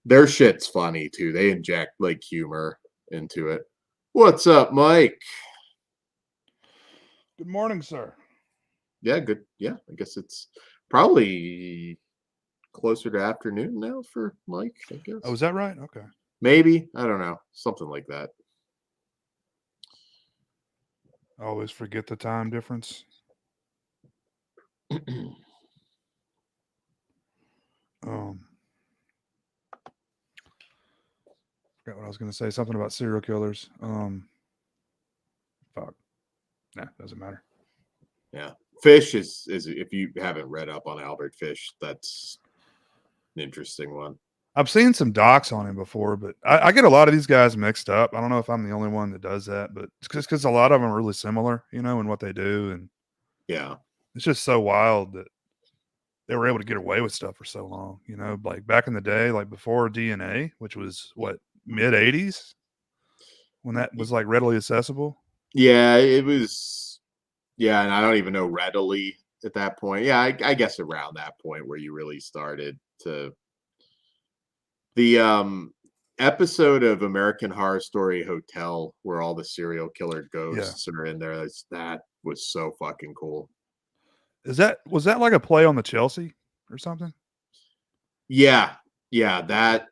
Their shit's funny too. They inject like humor into it. What's up, Mike? Good morning, sir. Yeah, good. Yeah, I guess it's probably closer to afternoon now for Mike, I guess. Oh, is that right? Okay. Maybe. I don't know. Something like that. I always forget the time difference. Forgot what I was going to say. Something about serial killers. Fuck. Nah, doesn't matter. Yeah. Fish is if you haven't read up on Albert Fish, that's an interesting one. I've seen some docs on him before, but I get a lot of these guys mixed up. I don't know if I'm the only one that does that, but it's just because a lot of them are really similar, you know, in what they do. And yeah, it's just so wild that they were able to get away with stuff for so long, you know, like back in the day, like before DNA, which was what, mid 80s when that was like readily accessible. Yeah, it was. Yeah. And I don't even know readily at that point. Yeah. I guess around that point where you really started to. The episode of American Horror Story Hotel where all the serial killer ghosts are in there, that was so fucking cool. Was that like a play on the Chelsea or something? Yeah. That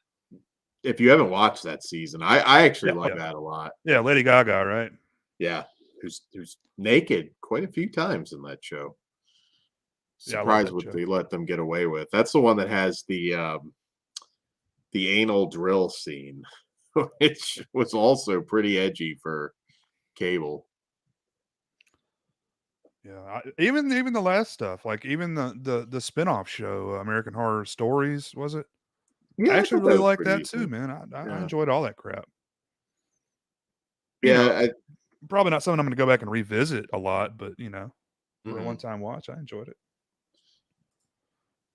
if you haven't watched that season, I actually like that a lot. Yeah, Lady Gaga, right? Yeah, who's naked quite a few times in that show. Surprised what they let them get away with. That's the one that has the anal drill scene, which was also pretty edgy for cable. Yeah, even the last stuff, like even the spin-off show, American Horror Stories, was it? I Yeah, I actually thought that really was liked that pretty. too, man. I Yeah, enjoyed all that crap. You know, yeah. probably not something I'm going to go back and revisit a lot, but for a Mhm. one-time watch, I enjoyed it.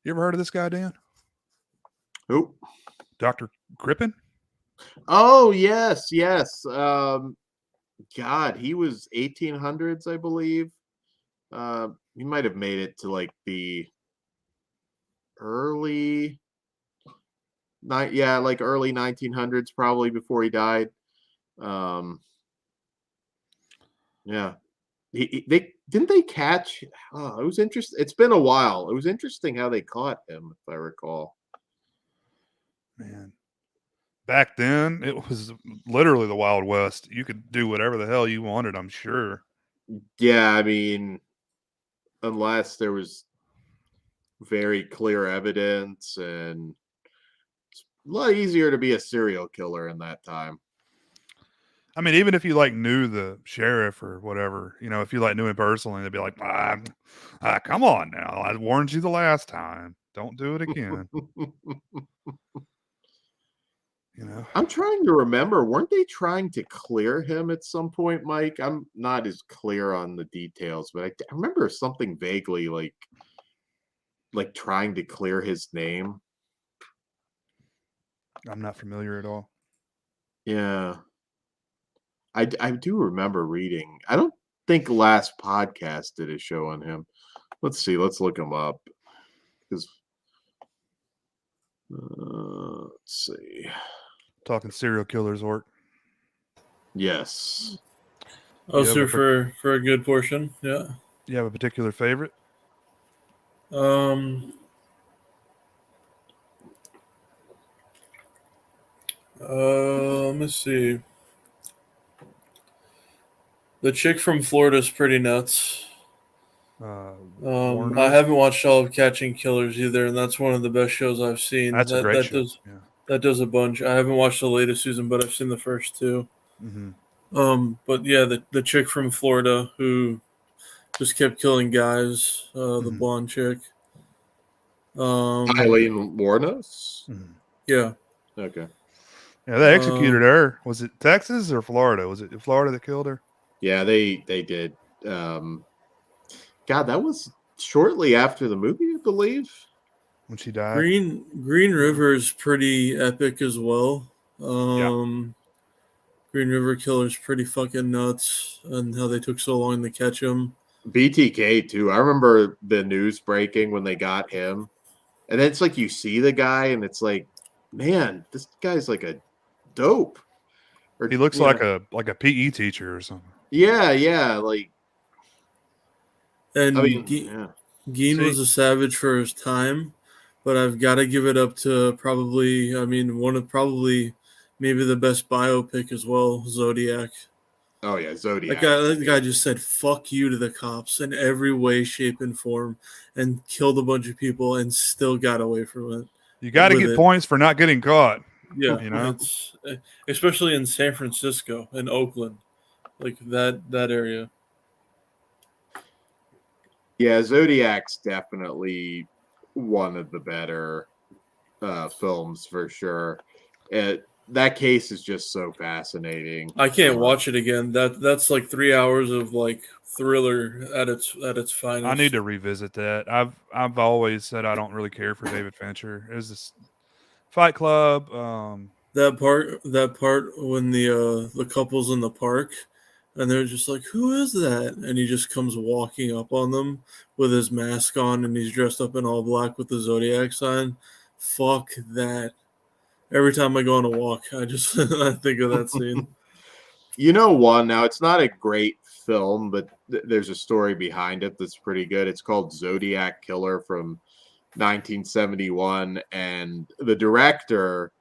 You ever heard of this guy, Dan? Who? Dr. Crippen? Oh yes, yes. God, he was 1800s, I believe. He might have made it to like the early like early 1900s, probably before he died. Um, yeah, they didn't they catch. Oh, it was interesting. It's been a while. It was interesting how they caught him, if I recall. Man, back then it was literally the Wild West. You could do whatever the hell you wanted, I'm sure. Yeah, I mean, unless there was very clear evidence, and it's a lot easier to be a serial killer in that time. I mean, even if you like knew the sheriff or whatever, if you like knew him personally, they'd be like, come on now. I warned you the last time. Don't do it again. I'm trying to remember. Weren't they trying to clear him at some point, Mike? I'm not as clear on the details, but I remember something vaguely like trying to clear his name. I'm not familiar at all. Yeah. I do remember reading. I don't think last podcast did a show on him. Let's see. Let's look him up. Because let's see. Talking serial killers, Orc. Yes. I was here for a good portion. Yeah. You have a particular favorite? Let me see. The chick from Florida is pretty nuts. I haven't watched all of Catching Killers either, and that's one of the best shows I've seen. That's a great show. That does a bunch. I haven't watched the latest season, but I've seen the first two. Mm-hmm. But yeah, the chick from Florida who just kept killing guys, the blonde chick. Eileen Warnos? Yeah. Okay. Yeah, they executed her. Was it Texas or Florida? Was it Florida that killed her? Yeah, they did. God, that was shortly after the movie, I believe. When she died. Green River is pretty epic as well. Green River Killer's pretty fucking nuts, and how they took so long to catch him. BTK too. I remember the news breaking when they got him, and then it's like you see the guy, and it's like, man, this guy's like a dope. Or, he looks like a PE teacher or something. Yeah, like. And Geen was a savage for his time, but I've got to give it up to probably maybe the best biopic as well, Zodiac. Oh yeah, Zodiac. That guy just said "fuck you" to the cops in every way, shape, and form, and killed a bunch of people, and still got away from it. You got to get points for not getting caught. Yeah, it's especially in San Francisco and Oakland, like that area. Yeah, Zodiac's definitely one of the better films for sure. That case is just so fascinating. I can't watch it again. That's like 3 hours of like thriller at its finest. I need to revisit that. I've always said I don't really care for David Fincher. There's this Fight Club. That part when the couple's in the park. And they're just like, who is that? And he just comes walking up on them with his mask on, and he's dressed up in all black with the Zodiac sign. Fuck that. Every time I go on a walk, I think of that scene. Now it's not a great film, but there's a story behind it that's pretty good. It's called Zodiac Killer from 1971. And the director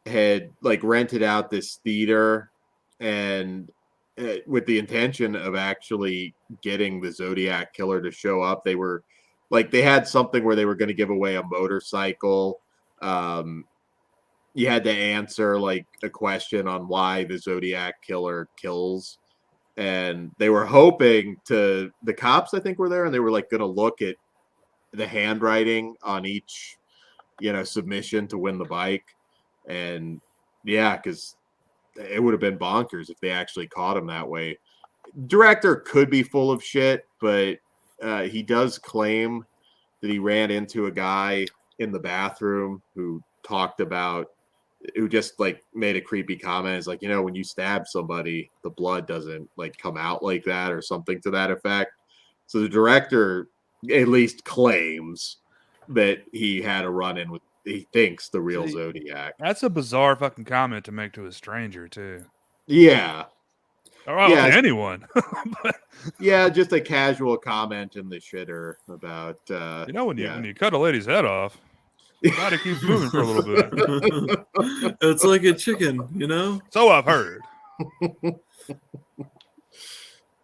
had like rented out this theater and with the intention of actually getting the Zodiac Killer to show up. They had something where they were going to give away a motorcycle. You had to answer like a question on why the Zodiac Killer kills. and they were hoping the cops, I think, were there, and they were like going to look at the handwriting on each, submission to win the bike. And yeah, because it would have been bonkers if they actually caught him that way. Director could be full of shit, but he does claim that he ran into a guy in the bathroom who just like made a creepy comment. It's like, when you stab somebody, the blood doesn't like come out like that or something to that effect. So the director at least claims that he had a run-in with, he thinks, the real Zodiac. That's a bizarre fucking comment to make to a stranger too. Yeah. Or to anyone. Yeah, just a casual comment in the shitter about when you cut a lady's head off, the body keeps moving for a little bit. It's like a chicken, So I've heard.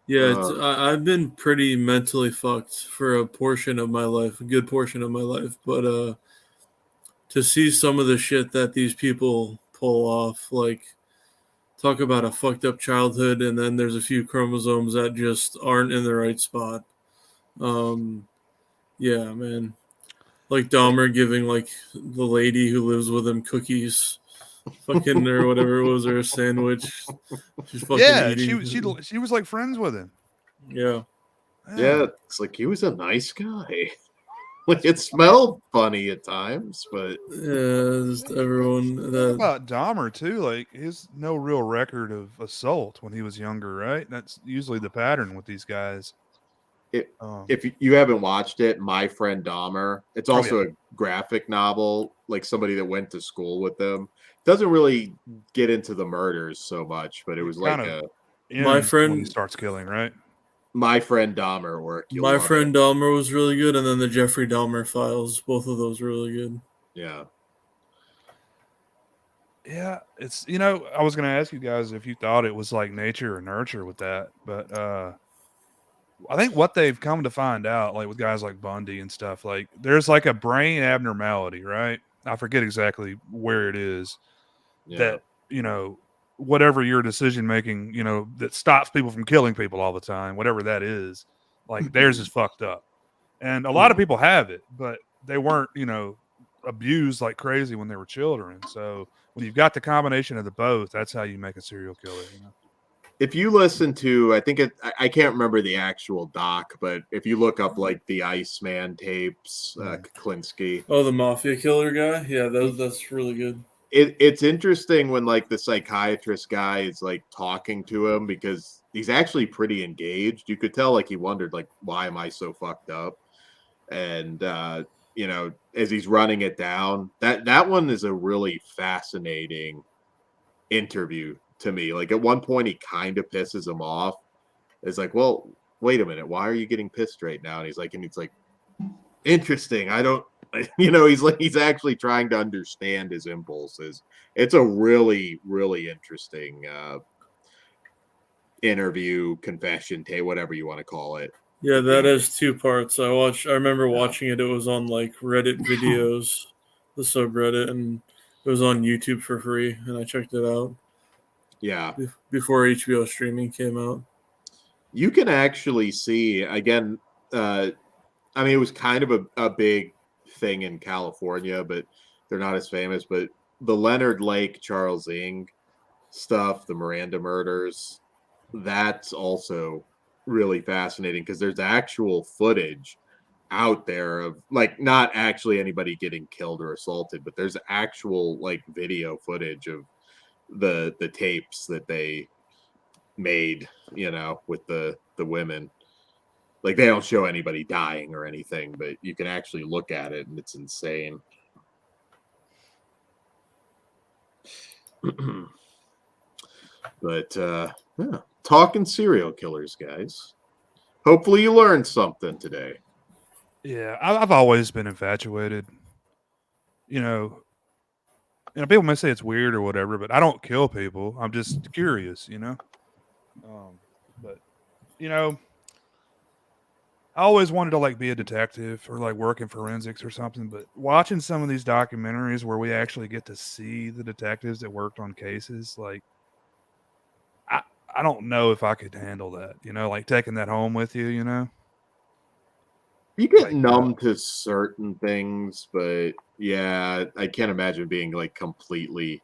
Yeah, I've been pretty mentally fucked for a good portion of my life. But to see some of the shit that these people pull off, like, talk about a fucked up childhood, and then there's a few chromosomes that just aren't in the right spot. Yeah, man. Like Dahmer giving like the lady who lives with him cookies, fucking, or whatever it was, or a sandwich. She's fucking eating. She was like friends with him. Yeah. Yeah, it's like he was a nice guy. Like, it smelled funny at times, but yeah, just everyone. About Dahmer too, like his no real record of assault when he was younger, right? That's usually the pattern with these guys. If you haven't watched it, My Friend Dahmer, it's also a graphic novel, like somebody that went to school with them. Doesn't really get into the murders so much, but it was like My Friend when he starts killing, right? My Friend Dahmer work. My Friend Dahmer was really good, and then the Jeffrey Dahmer Files, both of those were really good. Yeah. Yeah, it's I was gonna ask you guys if you thought it was like nature or nurture with that, but I think what they've come to find out, like with guys like Bundy and stuff, like there's like a brain abnormality, right? I forget exactly where it is that whatever your decision making, that stops people from killing people all the time, whatever that is, like theirs is fucked up. And a lot of people have it, but they weren't, abused like crazy when they were children. So when you've got the combination of the both, that's how you make a serial killer. If you listen to, I can't remember the actual doc, but if you look up like the Iceman tapes, Kuklinski. Oh, the mafia killer guy? Yeah, that's really good. It's interesting when like the psychiatrist guy is like talking to him, because he's actually pretty engaged. You could tell like he wondered like, why am I so fucked up? And as he's running it down, that one is a really fascinating interview to me. Like at one point he kind of pisses him off. It's like, well, wait a minute, why are you getting pissed right now? And it's like, interesting. I don't he's actually trying to understand his impulses. It's a really, really interesting interview, confession tape, whatever you want to call it. Yeah, that has two parts. I remember watching it. It was on like Reddit videos, the subreddit, and it was on YouTube for free, and I checked it out. Yeah. Before HBO streaming came out. You can actually see, again, it was kind of a big thing in California, but they're not as famous. But the Leonard Lake, Charles Ng stuff, the Miranda murders, that's also really fascinating, because there's actual footage out there of like not actually anybody getting killed or assaulted, but there's actual like video footage of the tapes that they made, with the women. Like they don't show anybody dying or anything, but you can actually look at it and it's insane. But yeah, talking serial killers, guys. Hopefully you learned something today. Yeah, I've always been infatuated. People may say it's weird or whatever, but I don't kill people. I'm just curious, But I always wanted to like be a detective or like work in forensics or something. But watching some of these documentaries where we actually get to see the detectives that worked on cases, like I don't know if I could handle that. You know, like taking that home with you. You know, You get numb to certain things, but yeah, I can't imagine being like completely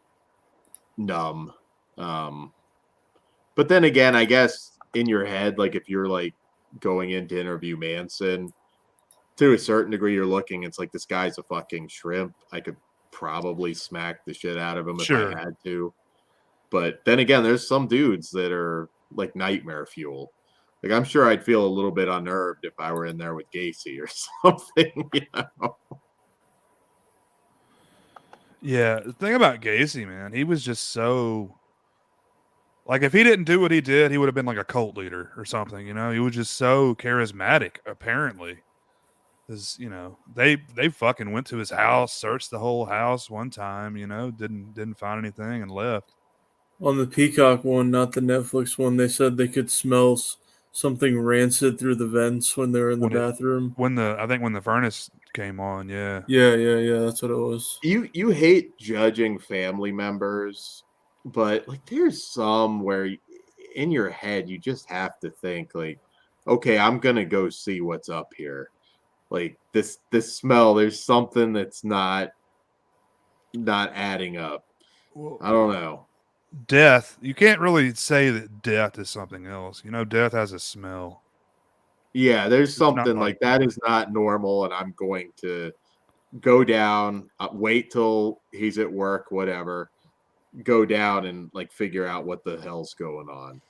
numb. But then again, I guess in your head, like if you're like going in to interview Manson, to a certain degree, you're looking, it's like this guy's a fucking shrimp. I could probably smack the shit out of him if I Sure. had to. But then again, there's some dudes that are like nightmare fuel. Like I'm sure I'd feel a little bit unnerved if I were in there with Gacy or something, you know. Yeah, the thing about Gacy, man, he was just so like if he didn't do what he did, he would have been like a cult leader or something, you know. He was just so charismatic, apparently. Because, you know, they fucking went to his house, searched the whole house one time, you know, didn't find anything and left. On the Peacock one, not the Netflix one, they said they could smell something rancid through the vents when they were in the bathroom. I think when the furnace came on, yeah. Yeah, that's what it was. You hate judging family members, but like there's some where in your head you just have to think like, okay, I'm gonna go see what's up here. Like this smell, there's something that's not adding up. I don't know. Death, you can't really say that death is something else. You know, death has a smell. Yeah, there's It's not something like that is not normal, and I'm going to go down, wait till he's at work, whatever, go down and like figure out what the hell's going on.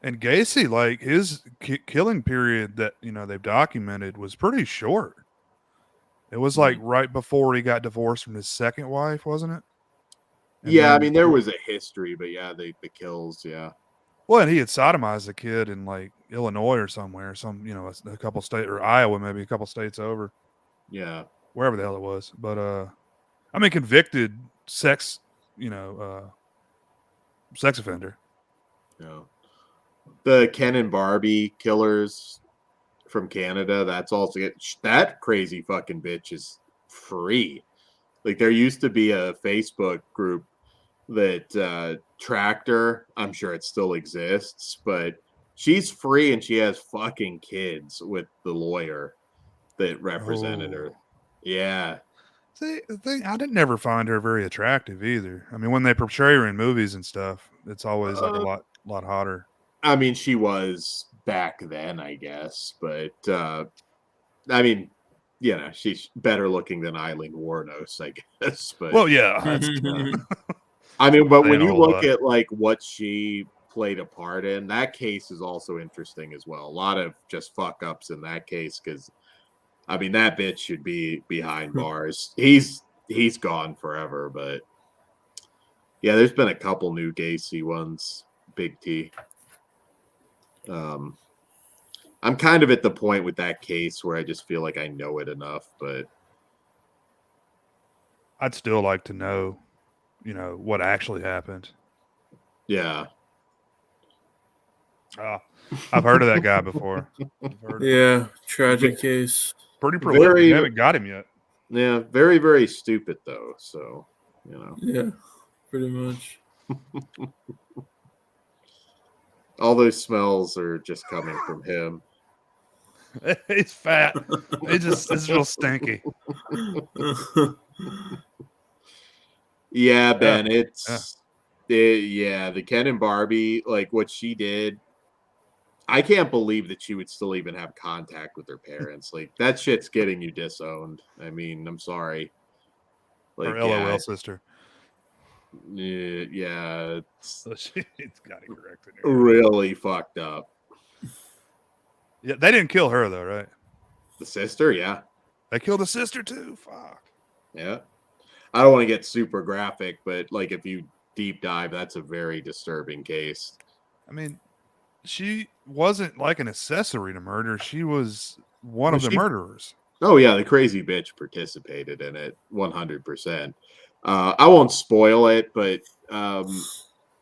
And Gacy, like his killing period that, you know, they've documented was pretty short. It was like right before he got divorced from his second wife, wasn't it? And yeah, I then, mean, there was a history, but yeah, the kills, yeah. Well, and he had sodomized a kid in like Illinois or somewhere, you know, a couple states, or Iowa, maybe a couple states over. Yeah. Wherever the hell it was. But, I mean, convicted sex, you know, sex offender. Yeah. The Ken and Barbie killers from Canada, that's also that crazy fucking bitch is free. Like there used to be a Facebook group that tracked her. I'm sure it still exists, but she's free and she has fucking kids with the lawyer that represented her. Yeah. See, the thing, I didn't never find her very attractive either. I mean, when they portray her in movies and stuff, it's always like a lot hotter. I mean, she was back then, I guess, but I mean, you know, she's better looking than Eileen Wuornos, I guess. But well, yeah, that's, I mean, but when you look at like what she played a part in, that case is also interesting as well. A lot of just fuck ups in that case because, I mean, that bitch should be behind bars. He's gone forever, but yeah, there's been a couple new Gacy ones. Big T. I'm kind of at the point with that case where I just feel like I know it enough, but I'd still like to know, you know, what actually happened. Yeah. I've heard of that guy before. Yeah, tragic case. Pretty prolific. We haven't got him yet. Yeah, very, very stupid though. So, you know. Yeah, pretty much. All those smells are just coming from him. He's fat. It's real stinky. Yeah, Ben, the Ken and Barbie, like what she did. I can't believe that she would still even have contact with her parents. Like that shit's getting you disowned. I mean, I'm sorry. Like Her LOL sister. Yeah, she's got it corrected. Really fucked up. Yeah, they didn't kill her though, right? The sister, yeah. They killed the sister too. Fuck. Yeah. I don't want to get super graphic, but like if you deep dive, that's a very disturbing case. I mean, she wasn't like an accessory to murder. She was one of the murderers. Oh yeah, the crazy bitch participated in it 100%. I won't spoil it, but in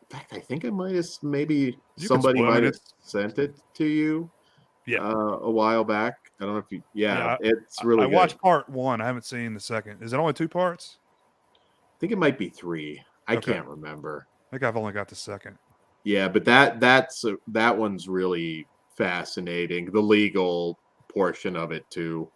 fact, I think I might have somebody might have sent it to you. Yeah, a while back. I don't know if you. Yeah, it's really. I watched part 1. I haven't seen the second. Is it only 2 parts? I think it might be 3. I can't remember. I think I've only got the second. Yeah, but that one's really fascinating. The legal portion of it too.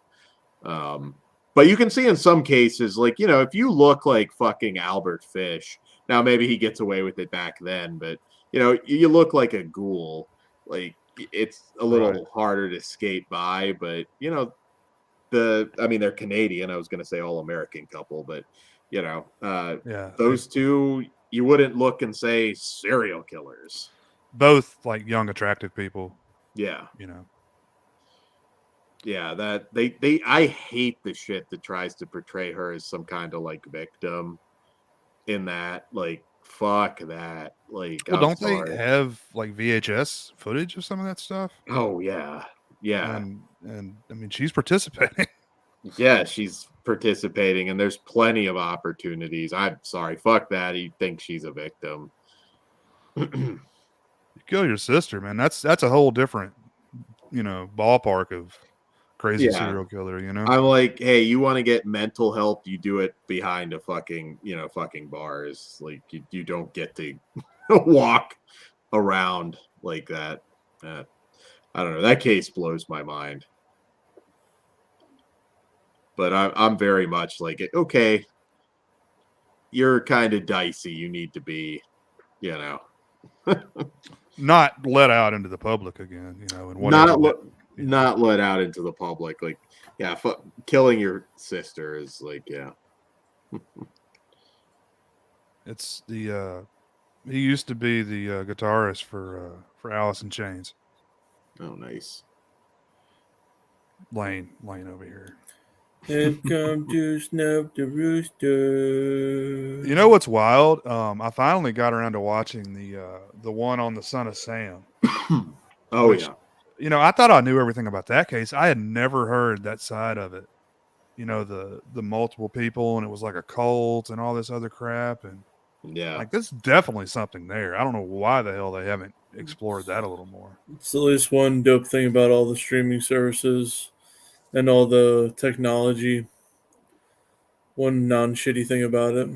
But you can see in some cases, like, if you look like fucking Albert Fish, now maybe he gets away with it back then, but you look like a ghoul. Like, it's a little harder to skate by, but they're Canadian. I was going to say all American couple, but those two, you wouldn't look and say serial killers. Both like young, attractive people. Yeah. You know. Yeah, that I hate the shit that tries to portray her as some kind of like victim in that. Like, fuck that. Like, Well, I'm don't sorry. they have like VHS footage of some of that stuff? Oh yeah. Yeah. And I mean, she's participating. Yeah, she's participating, and there's plenty of opportunities. I'm sorry, fuck that. He thinks she's a victim. You kill your sister, man. That's a whole different, ballpark of crazy serial killer. I'm like, hey, you want to get mental help? You do it behind a fucking bars. Like, you don't get to walk around like that. I don't know. That case blows my mind. But I'm very much like, okay, you're kind of dicey. You need to be, not let out into the public again, and not let out into the public. Like, yeah, killing your sister is like, yeah. It's the he used to be the guitarist for Alice in Chains. Oh, nice. Lane over here. Have come to snap the rooster. You know what's wild? I finally got around to watching the one on the Son of Sam. Yeah. I thought I knew everything about that case. I had never heard that side of it. The multiple people, and it was like a cult and all this other crap, and like there's definitely something there. I don't know why the hell they haven't explored that a little more. It's at least one dope thing about all the streaming services and all the technology. One non-shitty thing about it.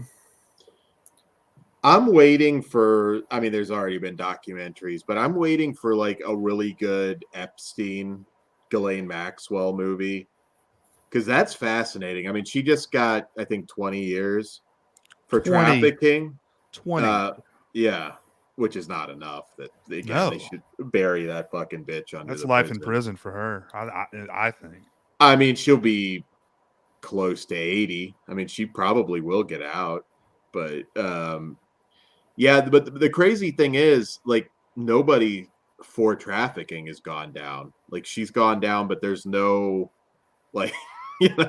I'm waiting for, there's already been documentaries, but I'm waiting for like a really good Epstein, Ghislaine Maxwell movie. Because that's fascinating. I mean, she just got, I think, 20 years for trafficking. 20. Yeah, which is not enough. They should bury that fucking bitch under That's the life prison. in prison for her, I think. I mean, she'll be close to 80. I mean, she probably will get out. But, but the crazy thing is, like, nobody for trafficking has gone down. Like, she's gone down, but there's no, like,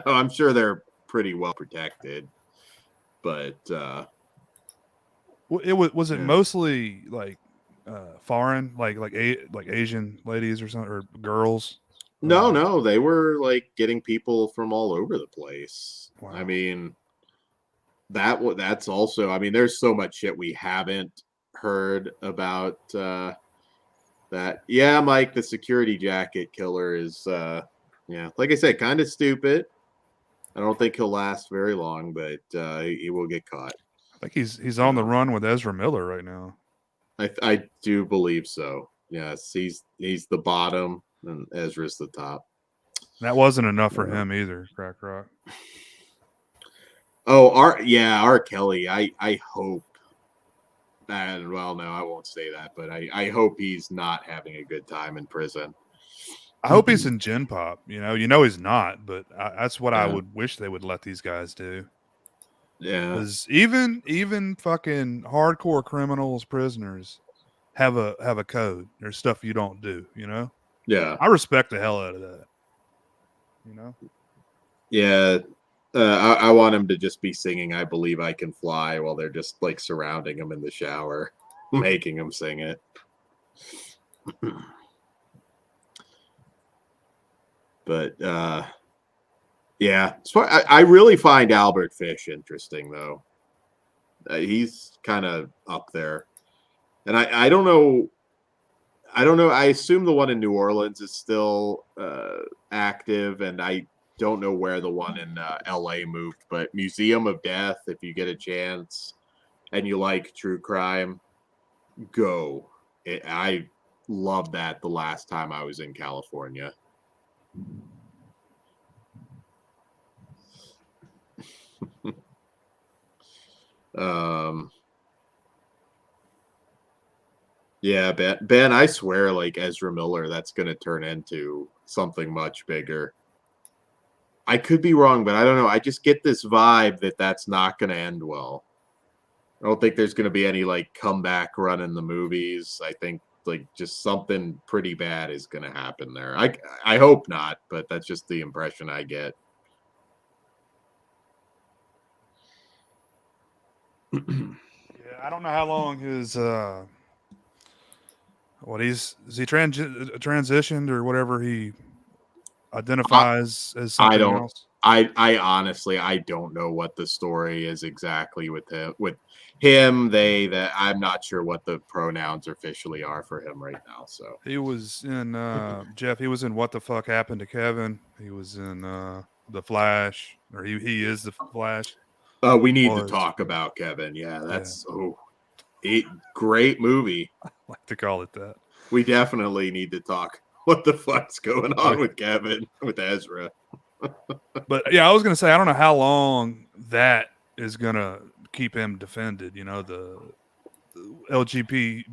I'm sure they're pretty well protected. But, was it mostly like foreign, like Asian ladies or something, or girls? No, they were like getting people from all over the place. Wow. I mean, that's also, there's so much shit we haven't heard about that. Yeah, Mike, the security jacket killer is like I said, kind of stupid. I don't think he'll last very long, but he will get caught. I think he's on the run with Ezra Miller right now. I do believe so. Yes, he's the bottom and Ezra's the top. That wasn't enough for him either, Crack Rock. Oh, R. Kelly. I hope. And well, no, I won't say that, but I hope he's not having a good time in prison. I hope he's in Gen Pop. He's not, but that's what I would wish they would let these guys do. Yeah, because even fucking hardcore criminals, prisoners have a code. There's stuff you don't do. Yeah, I respect the hell out of that. Yeah, I want him to just be singing "I Believe I Can Fly" while they're just like surrounding him in the shower, making him sing it. But yeah, I really find Albert Fish interesting, though. He's kind of up there, and I don't know. I assume the one in New Orleans is still active, and I don't know where the one in LA moved. But Museum of Death, if you get a chance and you like true crime, go. I loved that the last time I was in California. Yeah, Ben, I swear, like Ezra Miller, that's going to turn into something much bigger. I could be wrong, but I don't know. I just get this vibe that that's not going to end well. I don't think there's going to be any like comeback run in the movies. I think like just something pretty bad is going to happen there. I hope not, but that's just the impression I get. Yeah, I don't know how long his is he transitioned or whatever he identifies as something else. I honestly I don't know what the story is exactly with him, they, that. I'm not sure what the pronouns officially are for him right now. So He was in Jeff. He was in What the Fuck Happened to Kevin. He was in The Flash, or he is the Flash. We need to talk about Kevin. Yeah, that's great movie. I like to call it that. We definitely need to talk. What the fuck's going on with Kevin, with Ezra? But yeah, I was gonna say I don't know how long that is gonna keep him defended. You know, the LGBTIOQ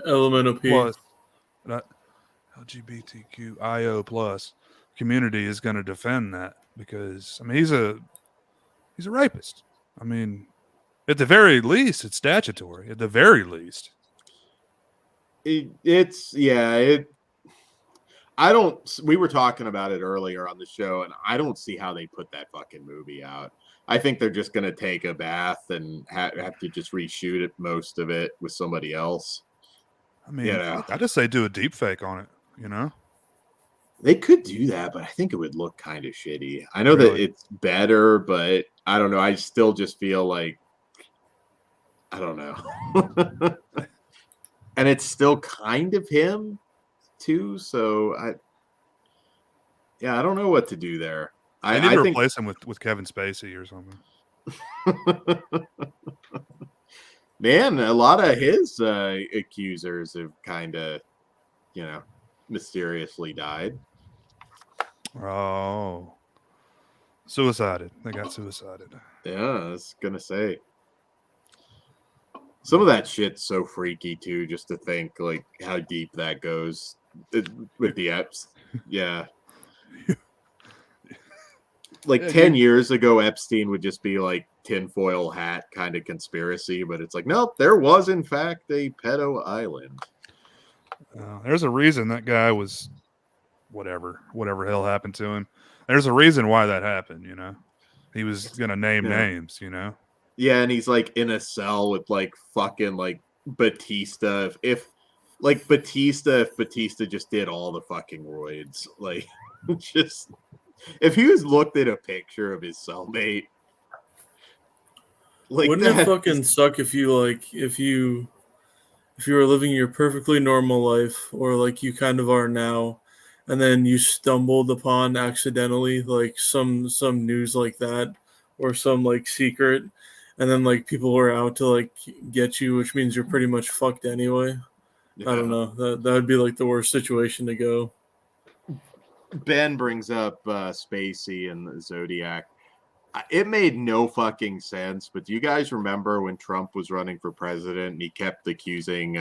Elemental P plus, not LGBTQIO plus community is going to defend that, because I mean he's a rapist. I mean, at the very least, it's statutory. At the very least, I don't. We were talking about it earlier on the show, and I don't see how they put that fucking movie out. I think they're just going to take a bath and have to just reshoot it, most of it, with somebody else. I mean, I just say do a deep fake on it. You know, they could do that, but I think it would look kind of shitty. I know that it's better, but I don't know. I still just feel like I don't know, and it's still kind of him too. So I don't know what to do there. I need to replace him with Kevin Spacey or something. Man, a lot of his accusers have kind of, mysteriously died. Oh, suicided. They got suicided. Yeah, I was gonna say. Some of that shit's so freaky too, just to think like how deep that goes with the Epps. Yeah. Like 10 years ago, Epstein would just be like tinfoil hat kind of conspiracy, but it's like, nope, there was in fact a pedo island. There's a reason that guy was whatever hell happened to him. There's a reason why that happened, you know. He was gonna name names, you know. Yeah, and he's like in a cell with like fucking like Batista. If Batista just did all the fucking roids, like just. If he was looked at a picture of his cellmate, like, wouldn't it fucking suck if you were living your perfectly normal life, or like you kind of are now, and then you stumbled upon accidentally like some news like that, or some like secret, and then like people were out to like get you, which means you're pretty much fucked anyway. Yeah. I don't know. That would be like the worst situation to go. Ben brings up Spacey and the Zodiac. It made no fucking sense, but do you guys remember when Trump was running for president and he kept accusing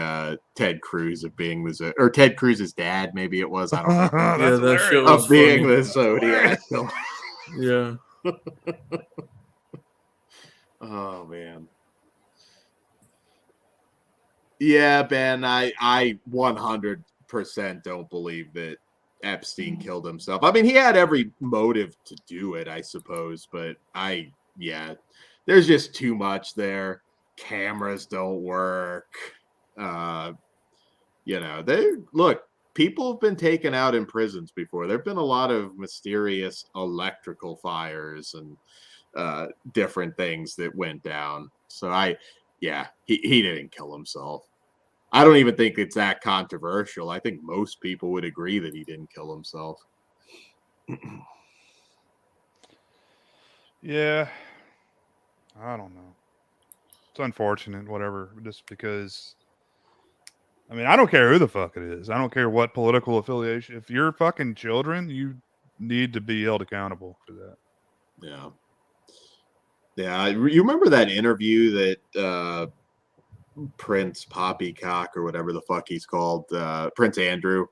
Ted Cruz of being or Ted Cruz's dad, maybe it was, I don't know. Yeah, that shit was of being the Zodiac. Yeah. Oh man. Yeah, Ben, I 100% don't believe that Epstein killed himself. I mean, he had every motive to do it, I suppose, but there's just too much there. Cameras don't work. People have been taken out in prisons before. There've been a lot of mysterious electrical fires and different things that went down. So he didn't kill himself. I don't even think it's that controversial. I think most people would agree that he didn't kill himself. Yeah. I don't know. It's unfortunate, whatever, just because. I mean, I don't care who the fuck it is. I don't care what political affiliation. If you're fucking children, you need to be held accountable for that. Yeah. Yeah. You remember that interview that Prince Poppycock or whatever the fuck he's called, Prince Andrew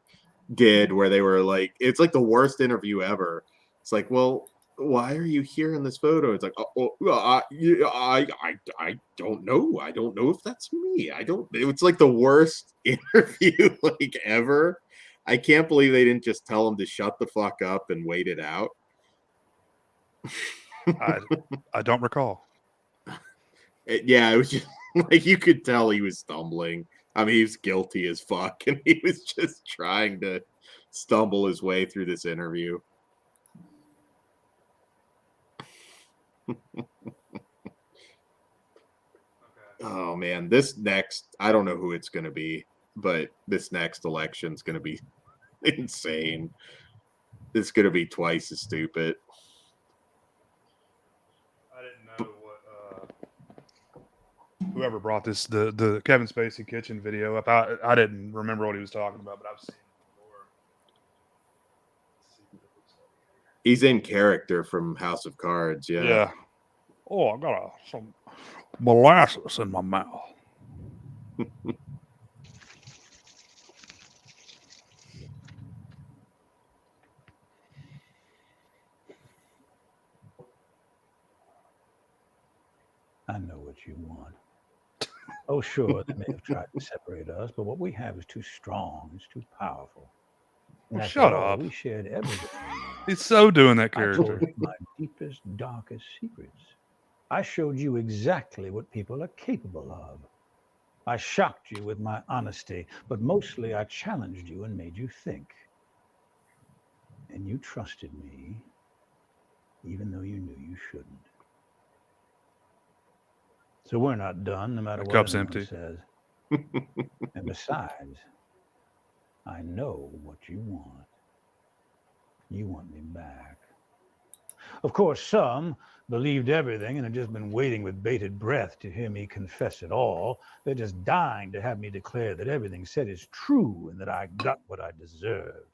did, where they were like, it's like the worst interview ever. It's like, well, why are you here in this photo? It's like, I don't know. I don't know if that's me. It's like the worst interview like ever. I can't believe they didn't just tell him to shut the fuck up and wait it out. I don't recall. Yeah, it was just like you could tell he was stumbling. I mean, he was guilty as fuck, and he was just trying to stumble his way through this interview. Oh man, this next, I don't know who it's going to be, but this next election is going to be insane. It's going to be twice as stupid. I didn't know what whoever brought this the Kevin Spacey kitchen video up. I didn't remember what he was talking about, but I've seen it before. He's in character from House of Cards. Yeah. Yeah. Oh, I got some molasses in my mouth. I know what you want. Oh, sure, they may have tried to separate us, but what we have is too strong. It's too powerful. And after Shut all, up. We shared everything. He's so doing that I character. told you my deepest, darkest secrets. I showed you exactly what people are capable of. I shocked you with my honesty, but mostly I challenged you and made you think. And you trusted me, even though you knew you shouldn't. So we're not done, no matter The what cup's anyone empty. says. And besides, I know what you want. You want me back. Of course, some believed everything and have just been waiting with bated breath to hear me confess it all. They're just dying to have me declare that everything said is true and that I got what I deserved.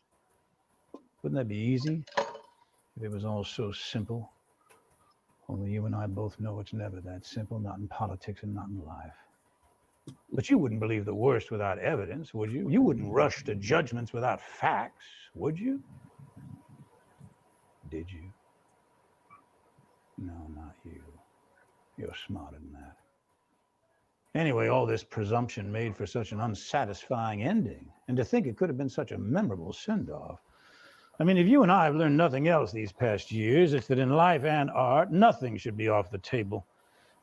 Wouldn't that be easy if it was all so simple? Only you and I both know it's never that simple, not in politics and not in life. But you wouldn't believe the worst without evidence, would you? You wouldn't rush to judgments without facts, would you? Did you? No, not you. You're smarter than that. Anyway, all this presumption made for such an unsatisfying ending, and to think it could have been such a memorable send-off. I mean, if you and I have learned nothing else these past years, it's that in life and art, nothing should be off the table.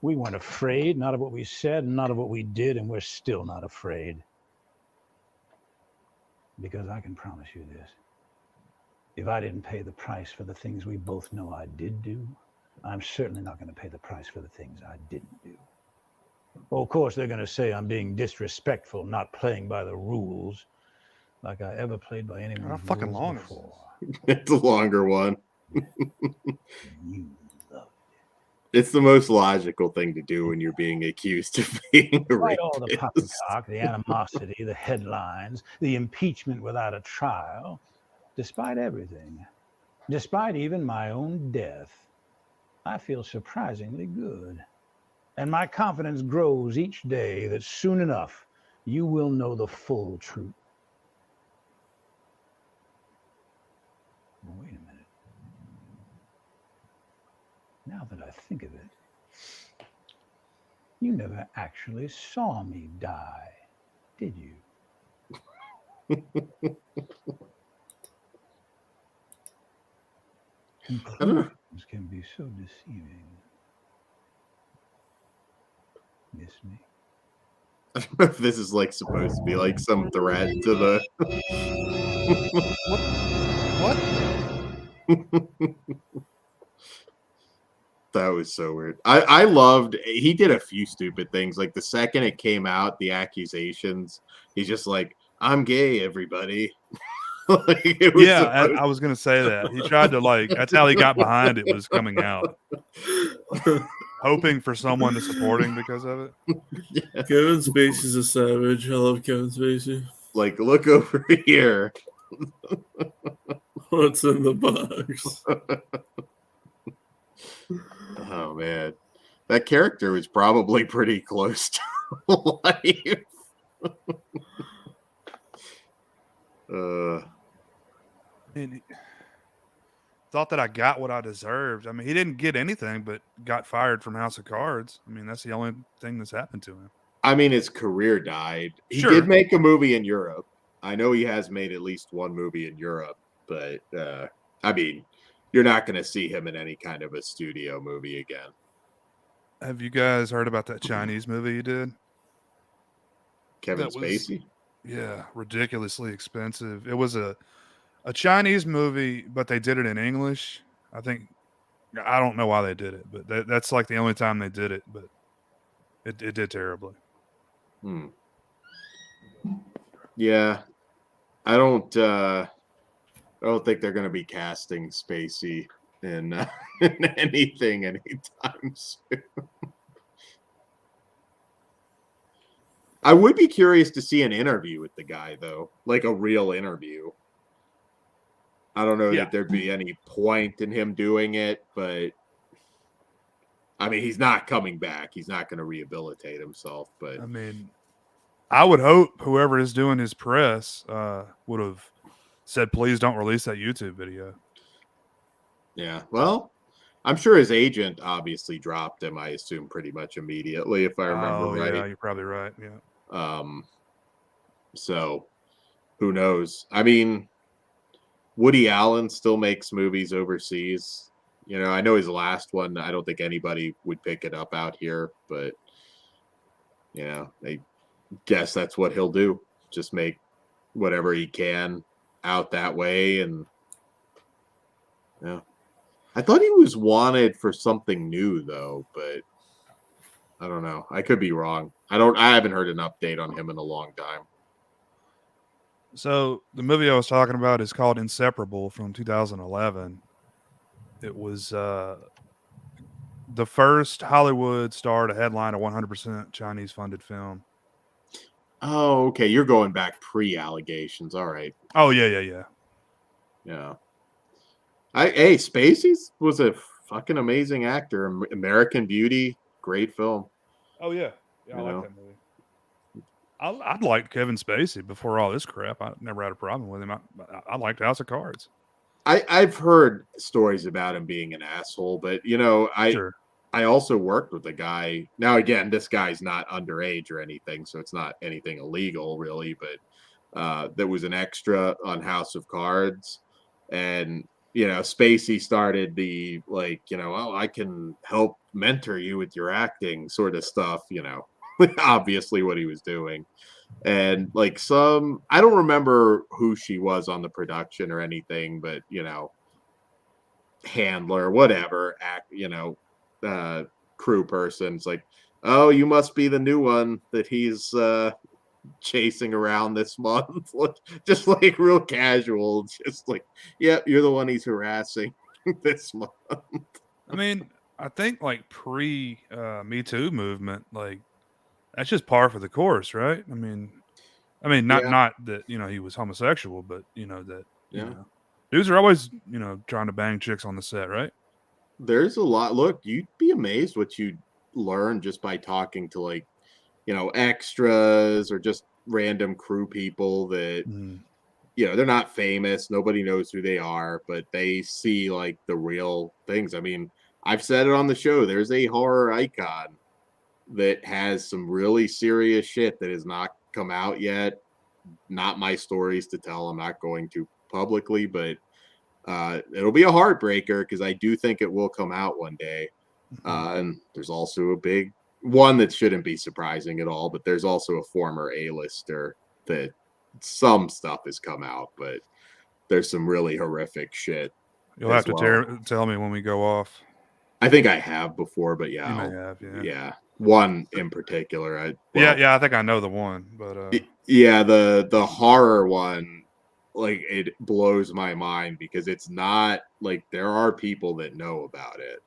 We weren't afraid, not of what we said, not of what we did, and we're still not afraid. Because I can promise you this. If I didn't pay the price for the things we both know I did do, I'm certainly not going to pay the price for the things I didn't do. Well, of course, they're going to say I'm being disrespectful, not playing by the rules, like I ever played by anyone's How fucking rules long before. It's a longer one. It's the most logical thing to do when you're being accused of being a Despite all the rapist. poppycock, the animosity, the headlines, the impeachment without a trial, despite everything, despite even my own death, I feel surprisingly good. And my confidence grows each day that soon enough you will know the full truth. Well, wait a minute. Now that I think of it, you never actually saw me die, did you? Conclusions can be so deceiving. Miss me? I don't know if this is like supposed to be like some threat to the. What? That was so weird. I loved, he did a few stupid things. Like the second it came out, the accusations, he's just like, I'm gay, everybody. Like, it was Yeah, supposed- I was gonna say that. He tried to like. That's how he got behind it, was coming out, hoping for someone to support him because of it. Yeah. Kevin Spacey's a savage. I love Kevin Spacey. Like, look over here. What's in the box? Oh man, that character was probably pretty close to life. And thought that I got what I deserved. I mean, he didn't get anything, but got fired from House of Cards. I mean, that's the only thing that's happened to him. I mean, his career died. He Sure. did make a movie in Europe. I know he has made at least one movie in Europe, but I mean, you're not going to see him in any kind of a studio movie again. Have you guys heard about that Chinese movie he did? Kevin That was- Spacey? Yeah, ridiculously expensive. It was a Chinese movie, but they did it in English. I don't know why they did it, but that's like the only time they did it, but it did terribly. Yeah. I don't think they're going to be casting Spacey in, in anything anytime soon. I would be curious to see an interview with the guy, though, like a real interview. I don't know that there'd be any point in him doing it, but I mean, he's not coming back. He's not going to rehabilitate himself. But I mean, I would hope whoever is doing his press would have said, please don't release that YouTube video. yeah, well, I'm sure his agent obviously dropped him, I assume, pretty much immediately, if I remember right. Yeah, you're probably right. Yeah. So who knows? I mean, Woody Allen still makes movies overseas. You know, I know his last one, I don't think anybody would pick it up out here, but you know, I guess that's what he'll do. Just make whatever he can out that way. And yeah, I thought he was wanted for something new though, but I don't know. I could be wrong. I haven't heard an update on him in a long time. So the movie I was talking about is called Inseparable from 2011. It was the first Hollywood star to headline a 100% Chinese funded film. Oh, okay. You're going back pre-allegations. All right. Oh, yeah. Yeah. Hey, Spacey was a fucking amazing actor. American Beauty, great film. Oh, yeah. I like that movie. I'd liked Kevin Spacey before all this crap. I never had a problem with him. I liked House of Cards. I've heard stories about him being an asshole, but you know, I also worked with a guy. Now, again, this guy's not underage or anything, so it's not anything illegal, really. But there was an extra on House of Cards, and you know, Spacey started the oh, I can help mentor you with your acting sort of stuff. You know, obviously what he was doing, and like I don't remember who she was on the production or anything, but you know, handler, whatever, crew person. It's like, oh, you must be the new one that he's chasing around this month. Just like real casual, just like, yeah, you're the one he's harassing this month. I mean, I think like pre Me Too movement, like that's just par for the course, right? I mean, not that he was homosexual, but that you know, dudes are always trying to bang chicks on the set, right? There's a lot. Look, you'd be amazed what you learn just by talking to extras or just random crew people that they're not famous, nobody knows who they are, but they see like the real things. I mean, I've said it on the show, there's a horror icon that has some really serious shit that has not come out yet. Not my stories to tell, I'm not going to publicly, but it'll be a heartbreaker because I do think it will come out one day. And there's also a big one that shouldn't be surprising at all, but there's also a former A-lister that some stuff has come out, but there's some really horrific shit. You'll have to tell me when we go off. I think I have before, but yeah, you may have, yeah. One in particular. I think I know the one, but yeah, the horror one like it blows my mind because it's not like there are people that know about it.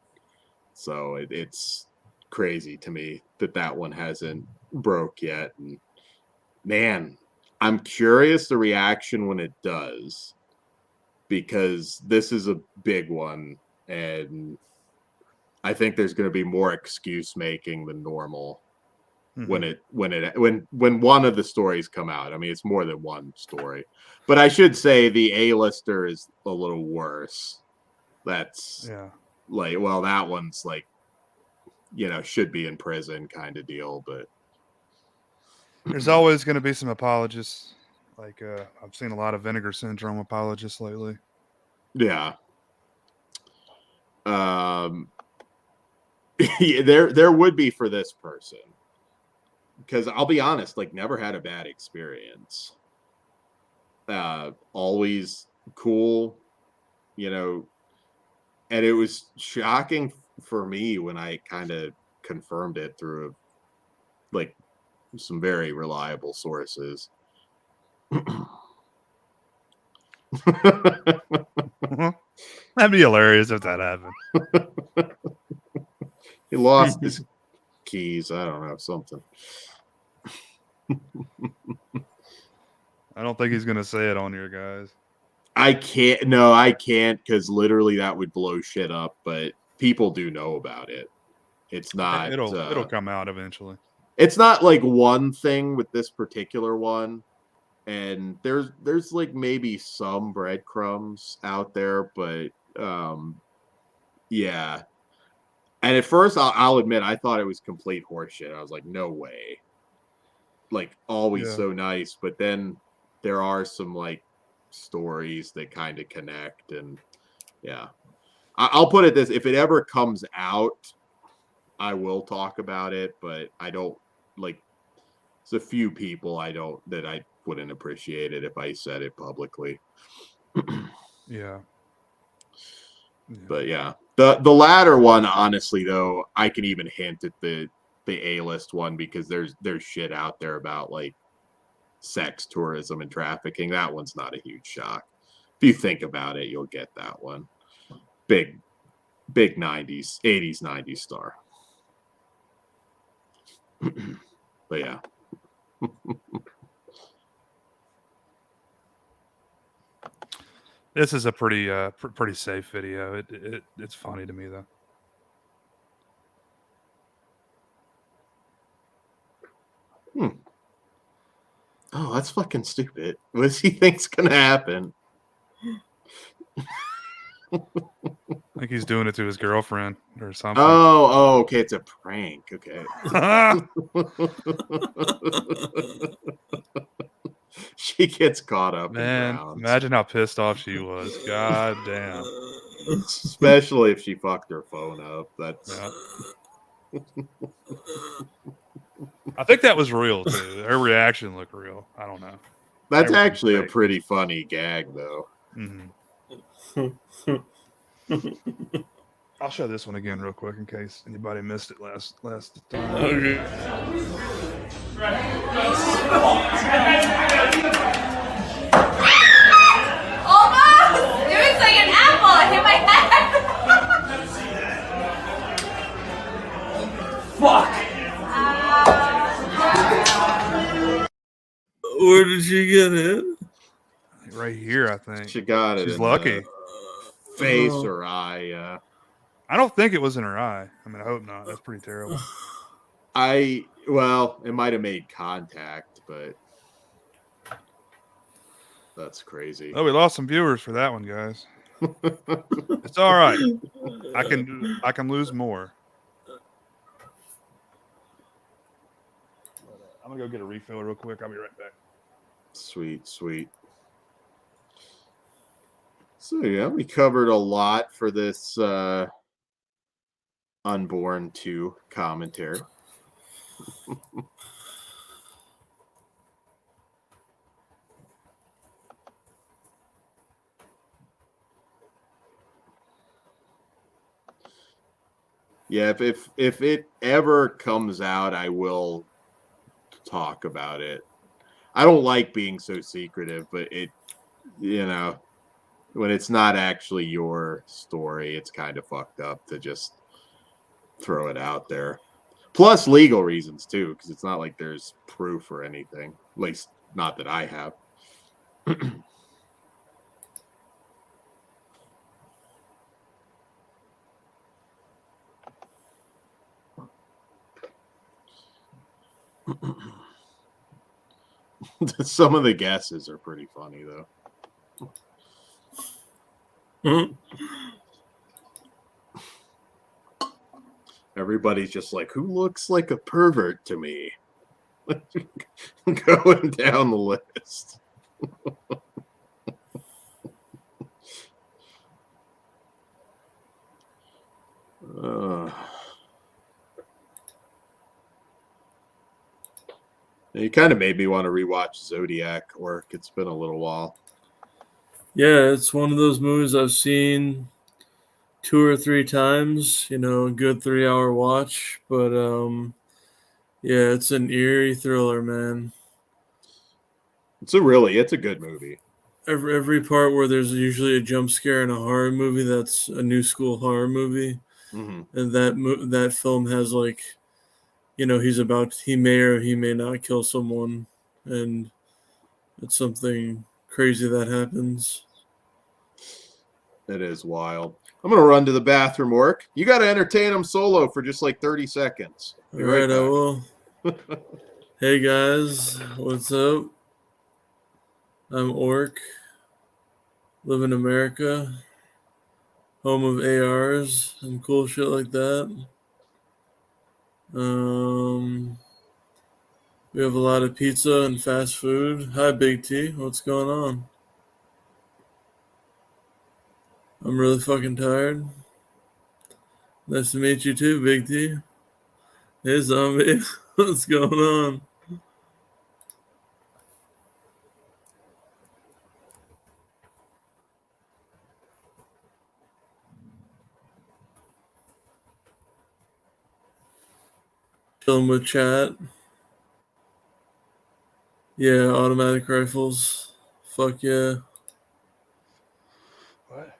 So it's crazy to me that one hasn't broke yet. And man, I'm curious the reaction when it does, because this is a big one, and I think there's going to be more excuse making than normal when one of the stories come out. I mean, it's more than one story, but I should say the A-lister is a little worse. That's like, well, that one's like, should be in prison kind of deal, but there's always going to be some apologists. Like I've seen a lot of Vinegar Syndrome apologists lately. Yeah. There would be for this person, because I'll be honest, like never had a bad experience. Always cool, and it was shocking for me when I kind of confirmed it through like some very reliable sources. That'd be hilarious if that happened. He lost his keys. I don't know, something. I don't think he's gonna say it on here, guys. I can't, because literally that would blow shit up. But people do know about it. It's not. It'll come out eventually. It's not like one thing with this particular one, and there's like maybe some breadcrumbs out there, but yeah. And at first, I'll admit, I thought it was complete horseshit. I was like, no way. Like, always so nice. But then there are some, like, stories that kind of connect. And, yeah. I'll put it this. If it ever comes out, I will talk about it. But I don't, like, there's a few people that I wouldn't appreciate it if I said it publicly. Yeah. But yeah, the latter one, honestly, though, I can even hint at the A-list one, because there's shit out there about like sex tourism and trafficking. That one's not a huge shock. If you think about it, you'll get that one. Big 80s 90s star. But yeah. This is a pretty safe video. It's funny to me though. Oh, that's fucking stupid. What does he think's gonna happen? I think he's doing it to his girlfriend or something. Oh, okay. It's a prank. Okay. She gets caught up. Man, imagine how pissed off she was. God damn. Especially if she fucked her phone up. That's. Yeah. I think that was real too. Her reaction looked real. I don't know. That's actually a pretty funny gag, though. Mm-hmm. I'll show this one again real quick in case anybody missed it last time. Okay. Almost! It was like an apple. I hit my head. Fuck! Where did she get it? Right here, I think. She got it. She's lucky. Face or eye. I don't think it was in her eye. I mean, I hope not. That's pretty terrible. Well, it might have made contact, but that's crazy. Oh, we lost some viewers for that one, guys. It's all right. I can lose more. I'm gonna go get a refill real quick. I'll be right back. Sweet. So yeah, we covered a lot for this Unborn 2 commentary. Yeah, if it ever comes out, I will talk about it. I don't like being so secretive, but you know, when it's not actually your story, it's kind of fucked up to just throw it out there. Plus legal reasons too, because it's not like there's proof or anything. At least not that I have. Some of the guesses are pretty funny though. Everybody's just like, who looks like a pervert to me? Going down the list. You kind of made me want to rewatch Zodiac work. It's been a little while. Yeah, it's one of those movies I've seen 2 or 3 times, you know, a good 3-hour watch, but yeah, it's an eerie thriller, man. It's a good movie. Every part where there's usually a jump scare in a horror movie, that's a new school horror movie. Mm-hmm. And that film has, like, you know, he may or he may not kill someone, and it's something crazy that happens. It is wild. I'm going to run to the bathroom, Orc. You got to entertain them solo for just like 30 seconds. All right, I will. Hey, guys. What's up? I'm Orc. Live in America. Home of ARs and cool shit like that. We have a lot of pizza and fast food. Hi, Big T. What's going on? I'm really fucking tired. Nice to meet you too, Big T. Hey, zombie. What's going on? Chilling with chat. Yeah, automatic rifles. Fuck yeah. What?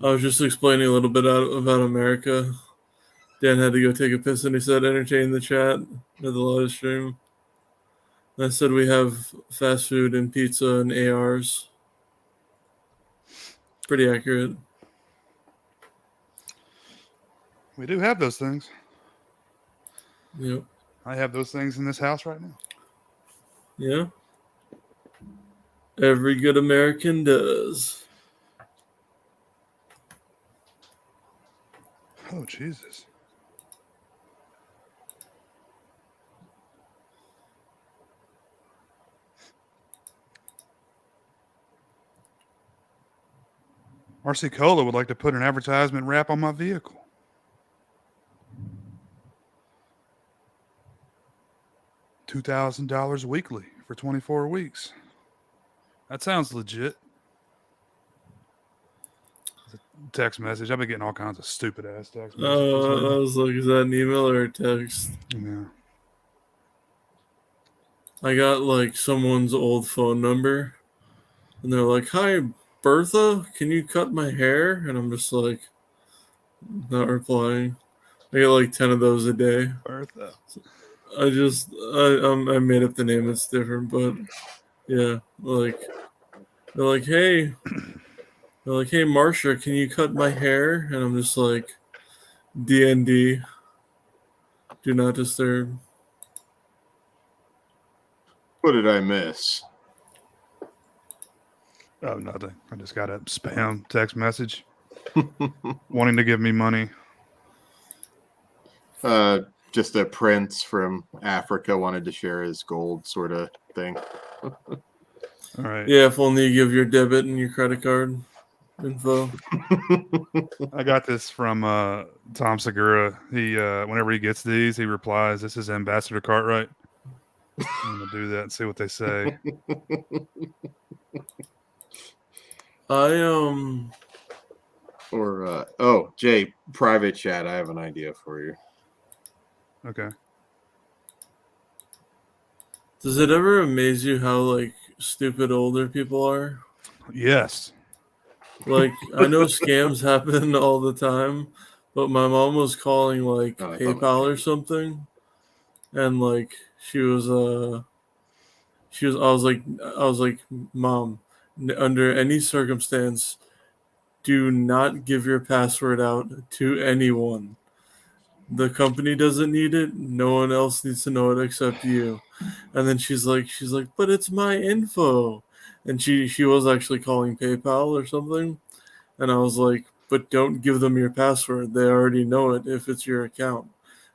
I was just explaining a little bit about America. Dan had to go take a piss and he said entertain the chat at the live stream. And I said we have fast food and pizza and ARs. Pretty accurate. We do have those things. Yep. I have those things in this house right now. Yeah. Every good American does. Oh, Jesus. RC Cola would like to put an advertisement wrap on my vehicle. $2,000 weekly for 24 weeks. That sounds legit. Text message. I've been getting all kinds of stupid ass text messages. I was like, is that an email or a text? Yeah. I got like someone's old phone number and they're like, hi, Bertha, can you cut my hair? And I'm just like, not replying. I get like 10 of those a day. Bertha. I made up the name. It's different, but yeah, like they're like, hey, Marsha, can you cut my hair? And I'm just like, DND, do not disturb. What did I miss? Oh, nothing. I just got a spam text message wanting to give me money. Just a prince from Africa wanted to share his gold sort of thing. All right. Yeah, if only you give your debit and your credit card info. I got this from Tom Segura. He whenever he gets these, he replies, "This is Ambassador Cartwright." I'm gonna do that and see what they say. Jay, private chat. I have an idea for you. Okay. Does it ever amaze you how like stupid older people are? Yes. Like I know scams happen all the time, but my mom was calling like Oh, I thought PayPal or something, and like she was I was like, Mom, under any circumstance, do not give your password out to anyone. The company doesn't need it. No one else needs to know it except you. And then she's like, but it's my info. And she was actually calling PayPal or something. And I was like, but don't give them your password. They already know it if it's your account.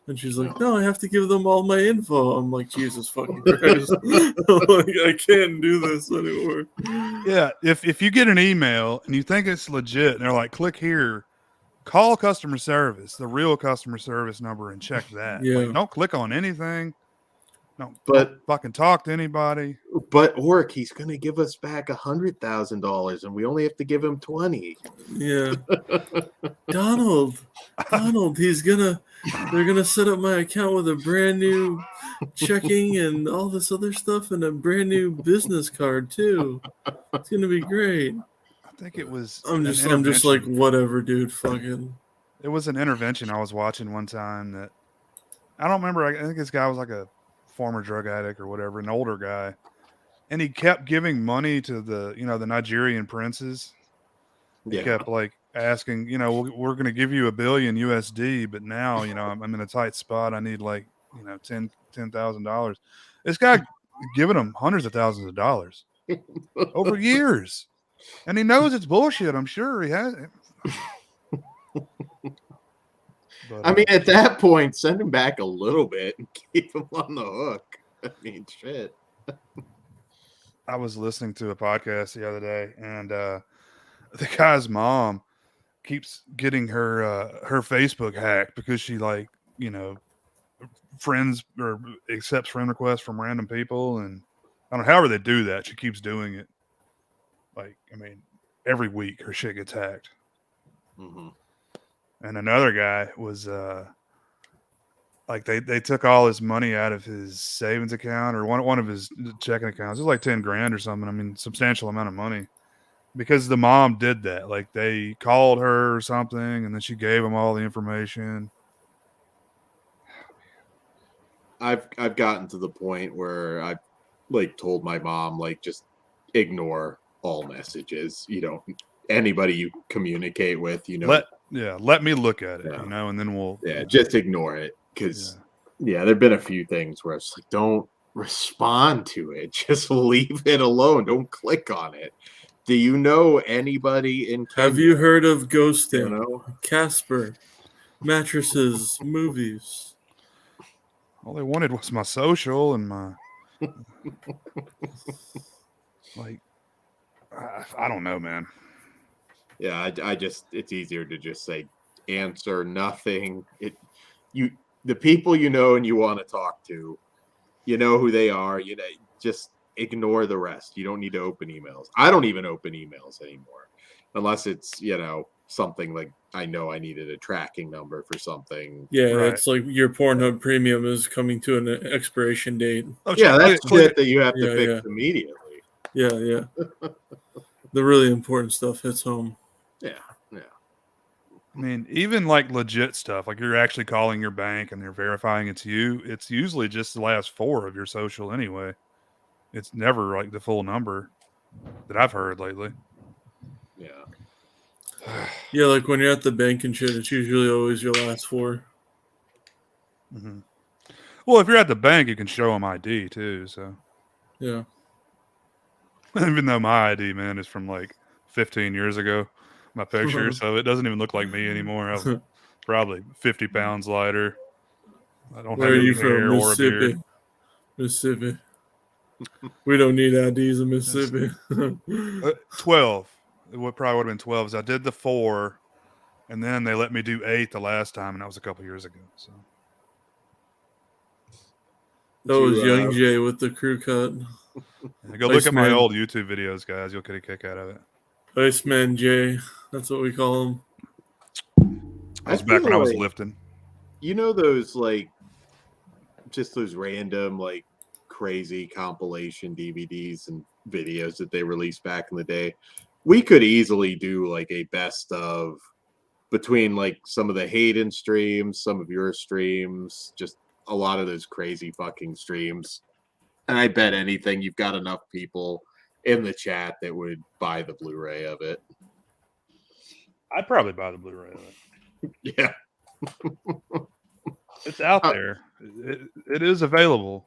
And she's like, no, I have to give them all my info. I'm like, Jesus fucking Christ. Like, I can't do this anymore. Yeah, if you get an email and you think it's legit and they're like, click here, call customer service, the real customer service number, and check that. Yeah. Like, don't click on anything. Don't fucking talk to anybody. But Orc, he's gonna give us back $100,000, and we only have to give him 20. Yeah. Donald, they're gonna set up my account with a brand new checking and all this other stuff and a brand new business card too. It's gonna be great. I think it was. I'm just like, whatever, dude. Fucking. It was an intervention I was watching one time that I don't remember. I think this guy was like a former drug addict or whatever, an older guy, and he kept giving money to the the Nigerian princes. He kept like asking, we're going to give you $1 billion USD, but now I'm in a tight spot. I need like $10,000. This guy giving him hundreds of thousands of dollars over years, and he knows it's bullshit. I'm sure he has. But, I mean, at that point, send him back a little bit and keep him on the hook. I mean, shit. I was listening to a podcast the other day, and the guy's mom keeps getting her Facebook hacked because she friends or accepts friend requests from random people, and I don't know, however they do that. She keeps doing it. Like, I mean, every week her shit gets hacked. Mm-hmm. And another guy was like they took all his money out of his savings account or one of his checking accounts. It was like 10 grand or something. I mean, substantial amount of money. Because the mom did that. Like, they called her or something, and then she gave them all the information. I've gotten to the point where I've told my mom, just ignore all messages. Anybody you communicate with, let me look at it, and then we'll just ignore it. Because there've been a few things where it's like, don't respond to it, just leave it alone, don't click on it. Do you know anybody in Kenya? Have you heard of ghosting? Casper, mattresses, movies. All they wanted was my social and my I don't know, man. Yeah, I just, it's easier to just say answer nothing. The people and you want to talk to, who they are, just ignore the rest. You don't need to open emails. I don't even open emails anymore unless it's, something like I know I needed a tracking number for something. Yeah, it's like your Pornhub premium is coming to an expiration date. Oh, yeah, that's shit that you have to fix immediately. Yeah. The really important stuff hits home. Yeah. I mean, even like legit stuff, like you're actually calling your bank and they're verifying it's you. It's usually just the last 4 of your social anyway. It's never like the full number that I've heard lately. Yeah. Yeah, like when you're at the bank and shit, it's usually always your last 4. Mm-hmm. Well, if you're at the bank, you can show them ID too. So, yeah. Even though my ID, man, is from like 15 years ago, my picture, so it doesn't even look like me anymore. I'm probably 50 pounds lighter. I don't Where have are you any hair from? or a beard. Mississippi. We don't need IDs in Mississippi. 12. It probably would have been 12. Is I did the 4, and then they let me do 8 the last time, and that was a couple years ago. So that was Young Jay with the crew cut. Go look at my old YouTube videos, guys. You'll get a kick out of it. Iceman Jay, that's what we call him. I was back when I was lifting. Those just those random crazy compilation DVDs and videos that they released back in the day. We could easily do like a best of between like some of the Hayden streams, some of your streams, just a lot of those crazy fucking streams. And I bet anything you've got enough people in the chat that would buy the Blu-ray of it. I'd probably buy the Blu-ray of it. Yeah. It's out there. It is available.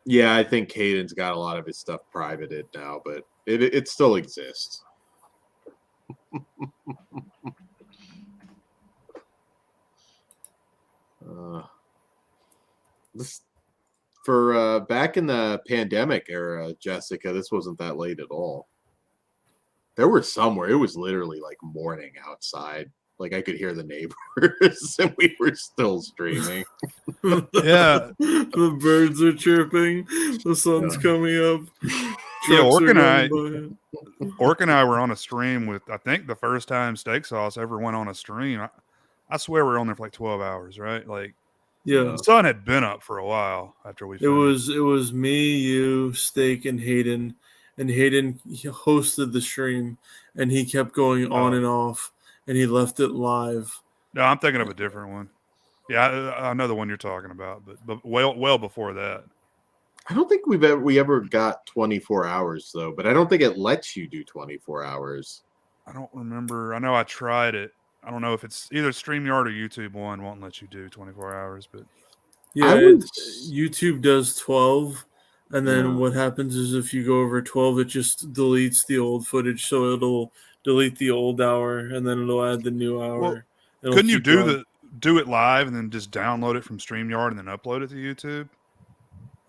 Yeah, I think Hayden's got a lot of his stuff privated now, but it still exists. This for back in the pandemic era, Jessica, this wasn't that late at all. There were some where it was literally like morning outside. Like I could hear the neighbors and we were still streaming. Yeah. The birds are chirping. The sun's coming up. Yeah, Trucks Orc are and going by. Orc and I were on a stream with, I think the first time Steak Sauce ever went on a stream. I swear we were on there for like 12 hours, right? Like, Yeah. the sun had been up for a while after we finished. It was me, you, Steak, and Hayden. And Hayden hosted the stream, and he kept going on and off, and he left it live. No, I'm thinking of a different one. Yeah, I know the one you're talking about, but well before that. I don't think we ever got 24 hours though, but I don't think it lets you do 24 hours. I don't remember. I know I tried it. I don't know if it's either StreamYard or YouTube One won't let you do 24 hours, but Yeah, YouTube does 12, and then what happens is if you go over 12, it just deletes the old footage, so it'll delete the old hour, and then it'll add the new hour. Well, couldn't you do it live and then just download it from StreamYard and then upload it to YouTube?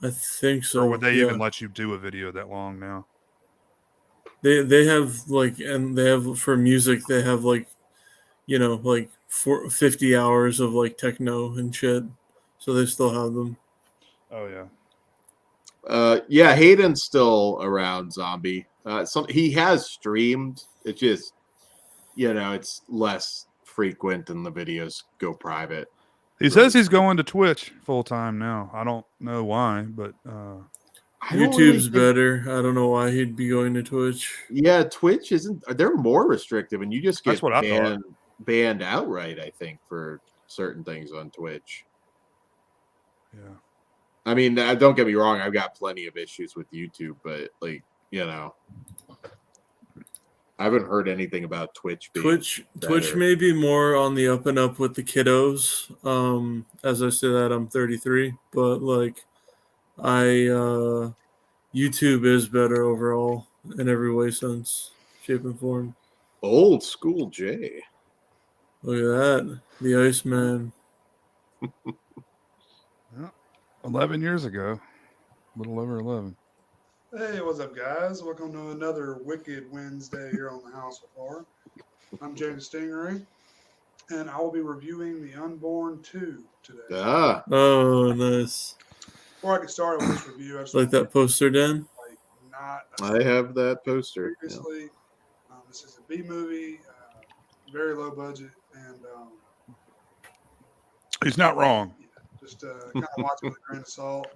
I think so. Or would they even let you do a video that long now? They have like, and they have for music, they have like, you know, like 50 hours of like techno and shit. So they still have them. Oh yeah. Yeah, Hayden's still around, Zombie. He has streamed. It just, you know, it's less frequent and the videos go private. He says he's going to Twitch full time now. I don't know why, but YouTube's better. I don't know why he'd be going to Twitch. Yeah, Twitch isn't. They're more restrictive, and you just get That's what I thought. banned outright. I think for certain things on Twitch. Yeah. I mean, don't get me wrong. I've got plenty of issues with YouTube, but like, you know, I haven't heard anything about Twitch. Twitch may be more on the up and up with the kiddos. As I say that, I'm 33, but like, YouTube is better overall in every way, sense, shape, and form. Old school Jay. Look at that, the Iceman. 11 years ago, a little over 11. Hey, what's up, guys? Welcome to another Wicked Wednesday here on the House of Horror. I'm Jaythestingray, and I will be reviewing the Unborn 2 today. Ah. Oh, nice. Before I get started with this review, I just like that poster, Dan. I have that poster. Previously, this is a B movie, very low budget, and he's not wrong. Just kind of watch it with a grain of salt.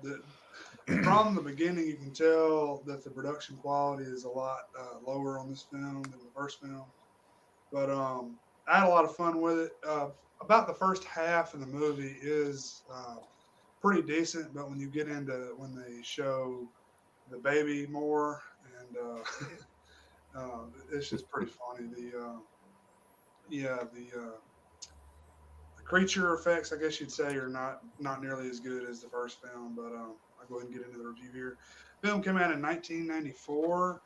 From the beginning, you can tell that the production quality is a lot lower on this film than the first film. But I had a lot of fun with it. About the first half of the movie is pretty decent, but when you get into when they show the baby more, and it's just pretty funny. The creature effects, I guess you'd say, are not nearly as good as the first film, but I'll go ahead and get into the review here. The film came out in 1994.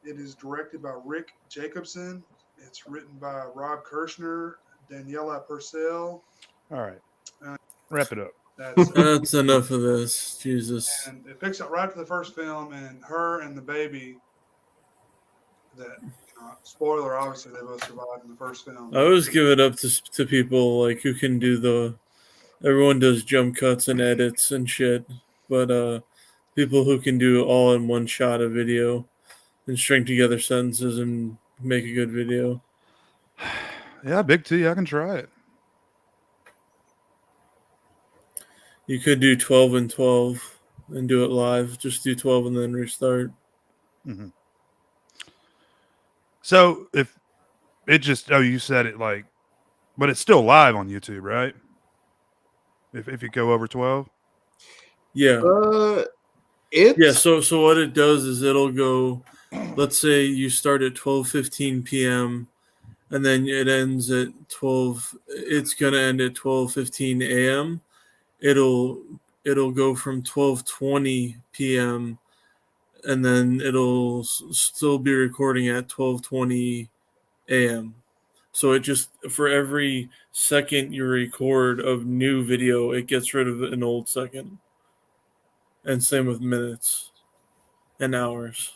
It is directed by Rick Jacobson. It's written by Rob Kirshner, Daniela Purcell. All right. Wrap it up. That's enough of this. Jesus. And it picks up right after the first film, and her and the baby that, spoiler, obviously, they both survived in the first film. I always give it up to people like who can do everyone does jump cuts and edits and shit, but people who can do all in one shot a video and string together sentences and make a good video. Yeah, Big T, I can try it. You could do 12 and 12 and do it live. Just do 12 and then restart. Mm-hmm. So if it just you said it like, but it's still live on YouTube, right? If you go over 12. Yeah. It's Yeah. So what it does is it'll go. Let's say you start at 12:15 p.m. and then it ends at 12. It's gonna end at 12:15 a.m. It'll go from 12:20 p.m. and then it'll still be recording at 12:20 a.m. So it just, for every second you record of new video, it gets rid of an old second. And same with minutes and hours.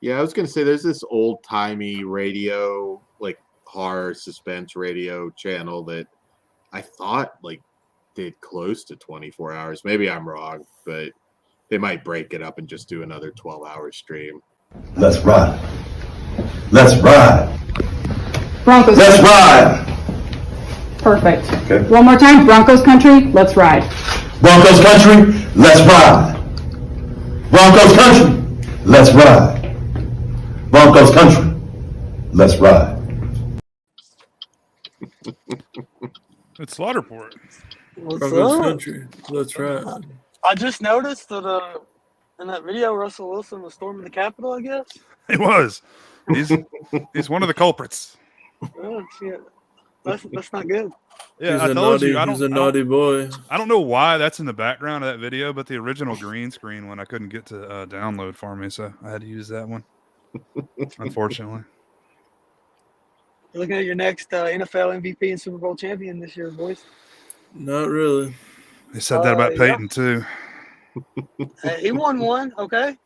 Yeah, I was gonna say there's this old timey radio, like horror suspense radio channel that I thought like did close to 24 hours. Maybe I'm wrong, but they might break it up and just do another 12-hour stream. Let's ride. Let's ride. Broncos. Let's ride. Perfect. Okay. One more time. Broncos country. Let's ride. Broncos country. Let's ride. Broncos country. Let's ride. Broncos country. Let's ride. It's Slaughterport. Broncos country. Let's ride. I just noticed that in that video, Russell Wilson was storming the Capitol, I guess. He was. He's one of the culprits. Oh, shit. That's not good. Yeah, He's a naughty boy. I don't know why that's in the background of that video, but the original green screen one I couldn't get to download for me, so I had to use that one. Unfortunately. You're looking at your next NFL MVP and Super Bowl champion this year, boys. Not really. They said that about Peyton too. He won one, okay?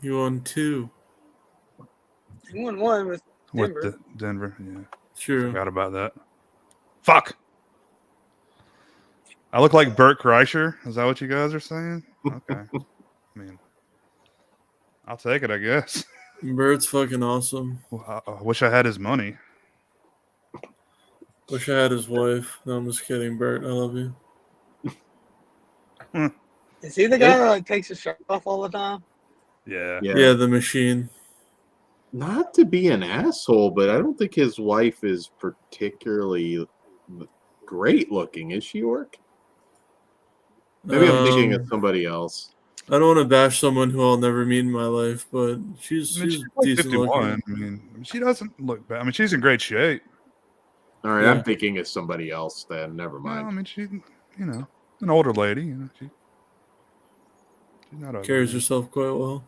You won two. He won one with Denver. With Denver, yeah. Sure. Forgot about that. Fuck. I look like Bert Kreischer. Is that what you guys are saying? Okay. I mean, I'll take it, I guess. Bert's fucking awesome. Well, I wish I had his money. Wish I had his wife. No, I'm just kidding, Bert. I love you. Is he the guy that like, takes his shirt off all the time? Yeah. Yeah, the machine. Not to be an asshole, but I don't think his wife is particularly great looking. Is she, Orc? Maybe I'm thinking of somebody else. I don't want to bash someone who I'll never meet in my life, but she's like decent 51. looking. I mean, she doesn't look bad. I mean, she's in great shape. All right, Yeah. I'm thinking of somebody else then. Never mind. Well, I mean, she's, an older lady. She's not ugly. Carries herself quite well.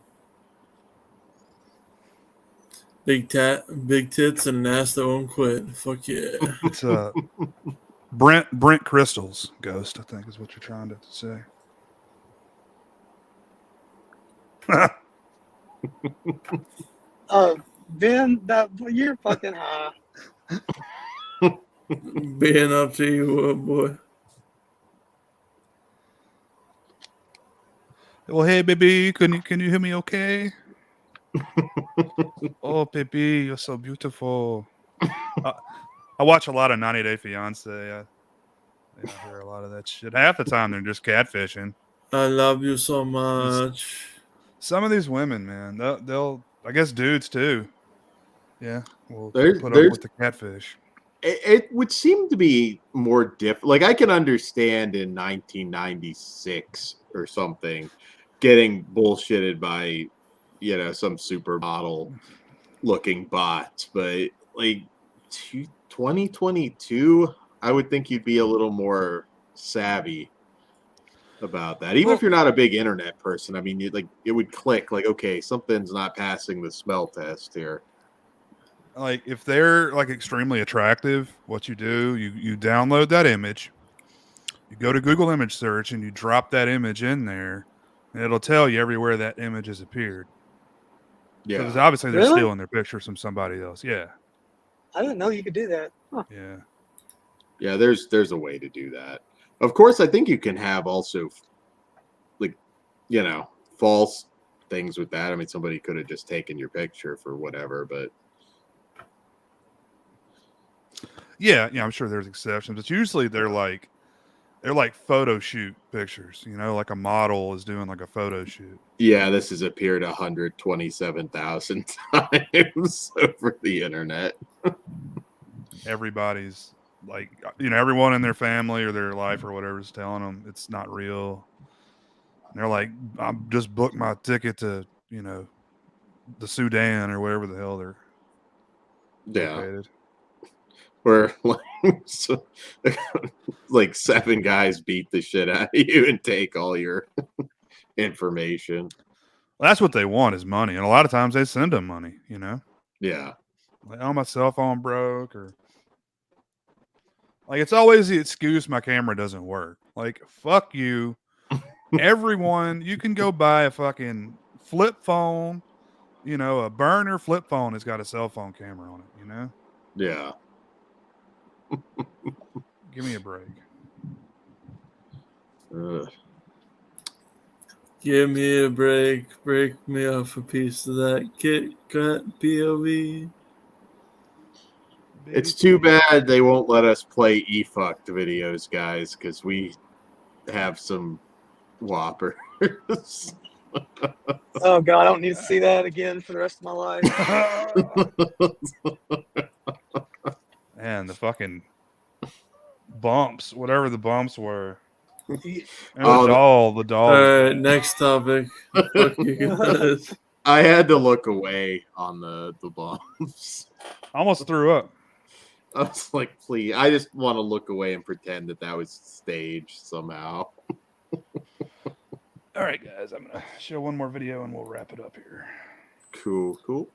Big tits, and an ass that won't quit. Fuck yeah. It's Brent Crystal's ghost, I think, is what you're trying to say. Ben, you're fucking high. Being up to you, boy. Well, hey, baby, can you hear me okay? Oh, baby, you're so beautiful. I watch a lot of 90 Day Fiance. I hear a lot of that shit. Half the time, they're just catfishing. I love you so much. Some of these women, man, they'll I guess dudes too. Yeah, will There's- put up there's- with the catfish. It would seem to be more different. Like I can understand in 1996 or something getting bullshitted by, some supermodel looking bots, but like 2022, I would think you'd be a little more savvy about that. Even if you're not a big internet person, I mean, it would click. Like, okay, something's not passing the smell test here. Like if they're like extremely attractive, what you do, you download that image, you go to Google image search and you drop that image in there, and it'll tell you everywhere that image has appeared. Yeah, because obviously they're Really? stealing their pictures from somebody else. Yeah, I didn't know you could do that. Huh. yeah. Yeah, there's a way to do that. Of course, I think you can have also like, false things with that. I mean, somebody could have just taken your picture for whatever, but Yeah, I'm sure there's exceptions, but usually they're like photo shoot pictures, like a model is doing like a photo shoot. Yeah, this has appeared 127,000 times over the internet. Everybody's like, everyone in their family or their life or whatever is telling them it's not real. And they're like, I just booked my ticket to, the Sudan or wherever the hell they're located. Where like 7 guys beat the shit out of you and take all your information. Well, that's what they want is money, and a lot of times they send them money. Yeah. Like, oh, my cell phone broke, or like it's always the excuse my camera doesn't work. Like, fuck you, everyone. You can go buy a fucking flip phone. A burner flip phone has got a cell phone camera on it. Yeah. Give me a break. Give me a break. Break me off a piece of that Kit Kat POV. It's too bad they won't let us play e-fucked videos, guys, because we have some whoppers. Oh God, I don't need to see that again for the rest of my life. And the fucking bumps, whatever the bumps were. And Oh, the doll. All right, next topic. Fuck you guys. I had to look away on the bumps. I almost threw up. I was like, please, I just want to look away and pretend that was staged somehow. All right, guys, I'm going to show one more video and we'll wrap it up here. Cool.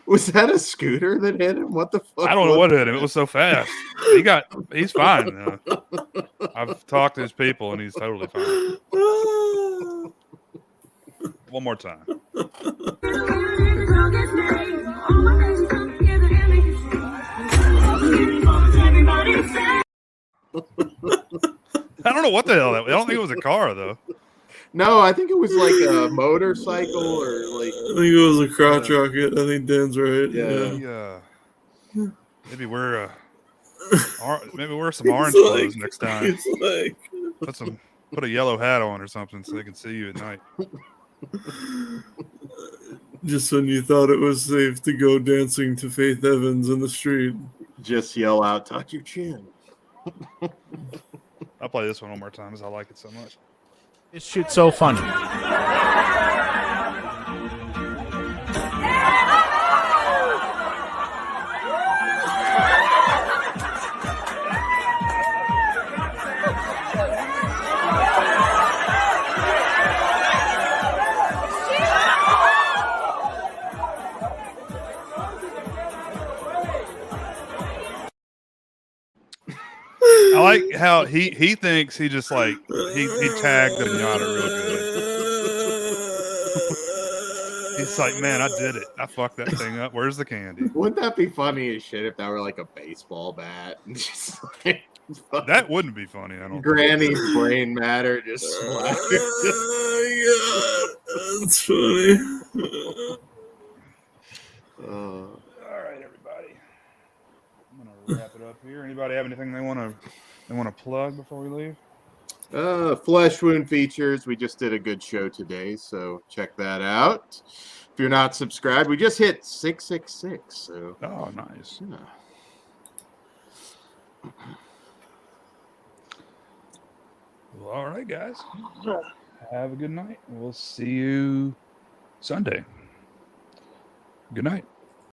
Was that a scooter that hit him? What the fuck? I don't know what hit him. It was so fast. He's fine. I've talked to his people and he's totally fine. One more time. I don't know what the hell that was. I don't think it was a car though. No, I think it was like a motorcycle or like. I think it was a crotch rocket. I think Dan's right. Yeah. Maybe wear some orange clothes next time. It's like put a yellow hat on or something so they can see you at night. Just when you thought it was safe to go dancing to Faith Evans in the street, just yell out, "Tuck your chin." I'll play this one more time because I like it so much. This shit's so funny. I like how he thinks he just like he tagged them on it real good. He's like, man, I did it. I fucked that thing up. Where's the candy? Wouldn't that be funny as shit if that were like a baseball bat? Just like, that wouldn't be funny. I don't. Granny's brain matter just. That's funny. All right, everybody. I'm gonna wrap it up here. Anybody have anything they want to plug before we leave? Flesh Wound Features. We just did a good show today, so check that out. If you're not subscribed, we just hit 666. So. Oh, nice. Yeah. Well, all right, guys. Have a good night. We'll see you Sunday. Good night.